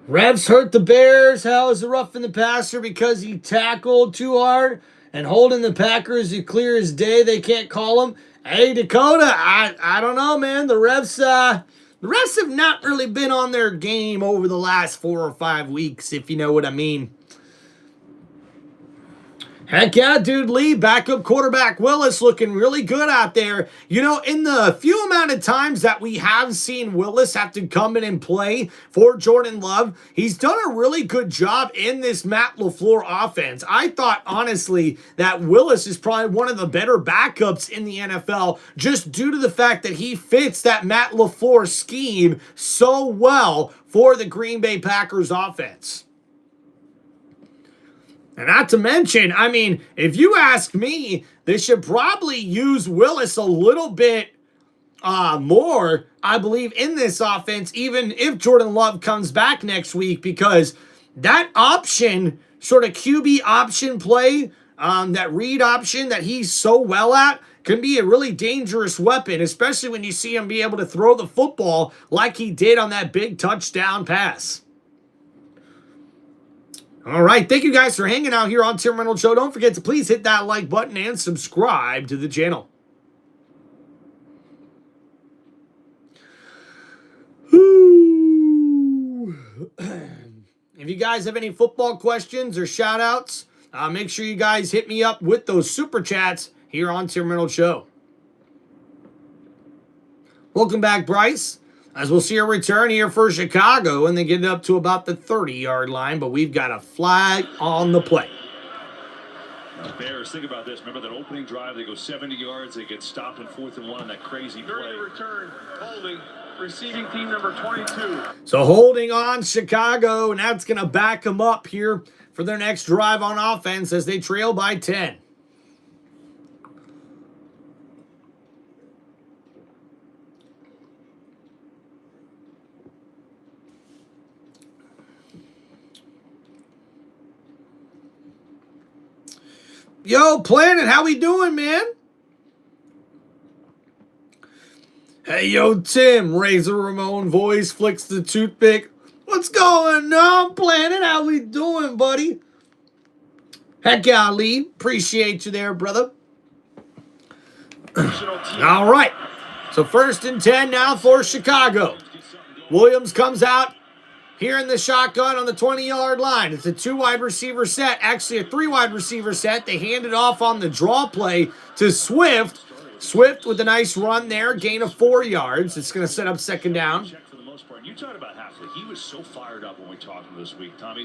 Refs hurt the Bears. How is it roughing the passer because he tackled too hard and holding the Packers as clear as day? They can't call him. Hey, Dakota, I don't know, man. The refs have not really been on their game over the last 4 or 5 weeks, if you know what I mean. Heck yeah, dude. Lee, backup quarterback Willis looking really good out there. You know, in the few amount of times that we have seen Willis have to come in and play for Jordan Love, he's done a really good job in this Matt LaFleur offense. I thought, honestly, that Willis is probably one of the better backups in the NFL just due to the fact that he fits that Matt LaFleur scheme so well for the Green Bay Packers offense. And not to mention, I mean, if you ask me, they should probably use Willis a little bit more, I believe, in this offense, even if Jordan Love comes back next week, because that option, sort of QB option play, that read option that he's so well at, can be a really dangerous weapon, especially when you see him be able to throw the football like he did on that big touchdown pass. All right, thank you guys for hanging out here on Tim Reynolds Show. Don't forget to please hit that like button and subscribe to the channel. If you guys have any football questions or shout outs, make sure you guys hit me up with those super chats here on Tim Reynolds Show. Welcome back, Bryce. As we'll see a return here for Chicago, and they get it up to about the 30-yard line, but we've got a flag on the play. Bears, think about this. Remember that opening drive? They go 70 yards. They get stopped in 4th and 1 on that crazy play. 30 return, holding, receiving team number 22. So holding on Chicago, and that's going to back them up here for their next drive on offense as they trail by 10. Yo, Planet, how we doing, man? Hey, yo, Tim, Razor Ramon voice, flicks the toothpick. What's going on, Planet? How we doing, buddy? Heck yeah, Lee. Appreciate you there, brother. All right. So 1st and 10 now for Chicago. Williams comes out here in the shotgun on the 20-yard line. It's a 2-wide receiver set, actually a 3-wide receiver set. They hand it off on the draw play to Swift. Swift with a nice run there, gain of 4 yards. It's going to set up 2nd down. For the most part. You talked about Hafley. He was so fired up when we talked to him this week, Tom.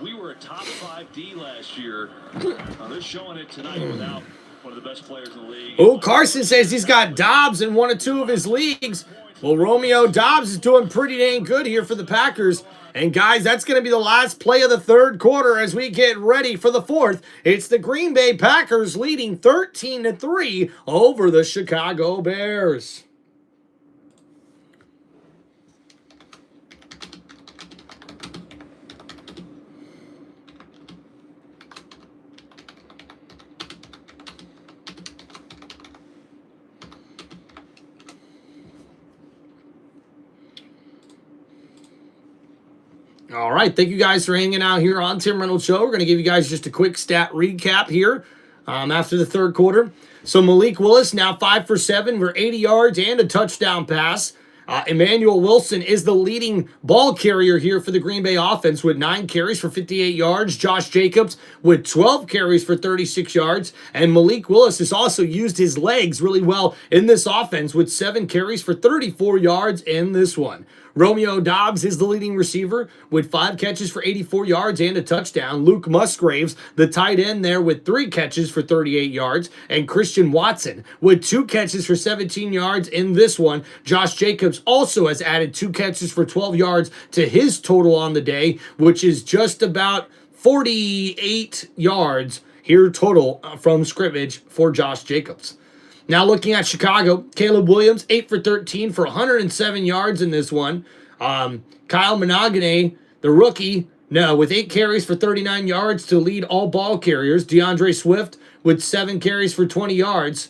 We were a top 5 D last year. They're showing it tonight without one of the best players in the league. Oh, Carson says he's got Dobbs in 1 or 2 of his leagues. Well, Romeo Dobbs is doing pretty dang good here for the Packers. And, guys, that's going to be the last play of the 3rd quarter as we get ready for the 4th. It's the Green Bay Packers leading 13-3 over the Chicago Bears. All right, thank you guys for hanging out here on Tim Reynolds Show. We're going to give you guys just a quick stat recap here after the 3rd quarter. So Malik Willis now 5 for 7 for 80 yards and a touchdown pass. Emmanuel Wilson is the leading ball carrier here for the Green Bay offense with 9 carries for 58 yards. Josh Jacobs with 12 carries for 36 yards. And Malik Willis has also used his legs really well in this offense with 7 carries for 34 yards in this one. Romeo Dobbs is the leading receiver with 5 catches for 84 yards and a touchdown. Luke Musgraves, the tight end there with 3 catches for 38 yards. And Christian Watson with 2 catches for 17 yards in this one. Josh Jacobs also has added 2 catches for 12 yards to his total on the day, which is just about 48 yards here total from scrimmage for Josh Jacobs. Now looking at Chicago, Caleb Williams, 8 for 13 for 107 yards in this one. Kyle Monogany, the rookie, with 8 carries for 39 yards to lead all ball carriers. DeAndre Swift with 7 carries for 20 yards.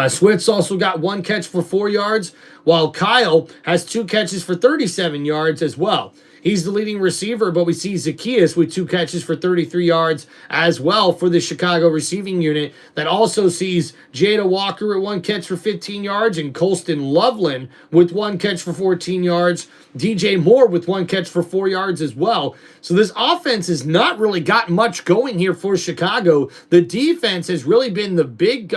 Swift's also got 1 catch for 4 yards, while Kyle has 2 catches for 37 yards as well. he's the leading receiver, but we see Zacchaeus with 2 catches for 33 yards as well for the Chicago receiving unit. That also sees Jada Walker at 1 catch for 15 yards and Colston Loveland with 1 catch for 14 yards. DJ Moore with 1 catch for 4 yards as well. So this offense has not really got much going here for Chicago. The defense has really been the big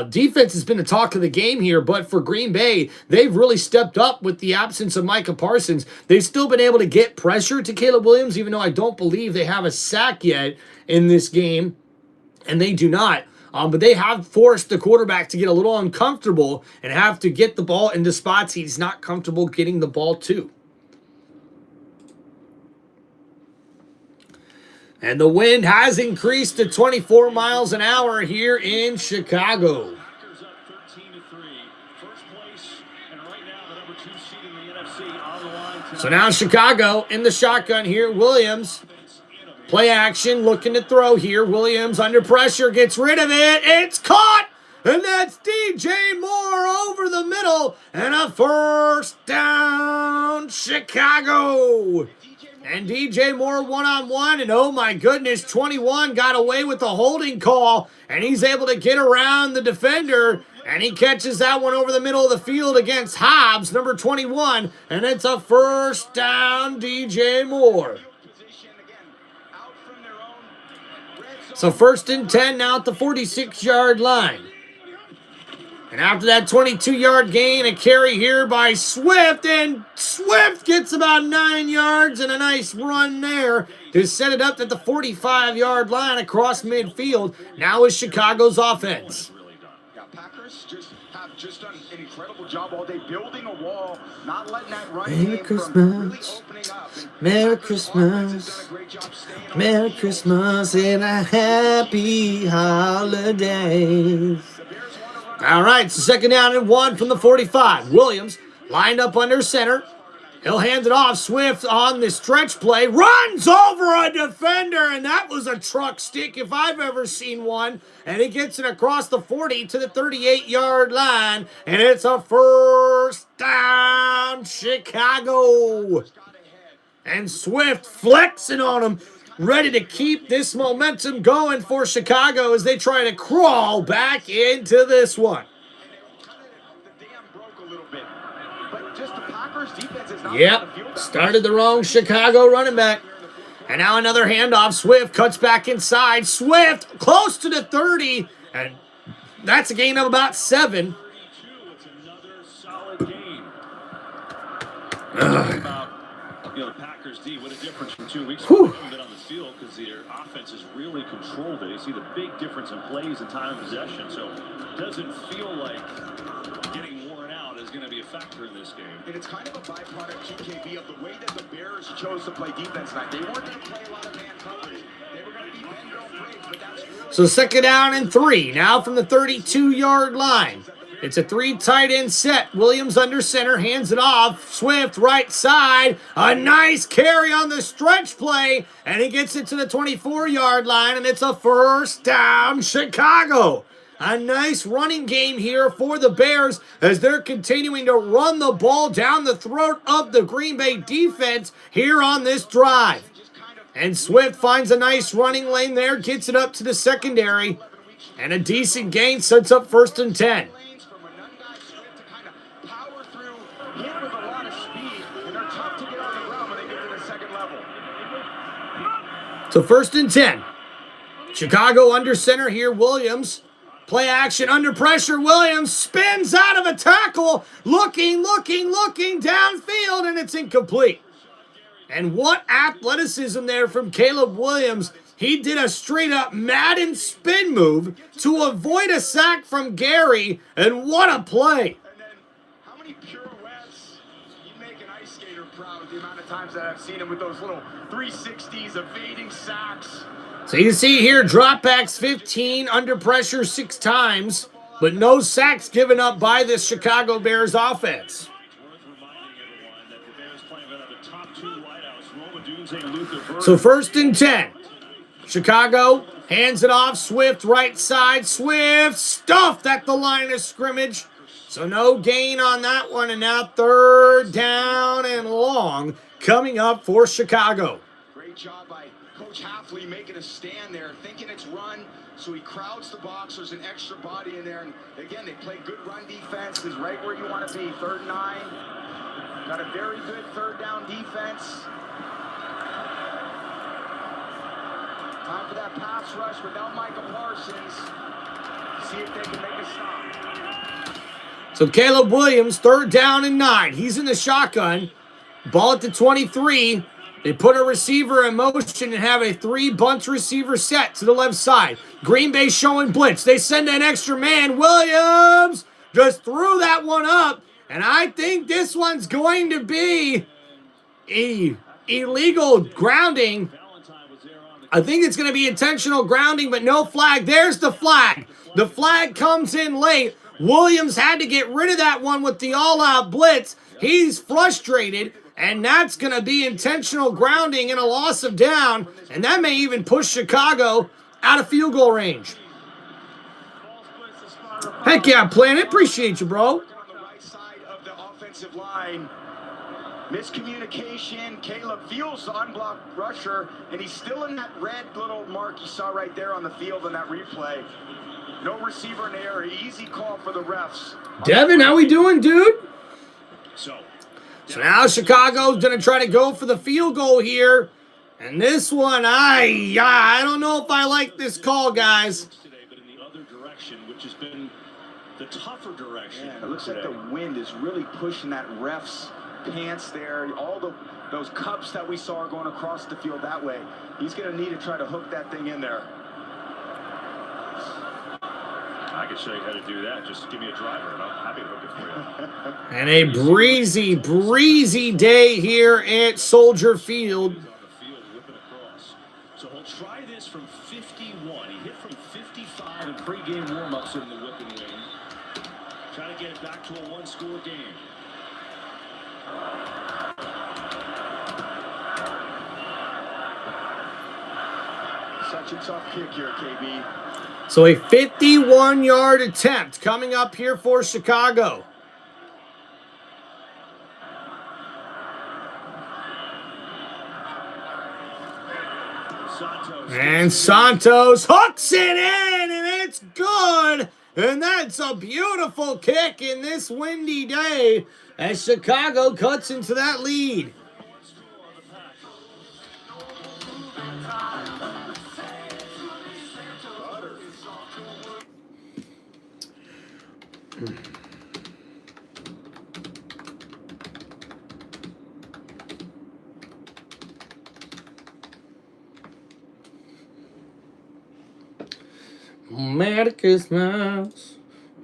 defense has been the talk of the game here, but for Green Bay, they've really stepped up with the absence of Micah Parsons. They've still been able to get pressure to Caleb Williams, even though I don't believe they have a sack yet in this game, and they do not. But they have forced the quarterback to get a little uncomfortable and have to get the ball into spots he's not comfortable getting the ball to. And the wind has increased to 24 miles an hour here in Chicago. Packers up 13-3. First place, and right now the number 2 seed in the NFC on the line. So now Chicago in the shotgun here. Williams, play action, looking to throw here. Williams under pressure, gets rid of it. It's caught! And that's DJ Moore over the middle. And a first down, Chicago. And DJ Moore one-on-one, and oh my goodness, 21 got away with the holding call, and he's able to get around the defender, and he catches that one over the middle of the field against Hobbs, number 21, and it's a first down, DJ Moore. So 1st and 10 now at the 46-yard line. And after that 22-yard gain, a carry here by Swift, and Swift gets about 9 yards and a nice run there to set it up at the 45-yard line across midfield. Now is Chicago's offense. Yeah, Packers have done an incredible job all day building a wall, not letting that run Merry game Christmas. from really opening up. And Merry Packers' offense has Christmas. done a great job staying on Merry the field. Christmas and a happy holidays. All right, so 2nd down and 1 from the 45. Williams lined up under center. He'll hand it off. Swift on the stretch play. Runs over a defender, and that was a truck stick if I've ever seen one. And he gets it across the 40 to the 38-yard line. And it's a first down, Chicago. And Swift flexing on him, ready to keep this momentum going for Chicago as they try to crawl back into this one. The dam broke a little bit, but just the Packers defense is not on the Yep, field. started the wrong Chicago running back. And now another handoff. Swift cuts back inside. Swift close to the 30, and that's a gain of about 7. It's another solid game. About, the Packers D, what a difference from 2 weeks ago. They haven't been on the field because their offense has really controlled it. You see the big difference in plays and time of possession. So it doesn't feel like getting worn out is going to be a factor in this game. And it's kind of a byproduct, QKB, of the way that the Bears chose to play defense tonight. They weren't going to play a lot of man coverage. They were going to be bend don't break, but that's really... So 2nd down and 3. Now from the 32-yard line. It's a 3 tight end set. Williams under center, hands it off. Swift right side. A nice carry on the stretch play. And he gets it to the 24-yard line. And it's a first down, Chicago. A nice running game here for the Bears as they're continuing to run the ball down the throat of the Green Bay defense here on this drive. And Swift finds a nice running lane there, gets it up to the secondary. And a decent gain sets up 1st and 10. From a young guy, Swift, to kind of power through, hit with a lot of speed, and they're tough to get on the ground when they get to the second level. So 1st and 10. Chicago under center here. Williams. Play action under pressure. Williams spins out of a tackle. Looking downfield, and it's incomplete. And what athleticism there from Caleb Williams. He did a straight-up Madden spin move to avoid a sack from Gary, and what a play. And then, how many pirouettes you make an ice skater proud with the amount of times that I've seen him with those little 360s, evading sacks. So you see here, dropbacks 15, under pressure 6 times, but no sacks given up by this Chicago Bears offense. So 1st and 10. Chicago hands it off. Swift right side. Swift stuffed at the line of scrimmage. So no gain on that one. And now 3rd down and long coming up for Chicago. Great job by Coach Halfley making a stand there, thinking it's run, so he crowds the box. There's an extra body in there, and again, they play good run defense. Is right where you want to be. 3rd and 9. Got a very good 3rd down defense. Time for that pass rush without Michael Parsons. See if they can make a stop. So Caleb Williams, 3rd down and 9. He's in the shotgun. Ball at the 23. They put a receiver in motion and have a 3-bunch receiver set to the left side. Green Bay showing blitz. They send an extra man. Williams just threw that one up. And I think this one's going to be a illegal grounding. I think it's going to be intentional grounding, but no flag. There's the flag. The flag comes in late. Williams had to get rid of that one with the all-out blitz. He's frustrated, and that's going to be intentional grounding and a loss of down, and that may even push Chicago out of field goal range. Heck yeah, Planet. Appreciate you, bro. On the right side of the offensive line. Miscommunication. Caleb feels the unblocked rusher, and he's still in that red little mark you saw right there on the field in that replay. No receiver in the area. Easy call for the refs. Devin, how we doing, dude? So now Chicago's going to try to go for the field goal here. And this one, I don't know if I like this call, guys. Today, but in the other direction, which has been the tougher direction. Yeah, it looks like the wind is really pushing that ref's pants there. All those cups that we saw are going across the field that way. He's going to need to try to hook that thing in there. I can show you how to do that. Just give me a driver, and I'm happy to hook it for you. And a breezy day here at Soldier Field. On the field, whipping across. So he'll try this from 51. He hit from 55 in pregame warm-ups in the whipping wing. Trying to get it back to a one-score game. Such a tough kick here, KB. So a 51-yard attempt coming up here for Chicago. And Santos hooks it in, and it's good. And that's a beautiful kick in this windy day as Chicago cuts into that lead. Merry Christmas,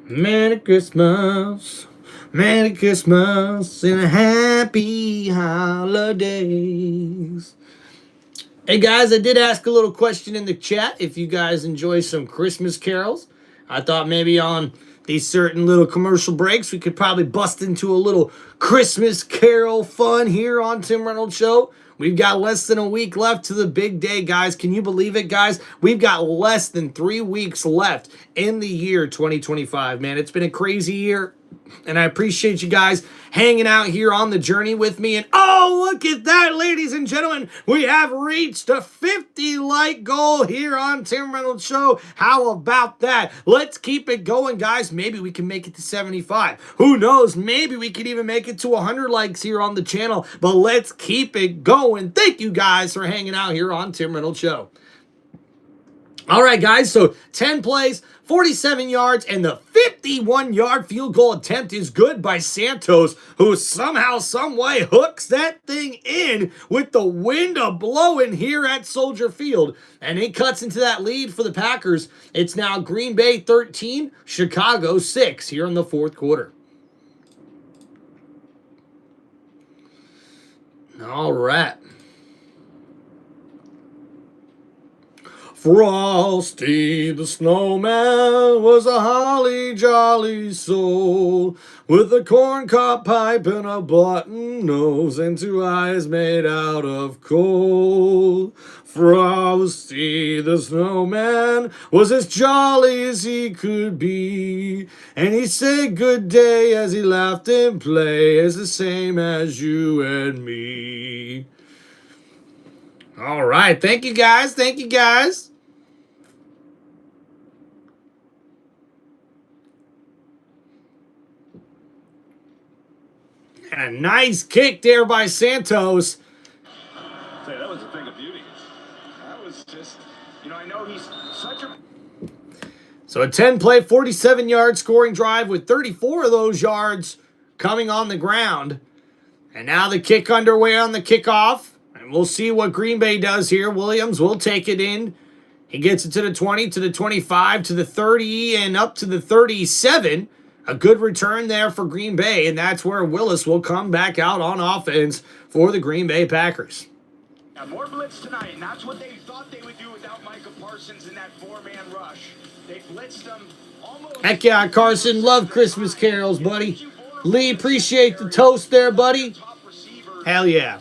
Merry Christmas, Merry Christmas, and happy holidays. Hey guys, I did ask a little question in the chat if you guys enjoy some Christmas carols. I thought maybe on these certain little commercial breaks we could probably bust into a little Christmas carol fun here on Tim Reynolds Show. We've got less than a week left to the big day, guys. Can you believe it, guys? We've got less than 3 weeks left in the year 2025, man. It's been a crazy year, and I appreciate you guys hanging out here on the journey with me. And oh, look at that, ladies and gentlemen. We have reached a 50-like goal here on Tim Reynolds Show. How about that? Let's keep it going, guys. Maybe we can make it to 75. Who knows? Maybe we could even make it to 100 likes here on the channel. But let's keep it going. Thank you guys for hanging out here on Tim Reynolds Show. All right, guys, so 10 plays, 47 yards, and the 51-yard field goal attempt is good by Santos, who somehow, someway hooks that thing in with the wind a-blowing here at Soldier Field. And it cuts into that lead for the Packers. It's now Green Bay 13, Chicago 6 here in the fourth quarter. All right. Frosty the Snowman was a holly jolly soul with a corncob pipe and a button nose and 2 eyes made out of coal. Frosty the Snowman was as jolly as he could be, and he said good day as he laughed and played, as the same as you and me. All right, thank you guys, thank you guys. And a nice kick there by Santos. Say, that was a thing of beauty. That was just, I know he's such a... So a 10-play, 47-yard scoring drive with 34 of those yards coming on the ground. And now the kick underway on the kickoff. And we'll see what Green Bay does here. Williams will take it in. He gets it to the 20, to the 25, to the 30, and up to the 37. A good return there for Green Bay, and that's where Willis will come back out on offense for the Green Bay Packers. Now, more blitz tonight, and that's what they thought they would do without Micah Parsons in that 4-man rush. They blitzed them almost... Heck yeah, Carson. Love Christmas carols, buddy. Lee, appreciate the toast there, buddy. Hell yeah.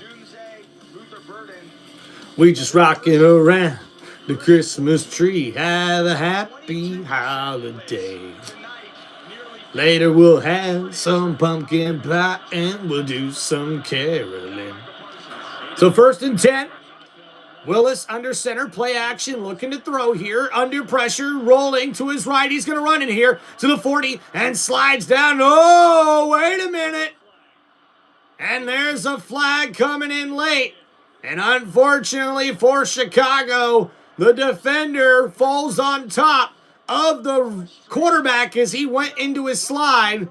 We just rocking around the Christmas tree. Have a happy holiday. Later we'll have some pumpkin pie and we'll do some caroling. So 1st and 10. Willis under center, play action, looking to throw here. Under pressure, rolling to his right. He's going to run in here to the 40 and slides down. Oh, wait a minute. And there's a flag coming in late. And unfortunately for Chicago, the defender falls on top of the quarterback as he went into his slide.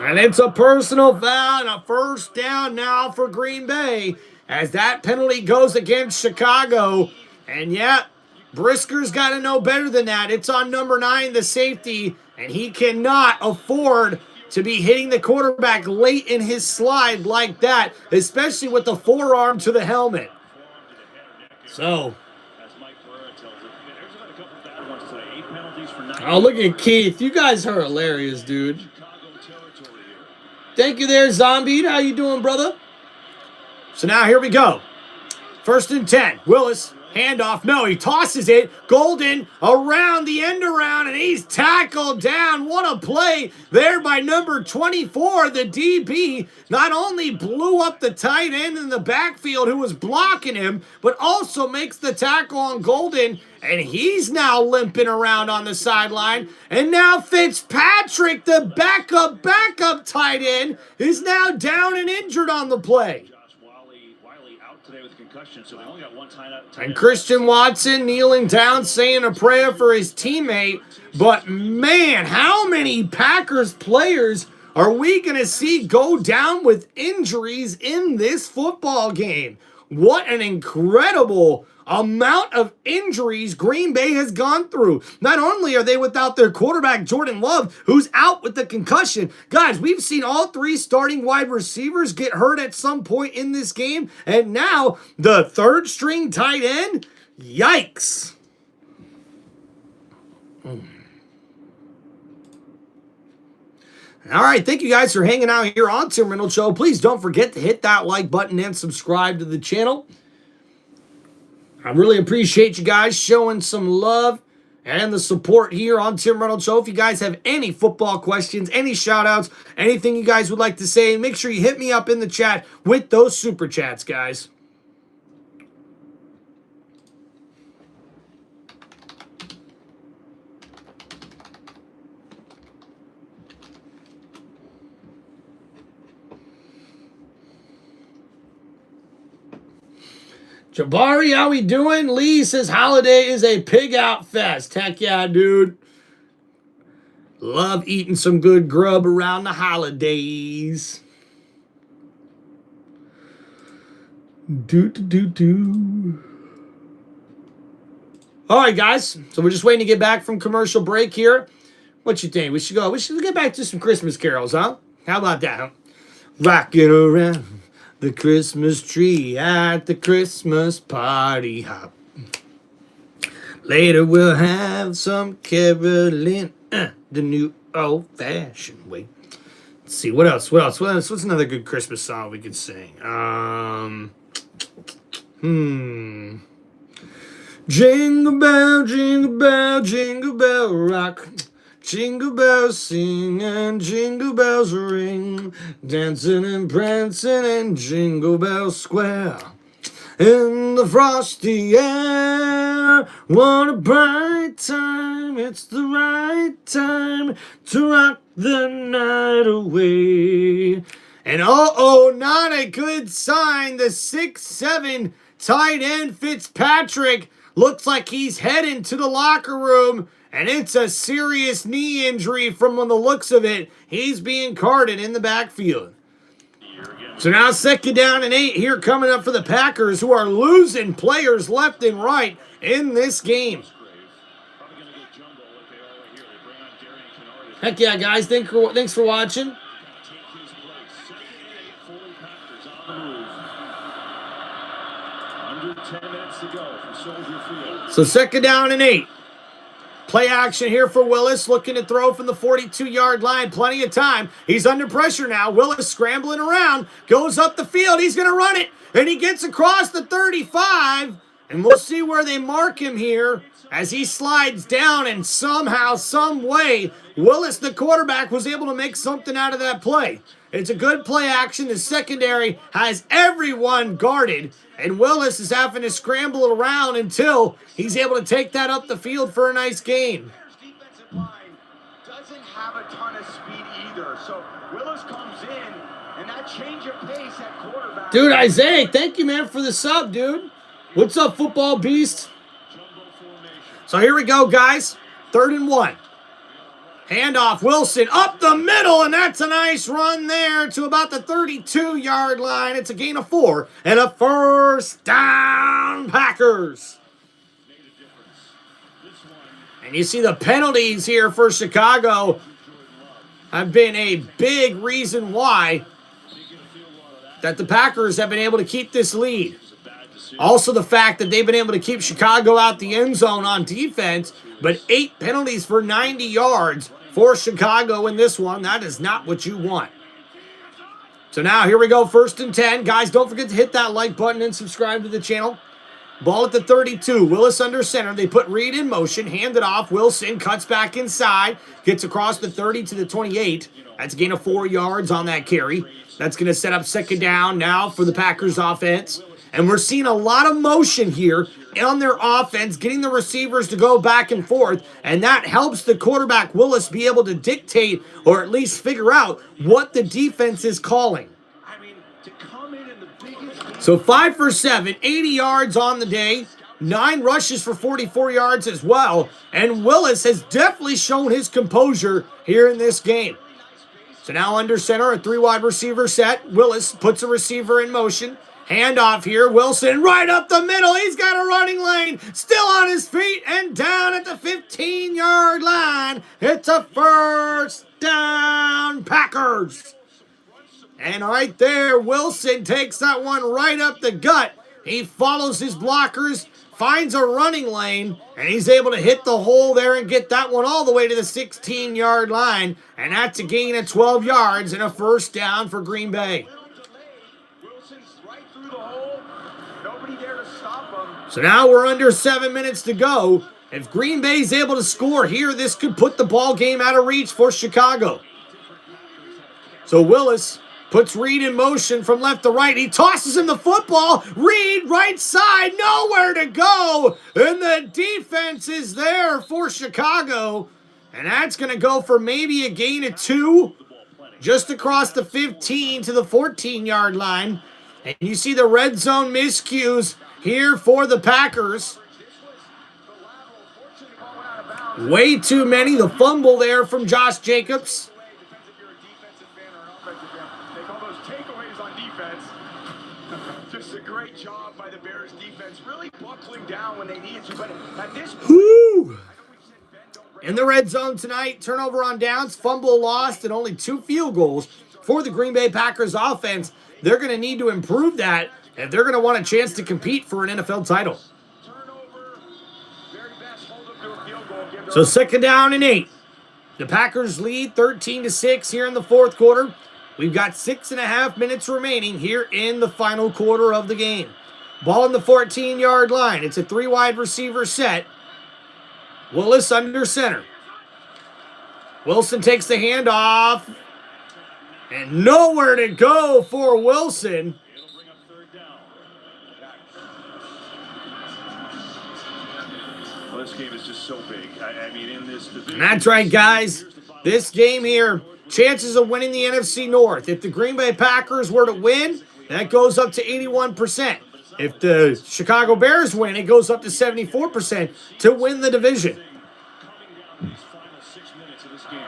And it's a personal foul and a first down now for Green Bay as that penalty goes against Chicago. And yeah, Brisker's got to know better than that. It's on number 9, the safety, and he cannot afford to be hitting the quarterback late in his slide like that, especially with the forearm to the helmet. So, oh, look at Keith. You guys are hilarious, dude. Thank you there, Zombie. How you doing, brother? So now here we go. 1st and 10. Willis. Handoff. No, he tosses it. Golden around the end around, and he's tackled down. What a play there by number 24. The DB not only blew up the tight end in the backfield who was blocking him, but also makes the tackle on Golden, and he's now limping around on the sideline. And now Fitzpatrick, the backup tight end, is now down and injured on the play. And Christian Watson kneeling down, saying a prayer for his teammate. But man, how many Packers players are we going to see go down with injuries in this football game? What an incredible amount of injuries Green Bay has gone through. Not only are they without their quarterback, Jordan Love, who's out with the concussion. Guys, we've seen all 3 starting wide receivers get hurt at some point in this game. And now the 3rd string tight end? Yikes. All right, thank you guys for hanging out here on Tim Reynolds Show. Please don't forget to hit that like button and subscribe to the channel. I really appreciate you guys showing some love and the support here on Tim Reynolds Show. If you guys have any football questions, any shout-outs, anything you guys would like to say, make sure you hit me up in the chat with those super chats, guys. Jabari, how we doing? Lee says holiday is a pig out fest. Heck yeah, dude. Love eating some good grub around the holidays. All right, guys. So we're just waiting to get back from commercial break here. What you think? We should get back to some Christmas carols, huh? How about that, huh? rocking around the Christmas tree at the Christmas party hop. Later we'll have some caroling the new old-fashioned way. Let's see, what else? What's another good Christmas song we could sing? Jingle bell, jingle bell rock. Jingle bells sing and jingle bells ring, dancing and prancing in Jingle Bell Square. In the frosty air, what a bright time, it's the right time to rock the night away. And not a good sign. The 6'7" tight end Fitzpatrick looks like he's heading to the locker room, and it's a serious knee injury from the looks of it. He's being carted in the backfield. So now 2nd down and 8 here coming up for the Packers, who are losing players left and right in this game. Heck yeah, guys. Thanks for watching. So 2nd down and 8. Play action here for Willis, looking to throw from the 42-yard line. Plenty of time. He's under pressure now. Willis scrambling around, goes up the field. He's going to run it, and he gets across the 35. And we'll see where they mark him here as he slides down, and somehow, some way, Willis, the quarterback, was able to make something out of that play. It's a good play action. The secondary has everyone guarded, and Willis is having to scramble around until he's able to take that up the field for a nice gain. Defensive line doesn't have a ton of speed either, so Willis comes in, and that change of pace at quarterback. Dude, Isaiah, thank you, man, for the sub, dude. What's up, football beast? So here we go, guys. 3rd and 1. Handoff, Wilson up the middle, and that's a nice run there to about the 32-yard line. It's a gain of 4 and a 1st down, Packers. And you see the penalties here for Chicago have been a big reason why that the Packers have been able to keep this lead. Also the fact that they've been able to keep Chicago out the end zone on defense, but 8 penalties for 90 yards for Chicago in this one. That is not what you want. So now here we go, 1st and 10. Guys, don't forget to hit that like button and subscribe to the channel. Ball at the 32. Willis under center. They put Reed in motion. Hand it off. Wilson cuts back inside. Gets across the 30 to the 28. That's a gain of 4 yards on that carry. That's going to set up 2nd down now for the Packers offense. And we're seeing a lot of motion here on their offense, getting the receivers to go back and forth, and that helps the quarterback, Willis, be able to dictate or at least figure out what the defense is calling. So 5 for 7, 80 yards on the day, 9 rushes for 44 yards as well, and Willis has definitely shown his composure here in this game. So now under center, a 3-wide receiver set. Willis puts a receiver in motion. Handoff here, Wilson right up the middle. He's got a running lane, still on his feet and down at the 15-yard line. It's a 1st down, Packers. And right there, Wilson takes that one right up the gut. He follows his blockers, finds a running lane, and he's able to hit the hole there and get that one all the way to the 16-yard line. And that's a gain of 12 yards and a 1st down for Green Bay. So now we're under 7 minutes to go. If Green Bay's able to score here, this could put the ball game out of reach for Chicago. So Willis puts Reed in motion from left to right. He tosses him the football. Reed, right side, nowhere to go. And the defense is there for Chicago. And that's going to go for maybe a gain of 2. Just across the 15 to the 14-yard line. And you see the red zone miscues here for the Packers. Way too many. The fumble there from Josh Jacobs. Just a great job by the Bears defense, really buckling down when they needed to. But at this point, woo! In the red zone tonight, turnover on downs, fumble lost, and only 2 field goals for the Green Bay Packers offense. They're going to need to improve that if they're going to want a chance to compete for an NFL title. So 2nd down and 8. The Packers lead 13-6 here in the fourth quarter. We've got 6.5 minutes remaining here in the final quarter of the game. Ball in the 14-yard line. It's a 3-wide receiver set. Willis under center. Wilson takes the handoff. And nowhere to go for Wilson. It'll bring up 3rd down. Well, this game is just so big. I mean, in this division. And that's right, guys. This game here, chances of winning the NFC North. If the Green Bay Packers were to win, that goes up to 81%. If the Chicago Bears win, it goes up to 74% to win the division. Coming down these final 6 minutes of this game.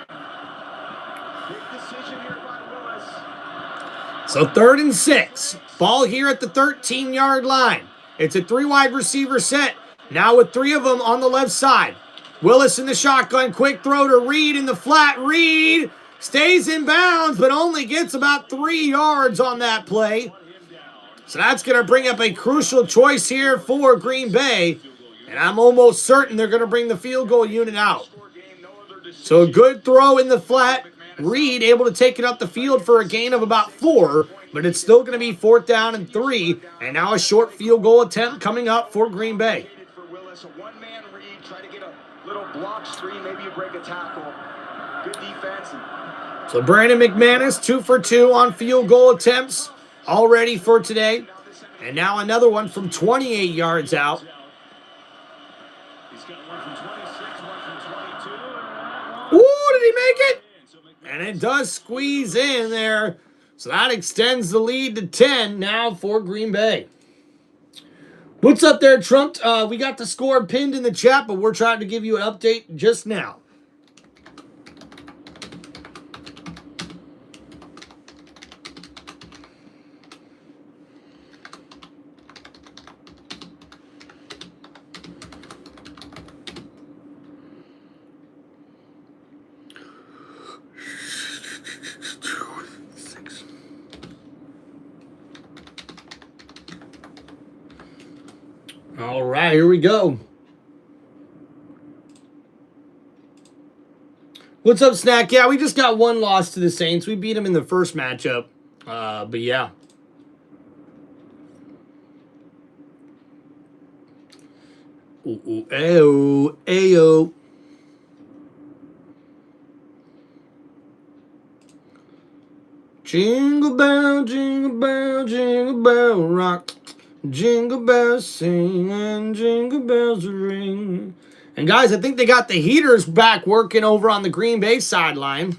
Big decision here by Willis. So 3rd and 6. Ball here at the 13-yard line. It's a 3-wide receiver set. Now with 3 of them on the left side. Willis in the shotgun. Quick throw to Reed in the flat. Reed stays in bounds, but only gets about 3 yards on that play. So that's going to bring up a crucial choice here for Green Bay. And I'm almost certain they're going to bring the field goal unit out. So a good throw in the flat. Reed able to take it up the field for a gain of about 4. But it's still going to be 4th down and 3. And now a short field goal attempt coming up for Green Bay. For Willis, a one-man read, try to get a little block screen, maybe you break a tackle. Good defense. So Brandon McManus, 2 for 2 on field goal attempts already for today. And now another one from 28 yards out. He's got one from 26, one from 22. Ooh, did he make it? And it does squeeze in there. So that extends the lead to 10 now for Green Bay. What's up there, Trump? We got the score pinned in the chat, but we're trying to give you an update just now. All right, here we go. What's up, Snack? Yeah, we just got 1 loss to the Saints. We beat them in the first matchup. But yeah. Ooh, ooh, ayo, ayo. Jingle bell, jingle bell, jingle bell rock. Jingle bells sing and jingle bells ring. And guys, I think they got the heaters back working over on the Green Bay sideline.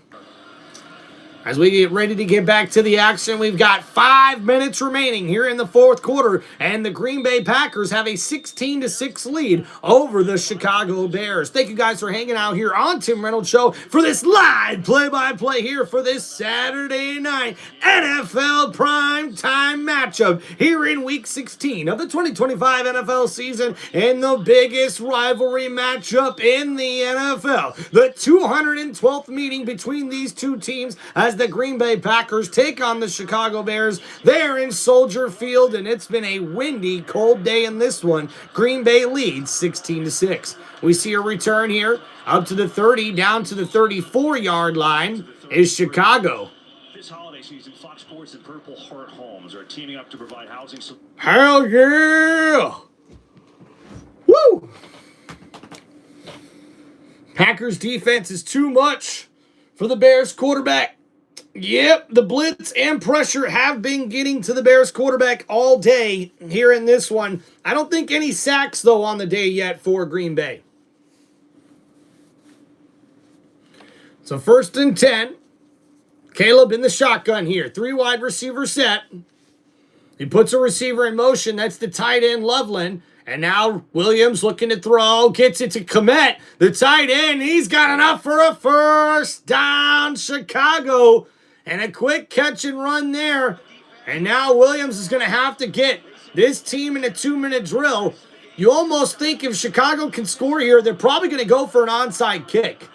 As we get ready to get back to the action, we've got 5 minutes remaining here in the fourth quarter, and the Green Bay Packers have a 16-6 lead over the Chicago Bears. Thank you guys for hanging out here on Tim Reynolds Show for this live play-by-play here for this Saturday night NFL primetime matchup here in Week 16 of the 2025 NFL season, and the biggest rivalry matchup in the NFL. The 212th meeting between these two teams as the Green Bay Packers take on the Chicago Bears. They're in Soldier Field, and it's been a windy, cold day in this one. Green Bay leads 16-6. We see a return here up to the 30, down to the 34-yard line is Chicago. This holiday season, Fox Sports and Purple Heart Homes are teaming up to provide housing. Hell yeah! Woo! Packers defense is too much for the Bears quarterback. Yep, the blitz and pressure have been getting to the Bears quarterback all day here in this one. I don't think any sacks, though, on the day yet for Green Bay. So 1st and 10. Caleb in the shotgun here. 3 wide receiver set. He puts a receiver in motion. That's the tight end, Loveland. And now Williams looking to throw. Gets it to Kmet, the tight end. He's got enough for a first down, Chicago. And a quick catch and run there. And now Williams is going to have to get this team in a 2-minute drill. You almost think if Chicago can score here, they're probably going to go for an onside kick.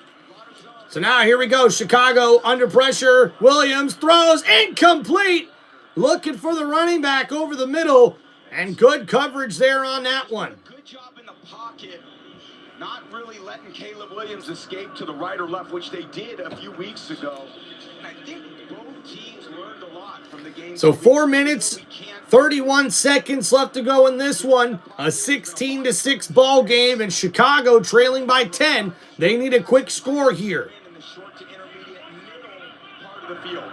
So now here we go. Chicago under pressure. Williams throws incomplete. Looking for the running back over the middle. And good coverage there on that one. Good job in the pocket. Not really letting Caleb Williams escape to the right or left, which they did a few weeks ago. And I think both teams learned a lot from the game. So 4 minutes, 31 seconds left to go in this one. A 16-6 ball game, and Chicago trailing by 10. They need a quick score here. In the short to intermediate middle part of the field.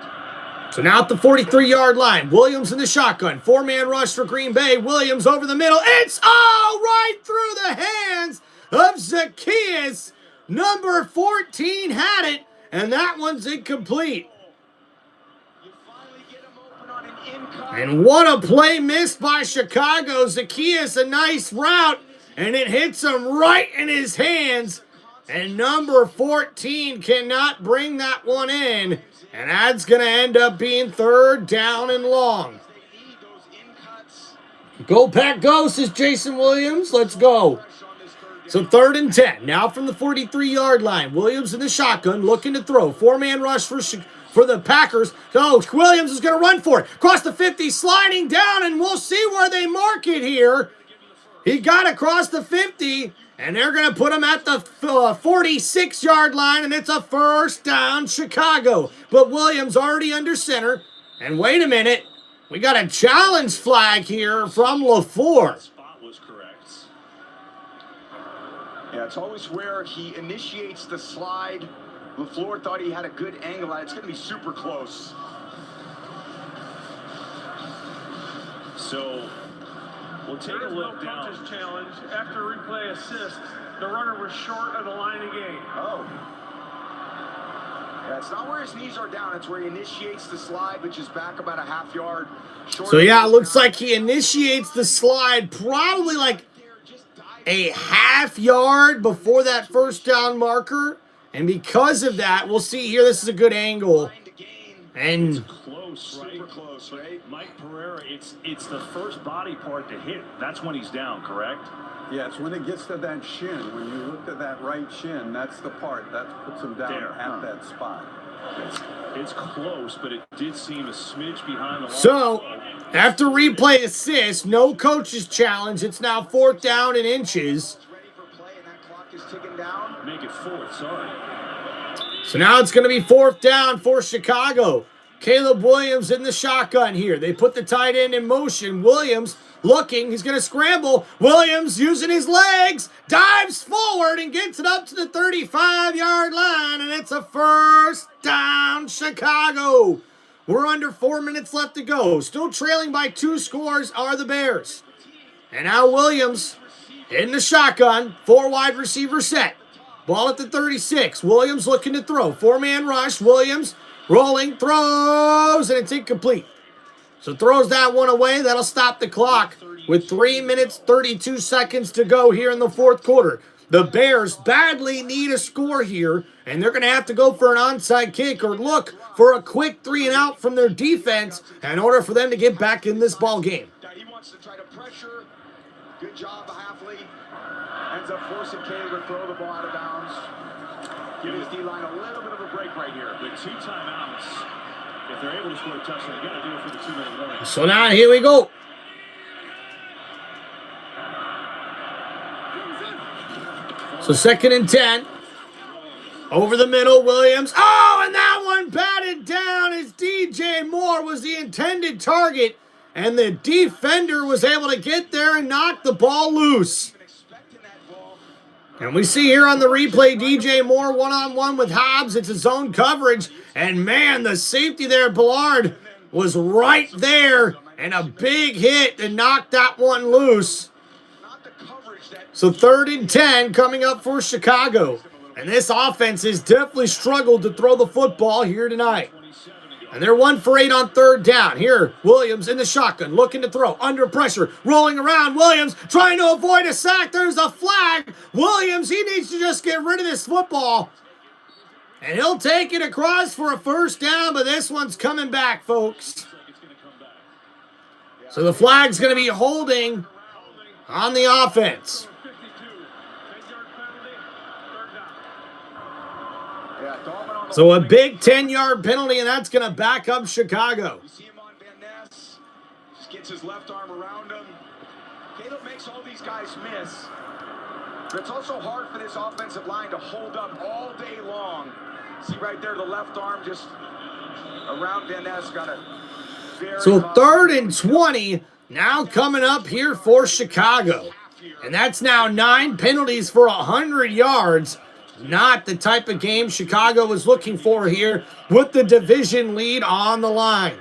So now at the 43-yard line, Williams in the shotgun. 4-man rush for Green Bay. Williams over the middle. It's all right through the hands of Zacchaeus. Number 14 had it, and that one's incomplete. You finally get him open on an in-cut. And what a play missed by Chicago. Zacchaeus, a nice route, and it hits him right in his hands. And number 14 cannot bring that one in. And that's going to end up being 3rd down and long. They need those in-cuts. Go Pack Go, says Jason Williams. Let's go. So 3rd and 10. Now from the 43-yard line. Williams in the shotgun looking to throw. 4-man rush for the Packers. So Williams is going to run for it. Across the 50, sliding down, and we'll see where they mark it here. He got across the 50. And they're going to put him at the 46-yard line, and it's a 1st down, Chicago. But Williams already under center. And wait a minute, we got a challenge flag here from LaFleur. Spot was correct. Yeah, it's always where he initiates the slide. LaFleur thought he had a good angle at it. It's going to be super close. So we'll take a There is no look down. coach's challenge. After replay assist, the runner was short of the line of game. Oh. Yeah, it's not where his knees are down. It's where he initiates the slide, which is back about a half yard. So yeah, it looks like he initiates the slide probably like a half yard before that 1st down marker. And because of that, we'll see here, this is a good angle. And Close, right? Super close, right? Mike Pereira, it's the first body part to hit. That's when he's down, correct? Yes, when it gets to that shin, when you look at that right shin, that's the part that puts him down There. at that spot. It's close, but it did seem a smidge behind the line. so after replay assist, no coach's challenge. It's now 4th down and inches. Ready for play, and that clock is ticking down. Make it 4th, sorry. So now it's going to be 4th down for Chicago. Caleb Williams in the shotgun here. They put the tight end in motion. Williams looking. He's going to scramble. Williams using his legs. Dives forward and gets it up to the 35-yard line. And it's a 1st down, Chicago. We're under 4 minutes left to go. Still trailing by 2 scores are the Bears. And now Williams in the shotgun. 4 wide receiver set. Ball at the 36. Williams looking to throw. 4-man rush. Williams rolling, throws, and it's incomplete. So throws that one away. That'll stop the clock with 3 minutes, 32 seconds to go here in the 4th quarter. The Bears badly need a score here, and they're going to have to go for an onside kick or look for a quick 3-and-out from their defense in order for them to get back in this ball game. Now he wants to try to pressure. Good job, Halfley. Ends up forcing Caleb to throw the ball out of bounds. Give his D-line a little bit of a break right here. With 2 timeouts, if they're able to score a touchdown, you got to do it for the 2-minute warning. So now here we go. So 2nd and 10. Over the middle, Williams. Oh, and that one batted down as DJ Moore was the intended target. And the defender was able to get there and knock the ball loose. And we see here on the replay, DJ Moore one-on-one with Hobbs. It's a zone coverage. And man, the safety there, Ballard, was right there. And a big hit to knock that one loose. So 3rd and 10 coming up for Chicago. And this offense has definitely struggled to throw the football here tonight. And they're 1 for 8 on 3rd down. Here, Williams in the shotgun, looking to throw, under pressure, rolling around. Williams trying to avoid a sack. There's a flag. Williams, he needs to just get rid of this football. And he'll take it across for a 1st down, but this one's coming back, folks. So the flag's going to be holding on the offense. So a big 10-yard penalty, and that's going to back up Chicago. You see him on Van Ness. Just gets his left arm around him. Caleb makes all these guys miss. But it's also hard for this offensive line to hold up all day long. See right there, the left arm just around Van Ness. Got a very So 3rd and 20 now coming up here for Chicago. And that's now 9 penalties for 100 yards. Not the type of game Chicago was looking for here with the division lead on the line.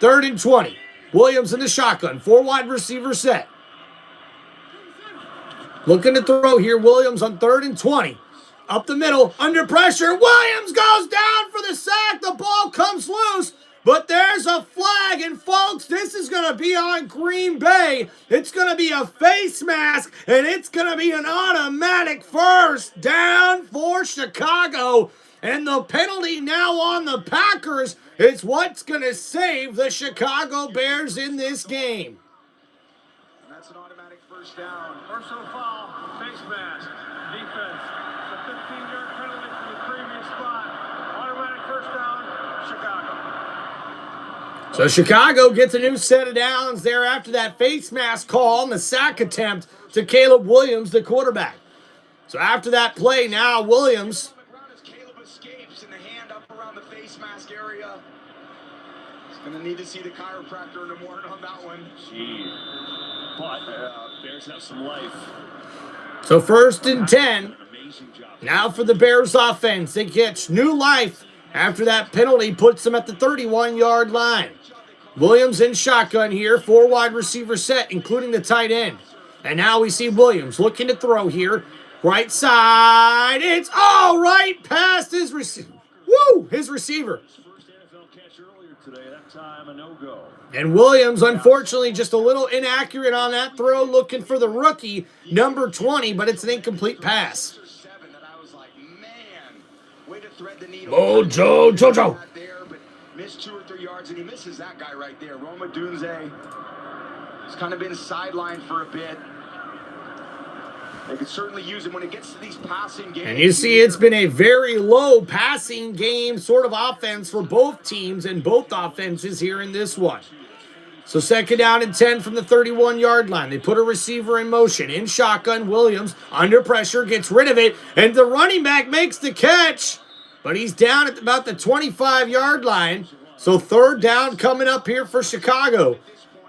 3rd and 20. Williams in the shotgun. 4 wide receiver set. Looking to throw here. Williams on 3rd and 20. Up the middle. Under pressure. Williams goes down for the sack. The ball comes loose. But there's a flag, and folks, this is going to be on Green Bay. It's going to be a face mask, and it's going to be an automatic first down for Chicago. And the penalty now on the Packers is what's going to save the Chicago Bears in this game. And that's an automatic first down. Personal foul, face mask, defense. The 15-yard penalty from the previous spot. Automatic first down, Chicago. So Chicago gets a new set of downs there after that face mask call and the sack attempt to Caleb Williams, the quarterback. So after that play, now Williams. Caleb escapes and the hand up around the face mask area. He's going to need to see the chiropractor in the morning on that one. But Bears have some life. So 1st and 10. Now for the Bears offense. They catch new life after that penalty puts them at the 31-yard line. Williams in shotgun here. 4 wide receiver set, including the tight end. And now we see Williams looking to throw here. Right side. It's all right past his receiver. Woo! His receiver. First NFL catch earlier today. That time a no-go. And Williams, unfortunately, just a little inaccurate on that throw, looking for the rookie, number 20, but it's an incomplete pass. Jojo. Missed 2 or 3 yards, and he misses that guy right there. Roma Dunze. He's kind of been sidelined for a bit. They could certainly use him when it gets to these passing games. And you see it's been a very low passing game sort of offense for both teams and both offenses here in this one. So 2nd down and 10 from the 31-yard line. They put a receiver in motion. In shotgun, Williams under pressure, gets rid of it, and the running back makes the catch. But he's down at about the 25-yard line. So 3rd down coming up here for Chicago.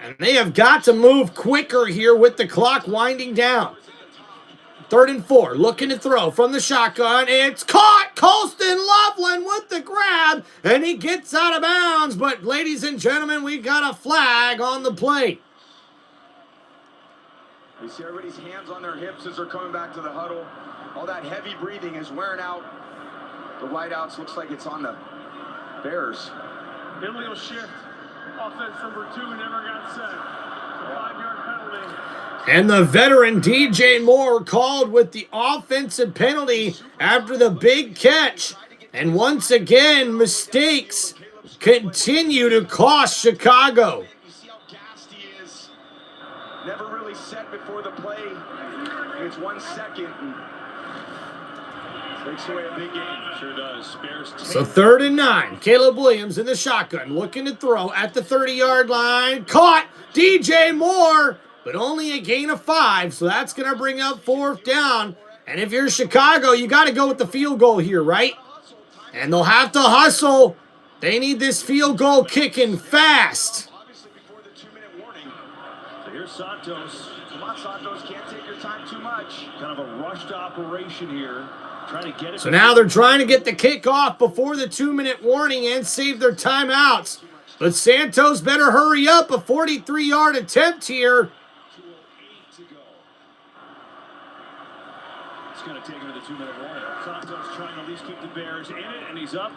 And they have got to move quicker here with the clock winding down. 3rd and 4, looking to throw from the shotgun. It's caught. Colston Loveland with the grab, and he gets out of bounds. But, ladies and gentlemen, we got a flag on the plate. You see everybody's hands on their hips as they're coming back to the huddle. All that heavy breathing is wearing out the wideouts. Looks like it's on the Bears. Illegal shift. Offense number 2 never got set. 5-yard penalty. And the veteran DJ Moore called with the offensive penalty after the big catch. And once again, mistakes continue to cost Chicago. You see how gassed he is. Never really set before the play. It's 1 second. Takes away a big game. Sure does. Bears. So 3rd and 9. Caleb Williams in the shotgun, looking to throw at the 30-yard line. Caught DJ Moore, but only a gain of 5. So that's going to bring up 4th down. And if you're Chicago, you got to go with the field goal here, right? And they'll have to hustle. They need this field goal kicking fast. Obviously before the 2-minute warning. So here's Santos. Come on, Santos, can't take your time too much. Kind of a rushed operation here. Trying to get it. So now they're trying to get the kick off before the 2-minute warning and save their timeouts. But Santos better hurry up. A 43-yard attempt here. 2:08 to go. It's going to take him to the 2-minute warning. Santos trying to at least keep the Bears in it, and he's up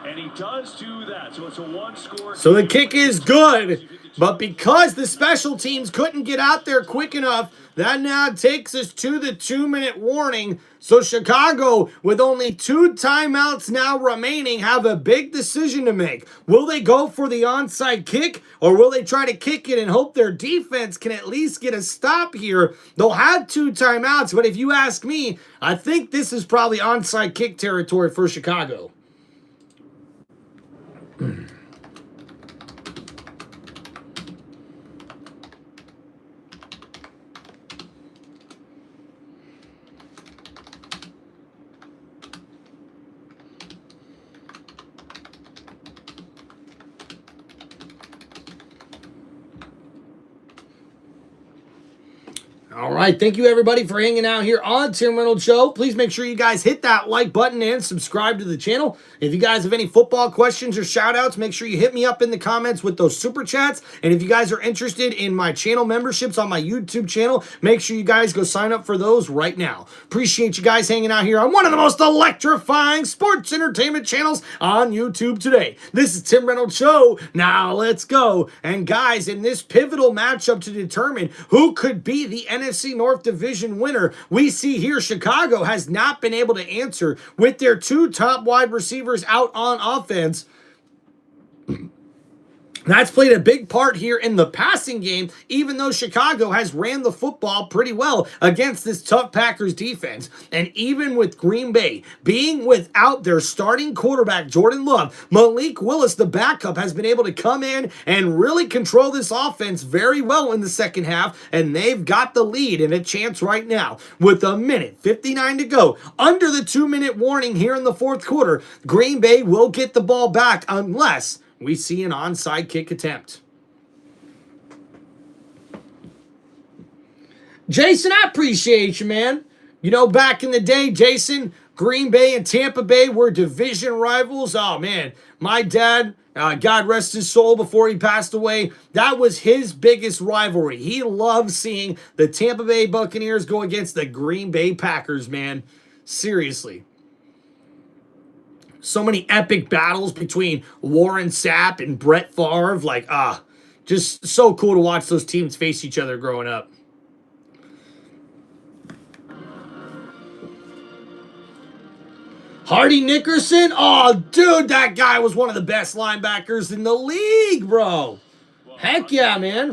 And he does do that. So it's a one-score. So the kick is good, but because the special teams couldn't get out there quick enough, that now takes us to the 2-minute warning. So Chicago, with only 2 timeouts now remaining, have a big decision to make. Will they go for the onside kick, or will they try to kick it and hope their defense can at least get a stop here? They'll have 2 timeouts, but if you ask me, I think this is probably onside kick territory for Chicago. All right, thank you everybody for hanging out here on Tim Reynolds Show. Please make sure you guys hit that like button and subscribe to the channel. If you guys have any football questions or shout outs, make sure you hit me up in the comments with those super chats. And if you guys are interested in my channel memberships on my YouTube channel, make sure you guys go sign up for those right now. Appreciate you guys hanging out here on one of the most electrifying sports entertainment channels on YouTube today. This is Tim Reynolds Show. Now let's go. And guys, in this pivotal matchup to determine who could be the NFC North Division winner, we see here Chicago has not been able to answer with their 2 top wide receivers out on offense. That's played a big part here in the passing game, even though Chicago has ran the football pretty well against this tough Packers defense. And even with Green Bay being without their starting quarterback, Jordan Love, Malik Willis, the backup, has been able to come in and really control this offense very well in the second half, and they've got the lead and a chance right now. With 1:59 to go, under the 2-minute warning here in the fourth quarter, Green Bay will get the ball back unless we see an onside kick attempt. Jason, I appreciate you, man. You know, back in the day, Jason, Green Bay and Tampa Bay were division rivals. Oh, man. My dad, God rest his soul before he passed away, that was his biggest rivalry. He loved seeing the Tampa Bay Buccaneers go against the Green Bay Packers, man. Seriously. So many epic battles between Warren Sapp and Brett Favre. Like, just so cool to watch those teams face each other growing up. Hardy Nickerson? Oh, dude, that guy was one of the best linebackers in the league, bro. Heck yeah, man.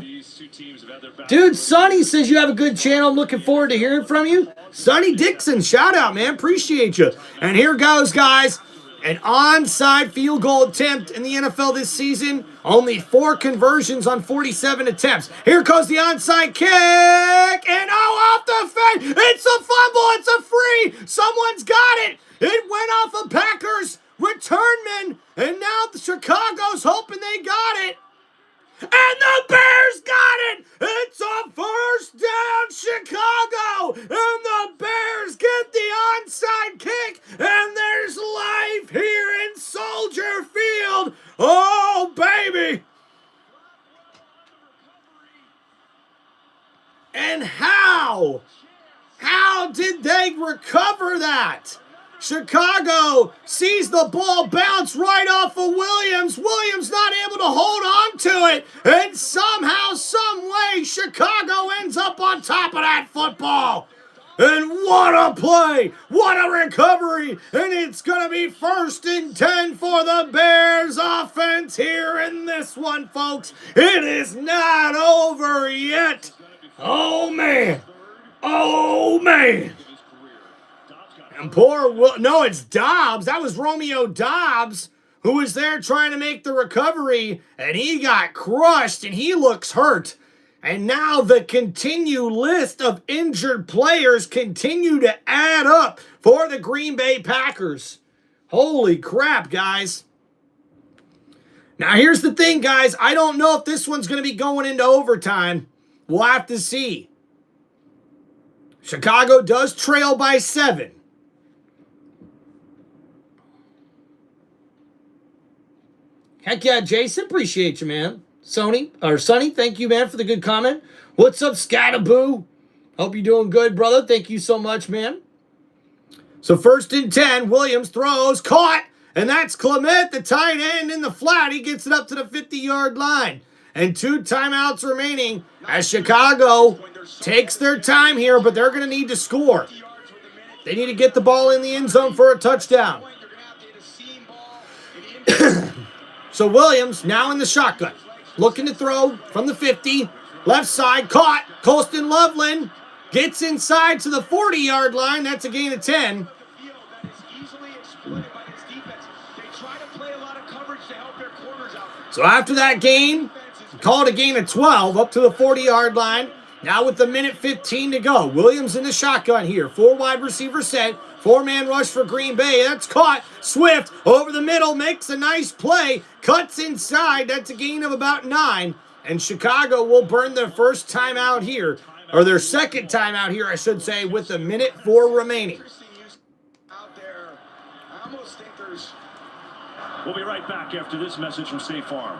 Dude, Sonny says you have a good channel. I'm looking forward to hearing from you. Sonny Dixon, shout out, man. Appreciate you. And here goes, guys. An onside field goal attempt in the NFL this season. Only 4 conversions on 47 attempts. Here goes the onside kick. And off the fence. It's a fumble. It's a free. Someone's got it. It went off a Packers returnman. And now the Chicago's hoping they got it. And the Bears got it! It's a first down, Chicago! And the Bears get the onside kick! And there's life here in Soldier Field! Oh, baby! And how? How did they recover that? Chicago sees the ball bounce right off of Williams. Williams not able to hold on to it. And somehow, some way, Chicago ends up on top of that football. And what a play. What a recovery. And it's going to be 1st and 10 for the Bears offense here in this one, folks. It is not over yet. Oh, man. Oh, man. And no, it's Dobbs. That was Romeo Dobbs who was there trying to make the recovery, and he got crushed, and he looks hurt. And now the continued list of injured players continue to add up for the Green Bay Packers. Holy crap, guys. Now, here's the thing, guys. I don't know if this one's going to be going into overtime. We'll have to see. Chicago does trail by 7. Heck yeah, Jason. Appreciate you, man. Sonny, thank you, man, for the good comment. What's up, Scataboo? Hope you're doing good, brother. Thank you so much, man. So 1st and 10, Williams throws, caught, And that's Clement, the tight end, in the flat. He gets it up to the 50-yard line. And 2 timeouts remaining as Chicago takes their time here, but they're going to need to score. They need to get the ball in the end zone for a touchdown. So Williams now in the shotgun, looking to throw from the 50, left side, caught. Colston Loveland gets inside to the 40-yard line. That's a gain of 10. So after that gain, called a gain of 12 up to the 40-yard line. Now with the minute 15 to go, Williams in the shotgun here. 4 wide receiver set. 4-man rush for Green Bay. That's caught. Swift over the middle makes a nice play. Cuts inside. That's a gain of about 9. And Chicago will burn their first timeout here. Or their second timeout here, I should say, with a minute 4 remaining. We'll be right back after this message from State Farm.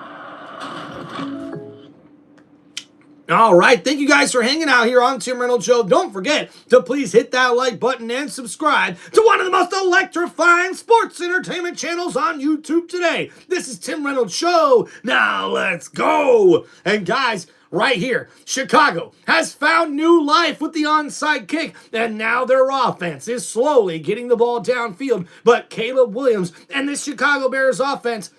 All right, thank you guys for hanging out here on Tim Reynolds Show. Don't forget to please hit that like button and subscribe to one of the most electrifying sports entertainment channels on YouTube today. This is Tim Reynolds Show. Now let's go. And guys, right here, Chicago has found new life with the onside kick, and now their offense is slowly getting the ball downfield. But Caleb Williams and this Chicago Bears offense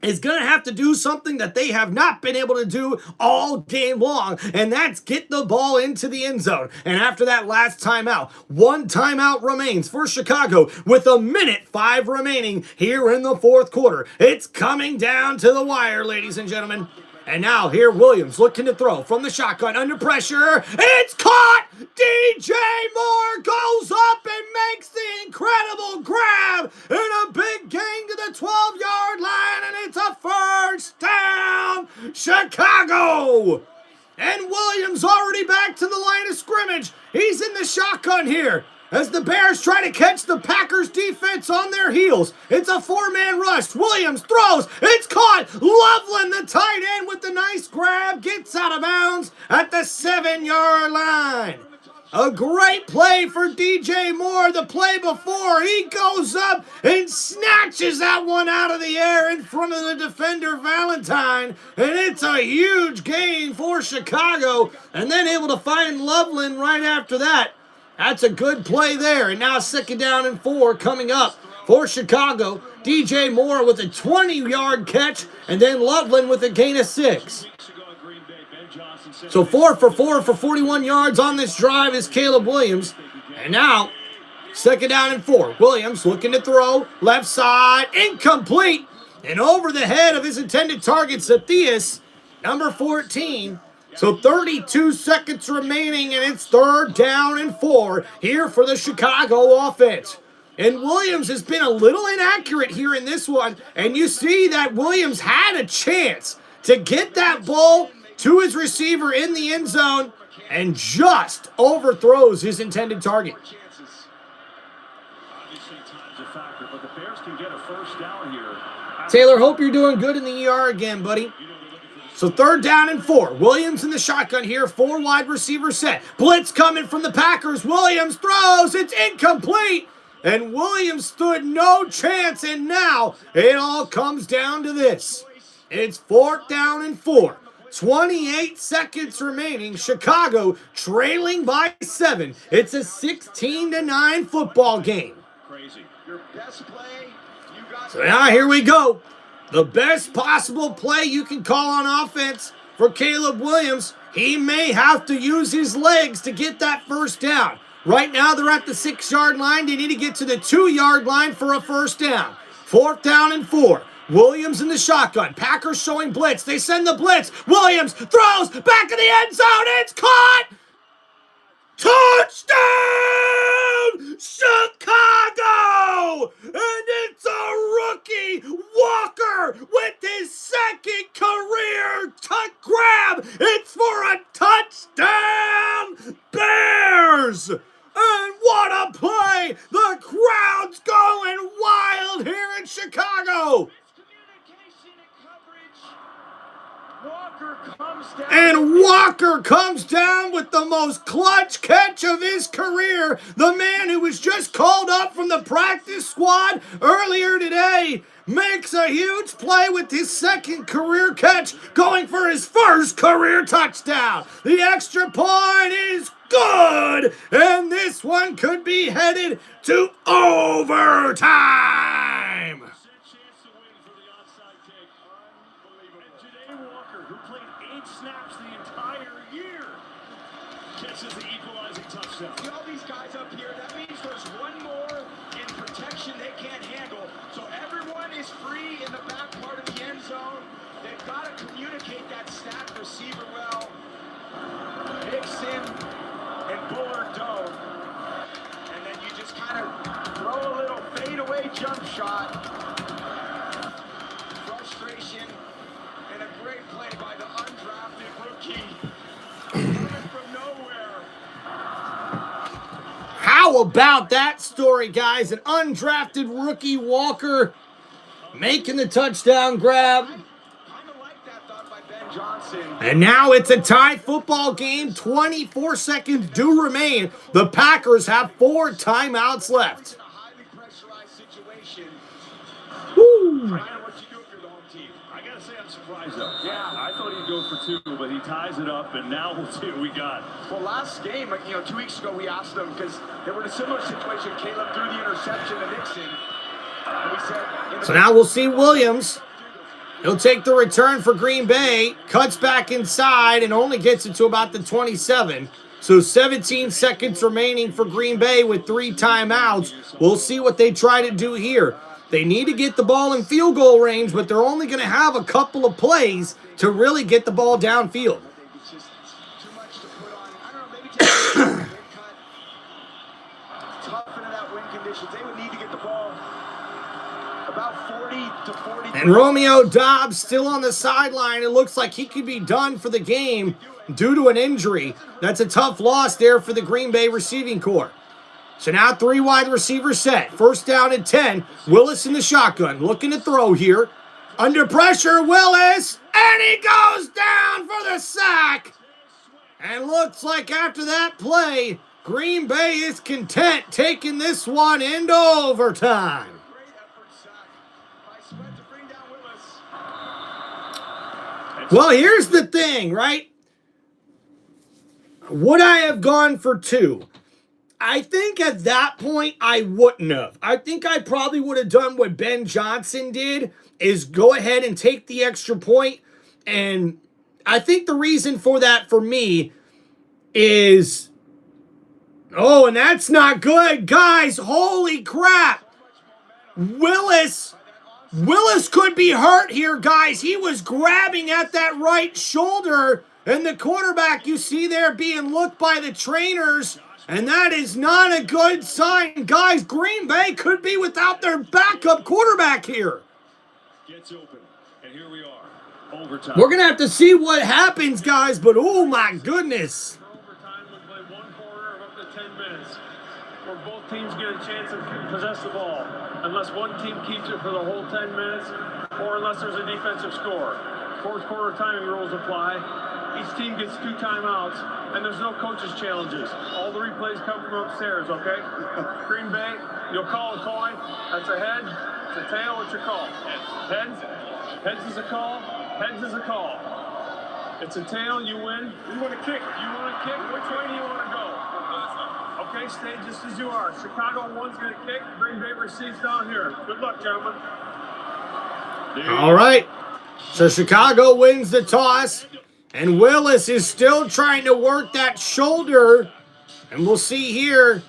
is going to have to do something that they have not been able to do all game long, and that's get the ball into the end zone. And after that last timeout, 1 timeout remains for Chicago with a minute 5 remaining here in the fourth quarter. It's coming down to the wire, ladies and gentlemen. And now here Williams looking to throw from the shotgun under pressure. It's caught! DJ Moore goes up and makes the incredible grab and a big gain to the 12-yard line, and it's a first down, Chicago! And Williams already back to the line of scrimmage. He's in the shotgun here as the Bears try to catch the Packers defense on their heels. It's a 4-man rush. Williams throws. It's caught. Loveland, the tight end, with the nice grab, gets out of bounds at the 7-yard line. A great play for DJ Moore. The play before, he goes up and snatches that one out of the air in front of the defender, Valentine. And it's a huge gain for Chicago. And then able to find Loveland right after that. That's a good play there. And now 2nd down and 4 coming up for Chicago. DJ Moore with a 20-yard catch, and then Loveland with a gain of 6. So 4 for 4 for 41 yards on this drive is Caleb Williams. And now 2nd down and 4. Williams looking to throw. Left side, incomplete. And over the head of his intended target, Sathias, number 14. So 32 seconds remaining, and it's 3rd down and 4 here for the Chicago offense. And Williams has been a little inaccurate here in this one, and you see that Williams had a chance to get that ball to his receiver in the end zone and just overthrows his intended target. Taylor, hope you're doing good in the ER again, buddy. So 3rd down and 4. Williams in the shotgun here. 4 wide receiver set. Blitz coming from the Packers. Williams throws. It's incomplete. And Williams stood no chance. And now it all comes down to this. It's 4th down and 4. 28 seconds remaining. Chicago trailing by 7. It's a 16-9 football game. Crazy. Your best play, you got. So now here we go. The best possible play you can call on offense for Caleb Williams. He may have to use his legs to get that first down. Right now they're at the 6-yard line. They need to get to the 2-yard line for a first down. 4th down and 4. Williams in the shotgun. Packers showing blitz. They send the blitz. Williams throws back in the end zone. It's caught. Touchdown, Chicago! And it's a rookie, Walker, with his 2nd career grab. It's for a touchdown, Bears! And what a play! The crowd's going wild here in Chicago. And Walker Walker comes down with the most clutch catch of his career. The man who was just called up from the practice squad earlier today makes a huge play with his second career catch, going for his first career touchdown. The extra point is good, and this one could be headed to overtime. Who played 8 snaps the entire year, catches the equalizing touchdown. See all these guys up here, that means there's one more in protection they can't handle. So everyone is free in the back part of the end zone. They've got to communicate that stacked receiver well. Hickson and Bullard don't. And then you just kind of throw a little fadeaway jump shot. Frustration. And a great play by the undrafted rookie. Coming from nowhere. How about that story, guys? An undrafted rookie Walker making the touchdown grab. Kind of like that thought by Ben Johnson. And now it's a tie football game. 24 seconds do remain. The Packers have 4 timeouts left. In a highly pressurized situation. Woo. Ryan, what you do if you're the home team? I gotta say, I'm surprised though. Yeah, I thought he'd go for 2, but he ties it up, and now we'll see what we got. Well, last game, 2 weeks ago, we asked them because they were in a similar situation. Caleb threw the interception to Nixon. And we said, So now we'll see Williams. He'll take the return for Green Bay, cuts back inside, and only gets it to about the 27. So 17 seconds remaining for Green Bay with 3 timeouts. We'll see what they try to do here. They need to get the ball in field goal range, but they're only going to have a couple of plays to really get the ball downfield. it's just too much to put on. I don't know, maybe take a wind cut. Tough into that wind conditions. They would need to get the ball about 40 to 40. And Romeo Doubs still on the sideline. It looks like he could be done for the game due to an injury. That's a tough loss there for the Green Bay receiving corps. So now 3 wide receivers set. First down and 10. Willis in the shotgun. Looking to throw here. Under pressure, Willis. And he goes down for the sack. And looks like after that play, Green Bay is content taking this one into overtime. Great effort sack by Sweat to bring down Willis. Well, here's the thing, right? Would I have gone for 2? I think at that point I wouldn't have. I think I probably would have done what Ben Johnson did, is go ahead and take the extra point. And I think the reason for that for me is, oh, and that's not good. Guys, holy crap. Willis could be hurt here, guys. He was grabbing at that right shoulder, and the quarterback you see there being looked by the trainers. And that is not a good sign. Guys, Green Bay could be without their backup quarterback here. Gets open, and here we are, overtime. We're going to have to see what happens, guys, but oh my goodness. Overtime, we play 1 quarter of up to 10 minutes, where both teams get a chance to possess the ball, unless one team keeps it for the whole 10 minutes, or unless there's a defensive score. 4th quarter timing rules apply. Each team gets 2 timeouts, and there's no coaches' challenges. All the replays come from upstairs, okay? Green Bay, you'll call a coin. That's a head, it's a tail, what's your call? Heads? Heads is a call, heads is a call. It's a tail, you win. You want to kick? You want to kick? Which way do you want to go? Okay, stay just as you are. Chicago 1's going to kick. Green Bay receives down here. Good luck, gentlemen. All right. So Chicago wins the toss. And Willis is still trying to work that shoulder. And we'll see here.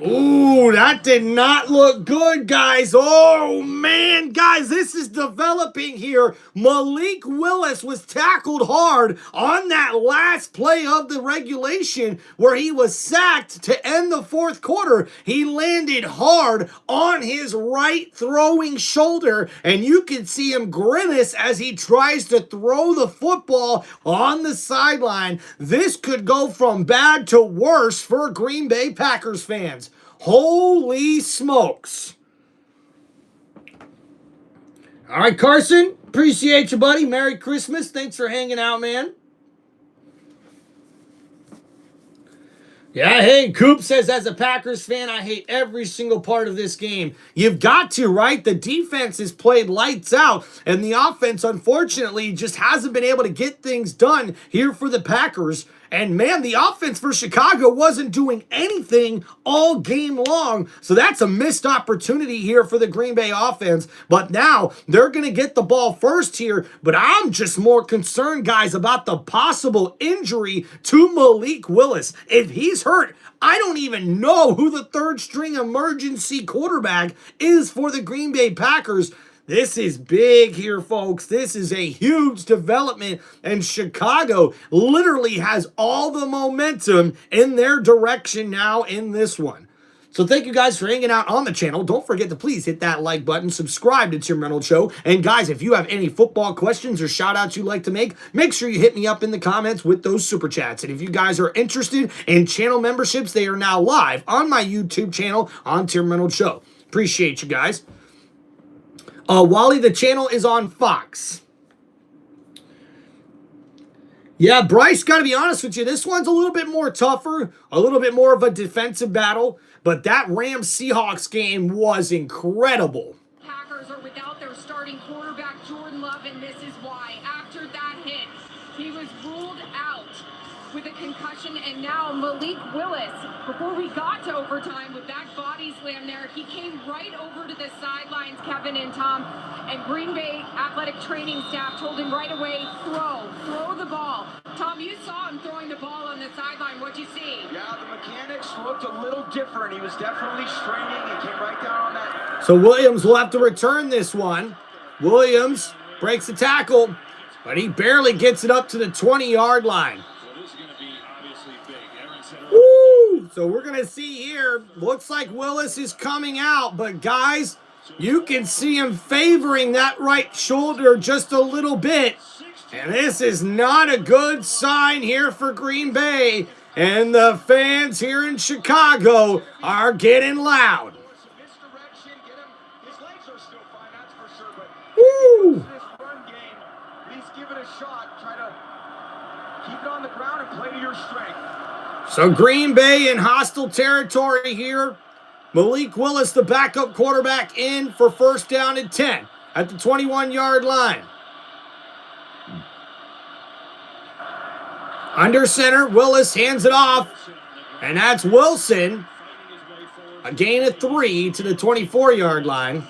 Ooh, that did not look good, guys. Oh, man, guys, this is developing here. Malik Willis was tackled hard on that last play of the regulation where he was sacked to end the 4th quarter. He landed hard on his right throwing shoulder, and you can see him grimace as he tries to throw the football on the sideline. This could go from bad to worse for Green Bay Packers fans. Holy smokes. All right, Carson, appreciate you, buddy. Merry Christmas. Thanks for hanging out, man. Yeah, hey, Coop says, as a Packers fan, I hate every single part of this game. You've got to, right? The defense has played lights out, and the offense, unfortunately, just hasn't been able to get things done here for the Packers. And man, the offense for Chicago wasn't doing anything all game long. So that's a missed opportunity here for the Green Bay offense. But now they're going to get the ball first here. But I'm just more concerned, guys, about the possible injury to Malik Willis. If he's hurt, I don't even know who the third string emergency quarterback is for the Green Bay Packers. This is big here, folks. This is a huge development, and Chicago literally has all the momentum in their direction now in this one. So thank you guys for hanging out on the channel. Don't forget to please hit that like button, subscribe to Tim Reynolds Show. And guys, if you have any football questions or shout outs you'd like to make sure you hit me up in the comments with those super chats. And if you guys are interested in channel memberships, they are now live on my YouTube channel on Tim Reynolds Show. Appreciate you guys. Wally, the channel is on Fox. Yeah, Bryce, got to be honest with you, this one's a little bit more tougher, a little bit more of a defensive battle, but that Rams-Seahawks game was incredible. Packers are without their starting quarterback, Jordan Love, and this is why. After that hit, he was ruled out with a concussion, and now Malik Willis, before we got to overtime with that body slam there, he came right over to the sidelines, Kevin and Tom, and Green Bay athletic training staff told him right away, throw the ball. Tom, you saw him throwing the ball on the sideline. What'd you see? Yeah, the mechanics looked a little different. He was definitely straining. He came right down on that. So Williams will have to return this one. Williams breaks the tackle, but he barely gets it up to the 20-yard line. Woo! So we're going to see here, looks like Willis is coming out, but guys, you can see him favoring that right shoulder just a little bit. And this is not a good sign here for Green Bay. And the fans here in Chicago are getting loud. Woo! Please give it a shot. Try to keep it on the ground and play to your strength. So Green Bay in hostile territory here. Malik Willis, the backup quarterback, in for first down and 10 at the 21-yard line. Under center, Willis hands it off, and that's Wilson. A gain of 3 to the 24-yard line.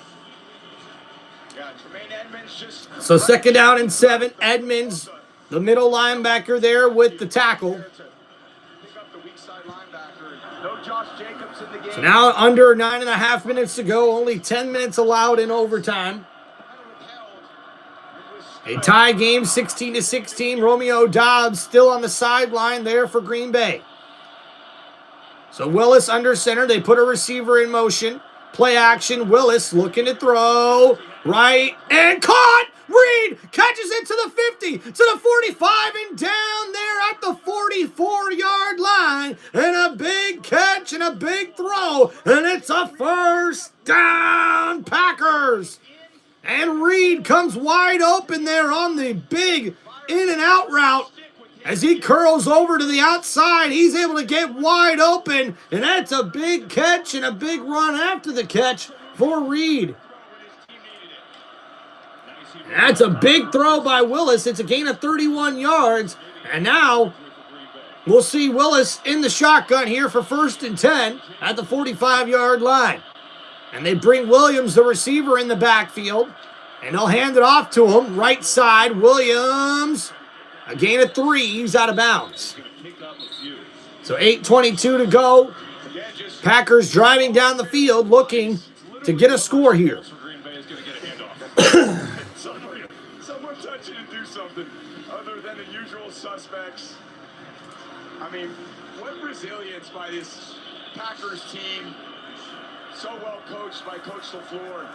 So second down and 7. Edmonds, the middle linebacker there with the tackle. So now under 9.5 minutes to go, only 10 minutes allowed in overtime. A tie game, 16-16. Romeo Doubs still on the sideline there for Green Bay. So Willis under center. They put a receiver in motion. Play action. Willis looking to throw. Right. And caught. Reed catches it to the 50, to the 45, and down there at the 44-yard line. And a big catch and a big throw. And it's a first down, Packers. And Reed comes wide open there on the big in and out route. As he curls over to the outside, he's able to get wide open. And that's a big catch and a big run after the catch for Reed. That's a big throw by Willis. It's a gain of 31 yards. And now we'll see Willis in the shotgun here for first and 10 at the 45-yard line. And they bring Williams, the receiver, in the backfield. And they'll hand it off to him. Right side, Williams. A gain of 3. He's out of bounds. So 8:22 to go. Packers driving down the field looking to get a score here. Someone touch you to do something other than the usual suspects. I mean, what resilience by this Packers team. So well coached by Coach LaFleur.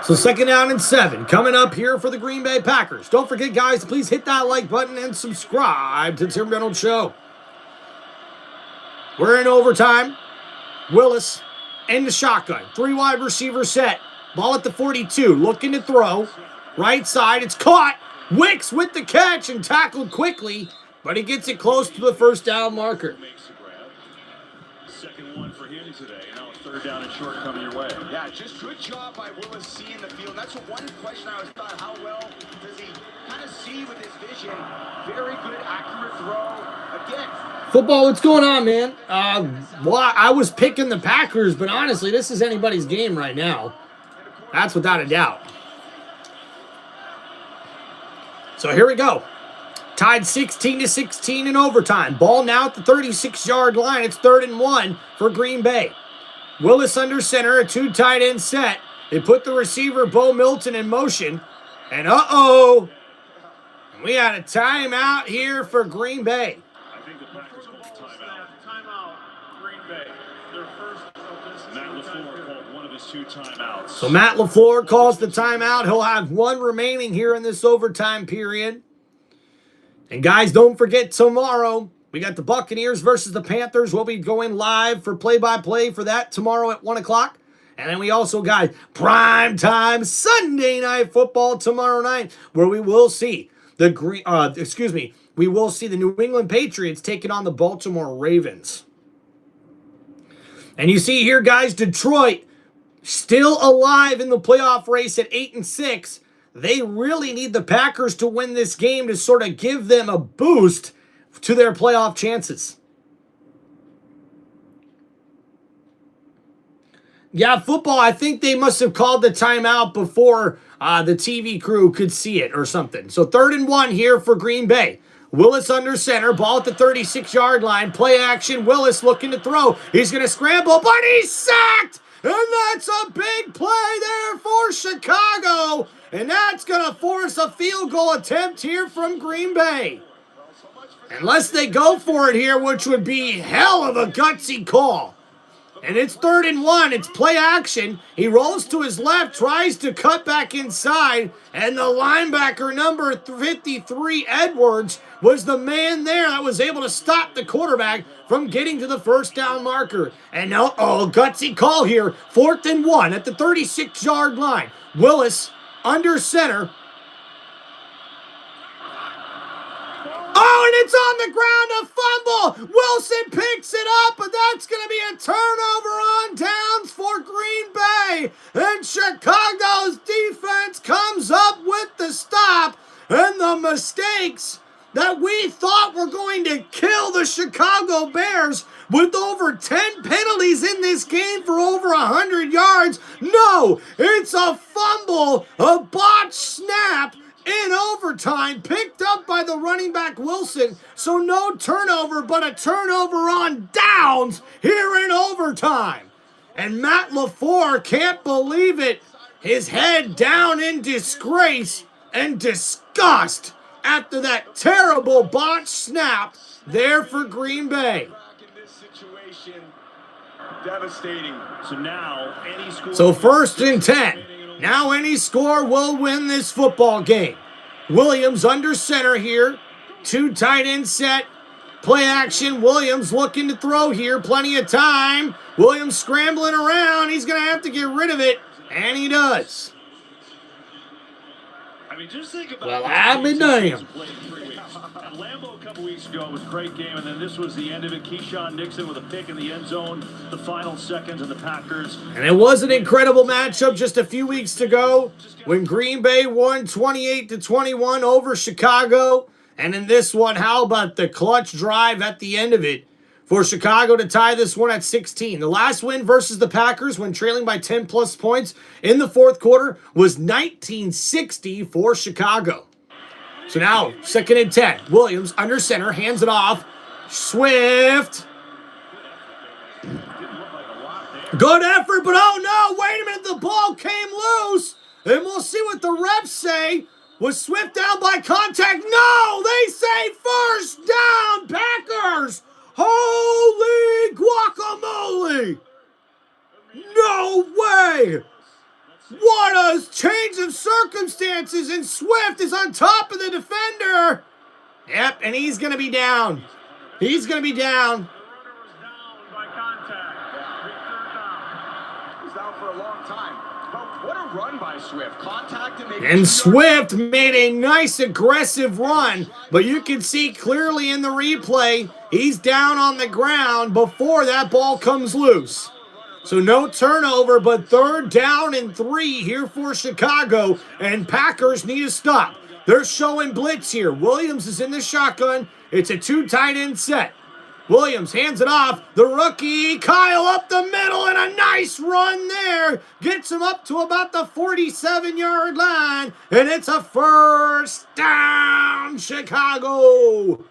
So second down and 7 coming up here for the Green Bay Packers. Don't forget, guys, please hit that like button and subscribe to Tim Reynolds Show. We're in overtime. Willis in the shotgun. 3 wide receiver set. Ball at the 42. Looking to throw. Right side. It's caught. Wicks with the catch and tackled quickly. But he gets it close to the first down marker. second one for him today. Now a third down and short coming your way. Yeah, just good job by Willis seeing the field. That's one question I was thought, how well does he kind of see with his vision? Very good, accurate throw. Again. Football, what's going on, man? Well, I was picking the Packers, but honestly, this is anybody's game right now. That's without a doubt. So here we go. Tied 16-16 in overtime. Ball now at the 36-yard line. It's 3rd and 1 for Green Bay. Willis under center, a 2 tight end set. They put the receiver, Bo Milton, in motion. And uh-oh, we had a timeout here for Green Bay. I think the Packers will timeout. Timeout, Green Bay. Their first of this. Matt LaFleur called one of his 2 timeouts. So Matt LaFleur calls the timeout. He'll have 1 remaining here in this overtime period. And guys, don't forget tomorrow, we got the Buccaneers versus the Panthers. We'll be going live for play-by-play for that tomorrow at 1 o'clock. And then we also got prime time Sunday Night Football tomorrow night, where we will see the we will see the New England Patriots taking on the Baltimore Ravens. And you see here, guys, Detroit still alive in the playoff race at 8-6. They really need the Packers to win this game to sort of give them a boost to their playoff chances. Yeah, football, I think they must have called the timeout before the TV crew could see it or something. So 3rd and 1 here for Green Bay. Willis under center, ball at the 36-yard line. Play action, Willis looking to throw. He's going to scramble, but he's sacked! And that's a big play there for Chicago. And that's going to force a field goal attempt here from Green Bay. Unless they go for it here, which would be hell of a gutsy call. And it's 3rd and 1. It's play action. He rolls to his left, tries to cut back inside, and the linebacker number 53, Edwards, was the man there that was able to stop the quarterback from getting to the first down marker. And gutsy call here. 4th and 1 at the 36-yard line. Willis under center. Oh, and it's on the ground, a fumble. Wilson picks it up, but that's going to be a turnover on downs for Green Bay. And Chicago's defense comes up with the stop, and the mistakes that we thought were going to kill the Chicago Bears with over 10 penalties in this game for over 100 yards. No, it's a fumble, a botched snap in overtime, picked up by the running back Wilson. So no turnover, but a turnover on downs here in overtime. And Matt LaFleur can't believe it. His head down in disgrace and disgust after that terrible botched snap there for Green Bay. Devastating. So now, any score. So 1st and 10. Now any score will win this football game. Williams under center here. 2 tight end set. Play action. Williams looking to throw here. Plenty of time. Williams scrambling around. He's going to have to get rid of it. And he does. I mean, just think about Well, I'll be damned. At Lambeau a couple weeks ago, it was a great game, and then this was the end of it. Keyshawn Nixon with a pick in the end zone, the final seconds, and the Packers. And it was an incredible matchup just a few weeks ago when Green Bay won 28-21 over Chicago. And in this one, how about the clutch drive at the end of it for Chicago to tie this one at 16. The last win versus the Packers when trailing by 10-plus points in the 4th quarter was 1960 for Chicago. So now, 2nd and 10. Williams under center, hands it off. Swift. Good effort, but oh no, wait a minute, the ball came loose. And we'll see what the refs say. Was Swift down by contact? No, they say first down, Packers. Holy guacamole! No way! What a change of circumstances, and Swift is on top of the defender. Yep, and he's going to be down. He's going to be down. The runner was down by contact. Big 3rd down. He's down for a long time. But what a run by by Swift. Contact and maybe And Swift made a nice aggressive run, but you can see clearly in the replay, he's down on the ground before that ball comes loose. So no turnover, but 3rd down and 3 here for Chicago, and Packers need to stop. They're showing blitz here. Williams is in the shotgun. It's a 2 tight end set. Williams hands it off. The rookie, Kyle, up the middle, and a nice run there. Gets him up to about the 47-yard line, and it's a 1st down, Chicago.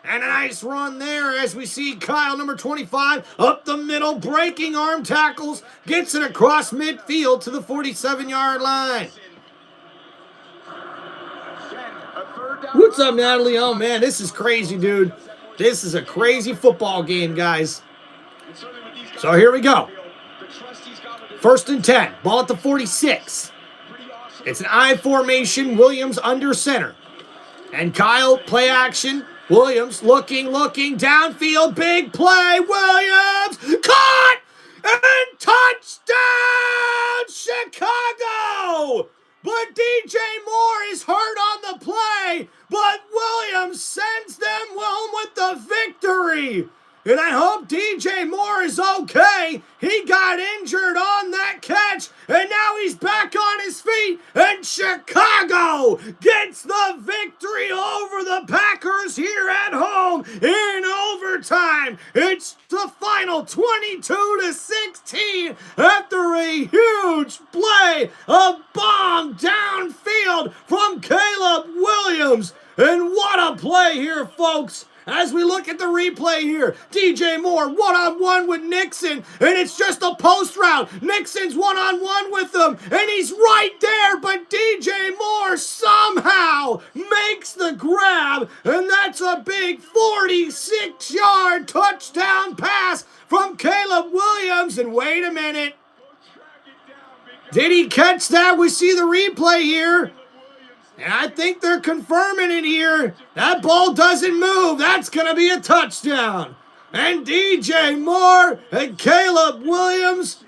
And a nice run there as we see Kyle, number 25, up the middle, breaking arm tackles, gets it across midfield to the 47-yard line. What's up, Natalie? Oh, man, this is crazy, dude. This is a crazy football game, guys. So here we go. 1st and 10. Ball at the 46. It's an I formation. Williams under center. And Kyle, play action. Williams looking, downfield, big play, Williams, caught, and touchdown, Chicago! But DJ Moore is hurt on the play, but Williams sends them home with the victory. And I hope DJ Moore is okay. He got injured on that catch, and now he's back on his feet, and Chicago gets the victory over the Packers here at home in overtime. It's the final 22-16 after a huge play, a bomb downfield from Caleb Williams. And what a play here, folks. As we look at the replay here, DJ Moore one-on-one with Nixon, and it's just a post route. Nixon's one-on-one with him, and he's right there, but DJ Moore somehow makes the grab, and that's a big 46-yard touchdown pass from Caleb Williams. And wait a minute. Did he catch that? We see the replay here. And I think they're confirming it here. That ball doesn't move. That's going to be a touchdown. And DJ Moore and Caleb Williams,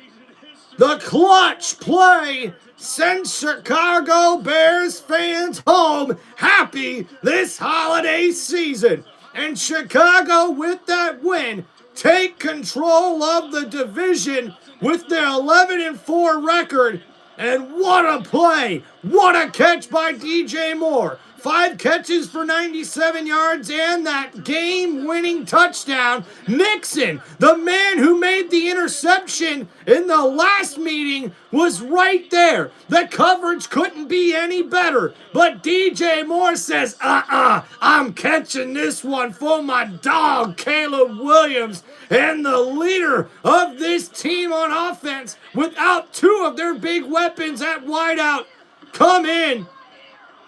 the clutch play, sends Chicago Bears fans home happy this holiday season. And Chicago, with that win, take control of the division with their 11-4 record. And what a play! What a catch by DJ Moore. 5 catches for 97 yards and that game-winning touchdown. Nixon, the man who made the interception in the last meeting, was right there. The coverage couldn't be any better. But DJ Moore says, I'm catching this one for my dog, Caleb Williams. And the leader of this team on offense, without 2 of their big weapons at wideout, come in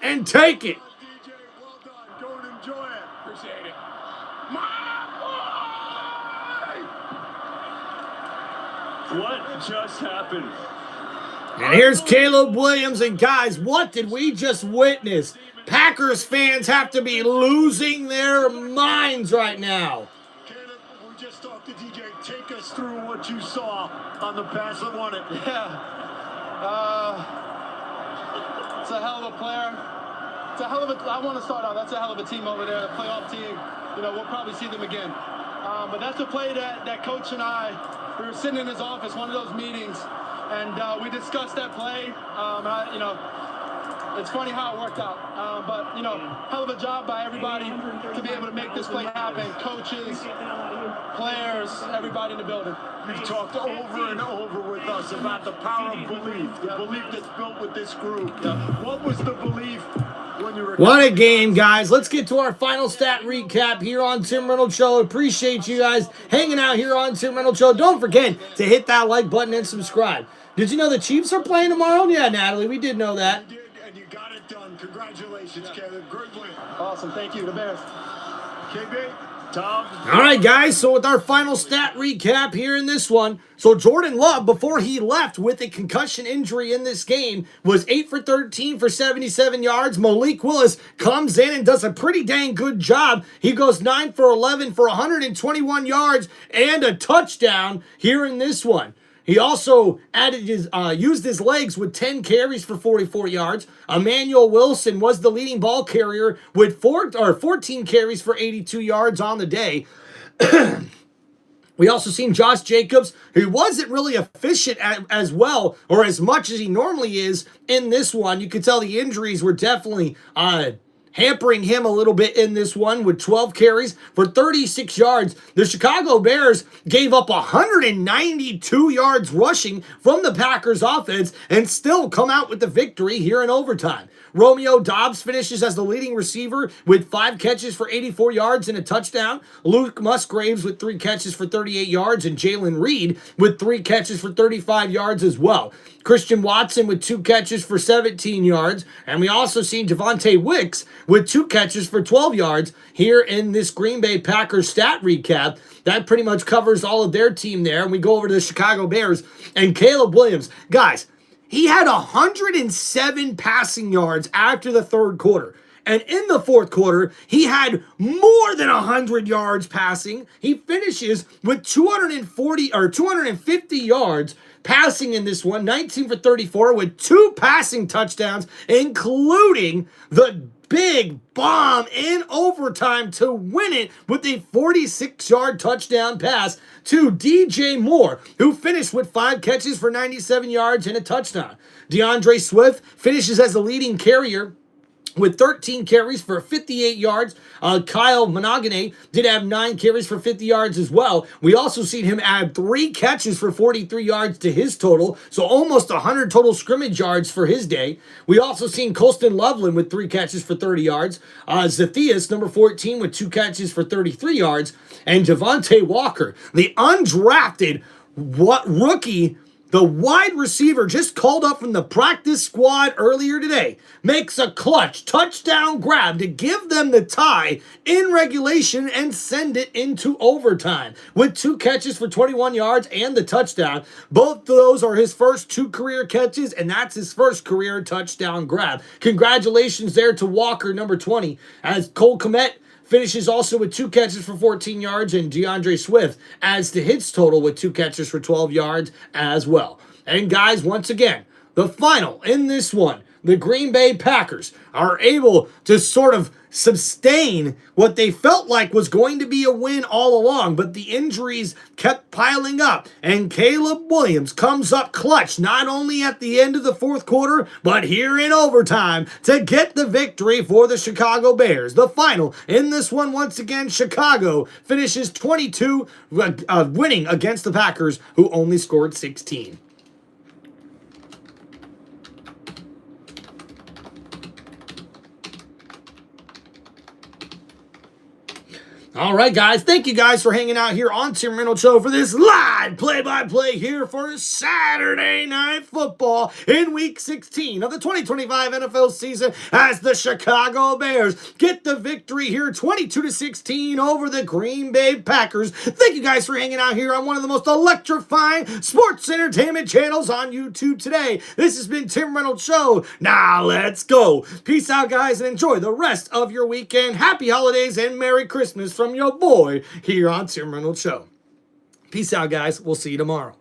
and take it. DJ, well done. Go and enjoy it. Appreciate it. What just happened? And here's Caleb Williams. And guys, what did we just witness? Packers fans have to be losing their minds right now. Caleb, we just talked to DJ. Take us through what you saw on the pass that won it. It's a hell of a player. It's a hell of a. I want to start out. That's a hell of a team over there, the playoff team. You know, we'll probably see them again. But that's a play that coach and I, we were sitting in his office, one of those meetings, and we discussed that play. You know, it's funny how it worked out. But, you know, hell of a job by everybody to be able to make this play happen. Coaches, players, everybody in the building. You've talked over and over with us about the power of belief, the belief that's built with this group. What was the belief when you were... What a game, guys. Let's get to our final stat recap here on Tim Reynolds Show. Appreciate you guys hanging out here on Tim Reynolds Show. Don't forget to hit that like button and subscribe. Did you know the Chiefs are playing tomorrow? Yeah, Natalie, we did know that. You did, and you got it done. Congratulations, Caleb. Great win. Awesome. Thank you. The Bears. KB? Tom? All right, guys, so with our final stat recap here in this one, so Jordan Love, before he left with a concussion injury in this game, was 8 for 13 for 77 yards. Malik Willis comes in and does a pretty dang good job. He goes 9 for 11 for 121 yards and a touchdown here in this one. He also used his legs with 10 carries for 44 yards. Emmanuel Wilson was the leading ball carrier with 14 carries for 82 yards on the day. We also seen Josh Jacobs, who wasn't really efficient as well or as much as he normally is in this one. You could tell the injuries were definitely hampering him a little bit in this one with 12 carries for 36 yards. The Chicago Bears gave up 192 yards rushing from the Packers offense and still come out with the victory here in overtime. Romeo Doubs finishes as the leading receiver with 5 catches for 84 yards and a touchdown. Luke Musgraves with 3 catches for 38 yards, and Jalen Reed with 3 catches for 35 yards as well. Christian Watson with 2 catches for 17 yards. And we also seen Javonte Wicks with 2 catches for 12 yards here in this Green Bay Packers stat recap. That pretty much covers all of their team there. And we go over to the Chicago Bears and Caleb Williams. Guys, he had 107 passing yards after the third quarter. And in the fourth quarter, he had more than 100 yards passing. He finishes with 250 yards passing in this one, 19 for 34 with 2 passing touchdowns, including the big bomb in overtime to win it with a 46-yard touchdown pass to DJ Moore, who finished with 5 catches for 97 yards and a touchdown. DeAndre Swift finishes as the leading carrier with 13 carries for 58 yards. Kyle Monogany did have 9 carries for 50 yards as well. We also seen him add 3 catches for 43 yards to his total, so almost 100 total scrimmage yards for his day. We also seen Colston Loveland with 3 catches for 30 yards. Zethias, number 14, with 2 catches for 33 yards. And Devontae Walker, the undrafted rookie, the wide receiver just called up from the practice squad earlier today, makes a clutch touchdown grab to give them the tie in regulation and send it into overtime with 2 catches for 21 yards and the touchdown. Both of those are his first 2 career catches, and that's his first career touchdown grab. Congratulations there to Walker, number 20, as Cole Kmet finishes also with 2 catches for 14 yards, and DeAndre Swift adds to his total with 2 catches for 12 yards as well. And guys, once again, the final in this one, the Green Bay Packers are able to sort of sustain what they felt like was going to be a win all along, but the injuries kept piling up, and Caleb Williams comes up clutch not only at the end of the fourth quarter, but here in overtime to get the victory for the Chicago Bears. The final in this one, once again, Chicago finishes 22, winning against the Packers, who only scored 16. All right, guys. Thank you guys for hanging out here on Tim Reynolds Show for this live play-by-play here for Saturday Night Football in Week 16 of the 2025 NFL season as the Chicago Bears get the victory here 22-16 over the Green Bay Packers. Thank you guys for hanging out here on one of the most electrifying sports entertainment channels on YouTube today. This has been Tim Reynolds Show. Now let's go. Peace out, guys, and enjoy the rest of your weekend. Happy holidays and Merry Christmas from your boy here on Tim Reynolds Show. Peace out, guys. We'll see you tomorrow.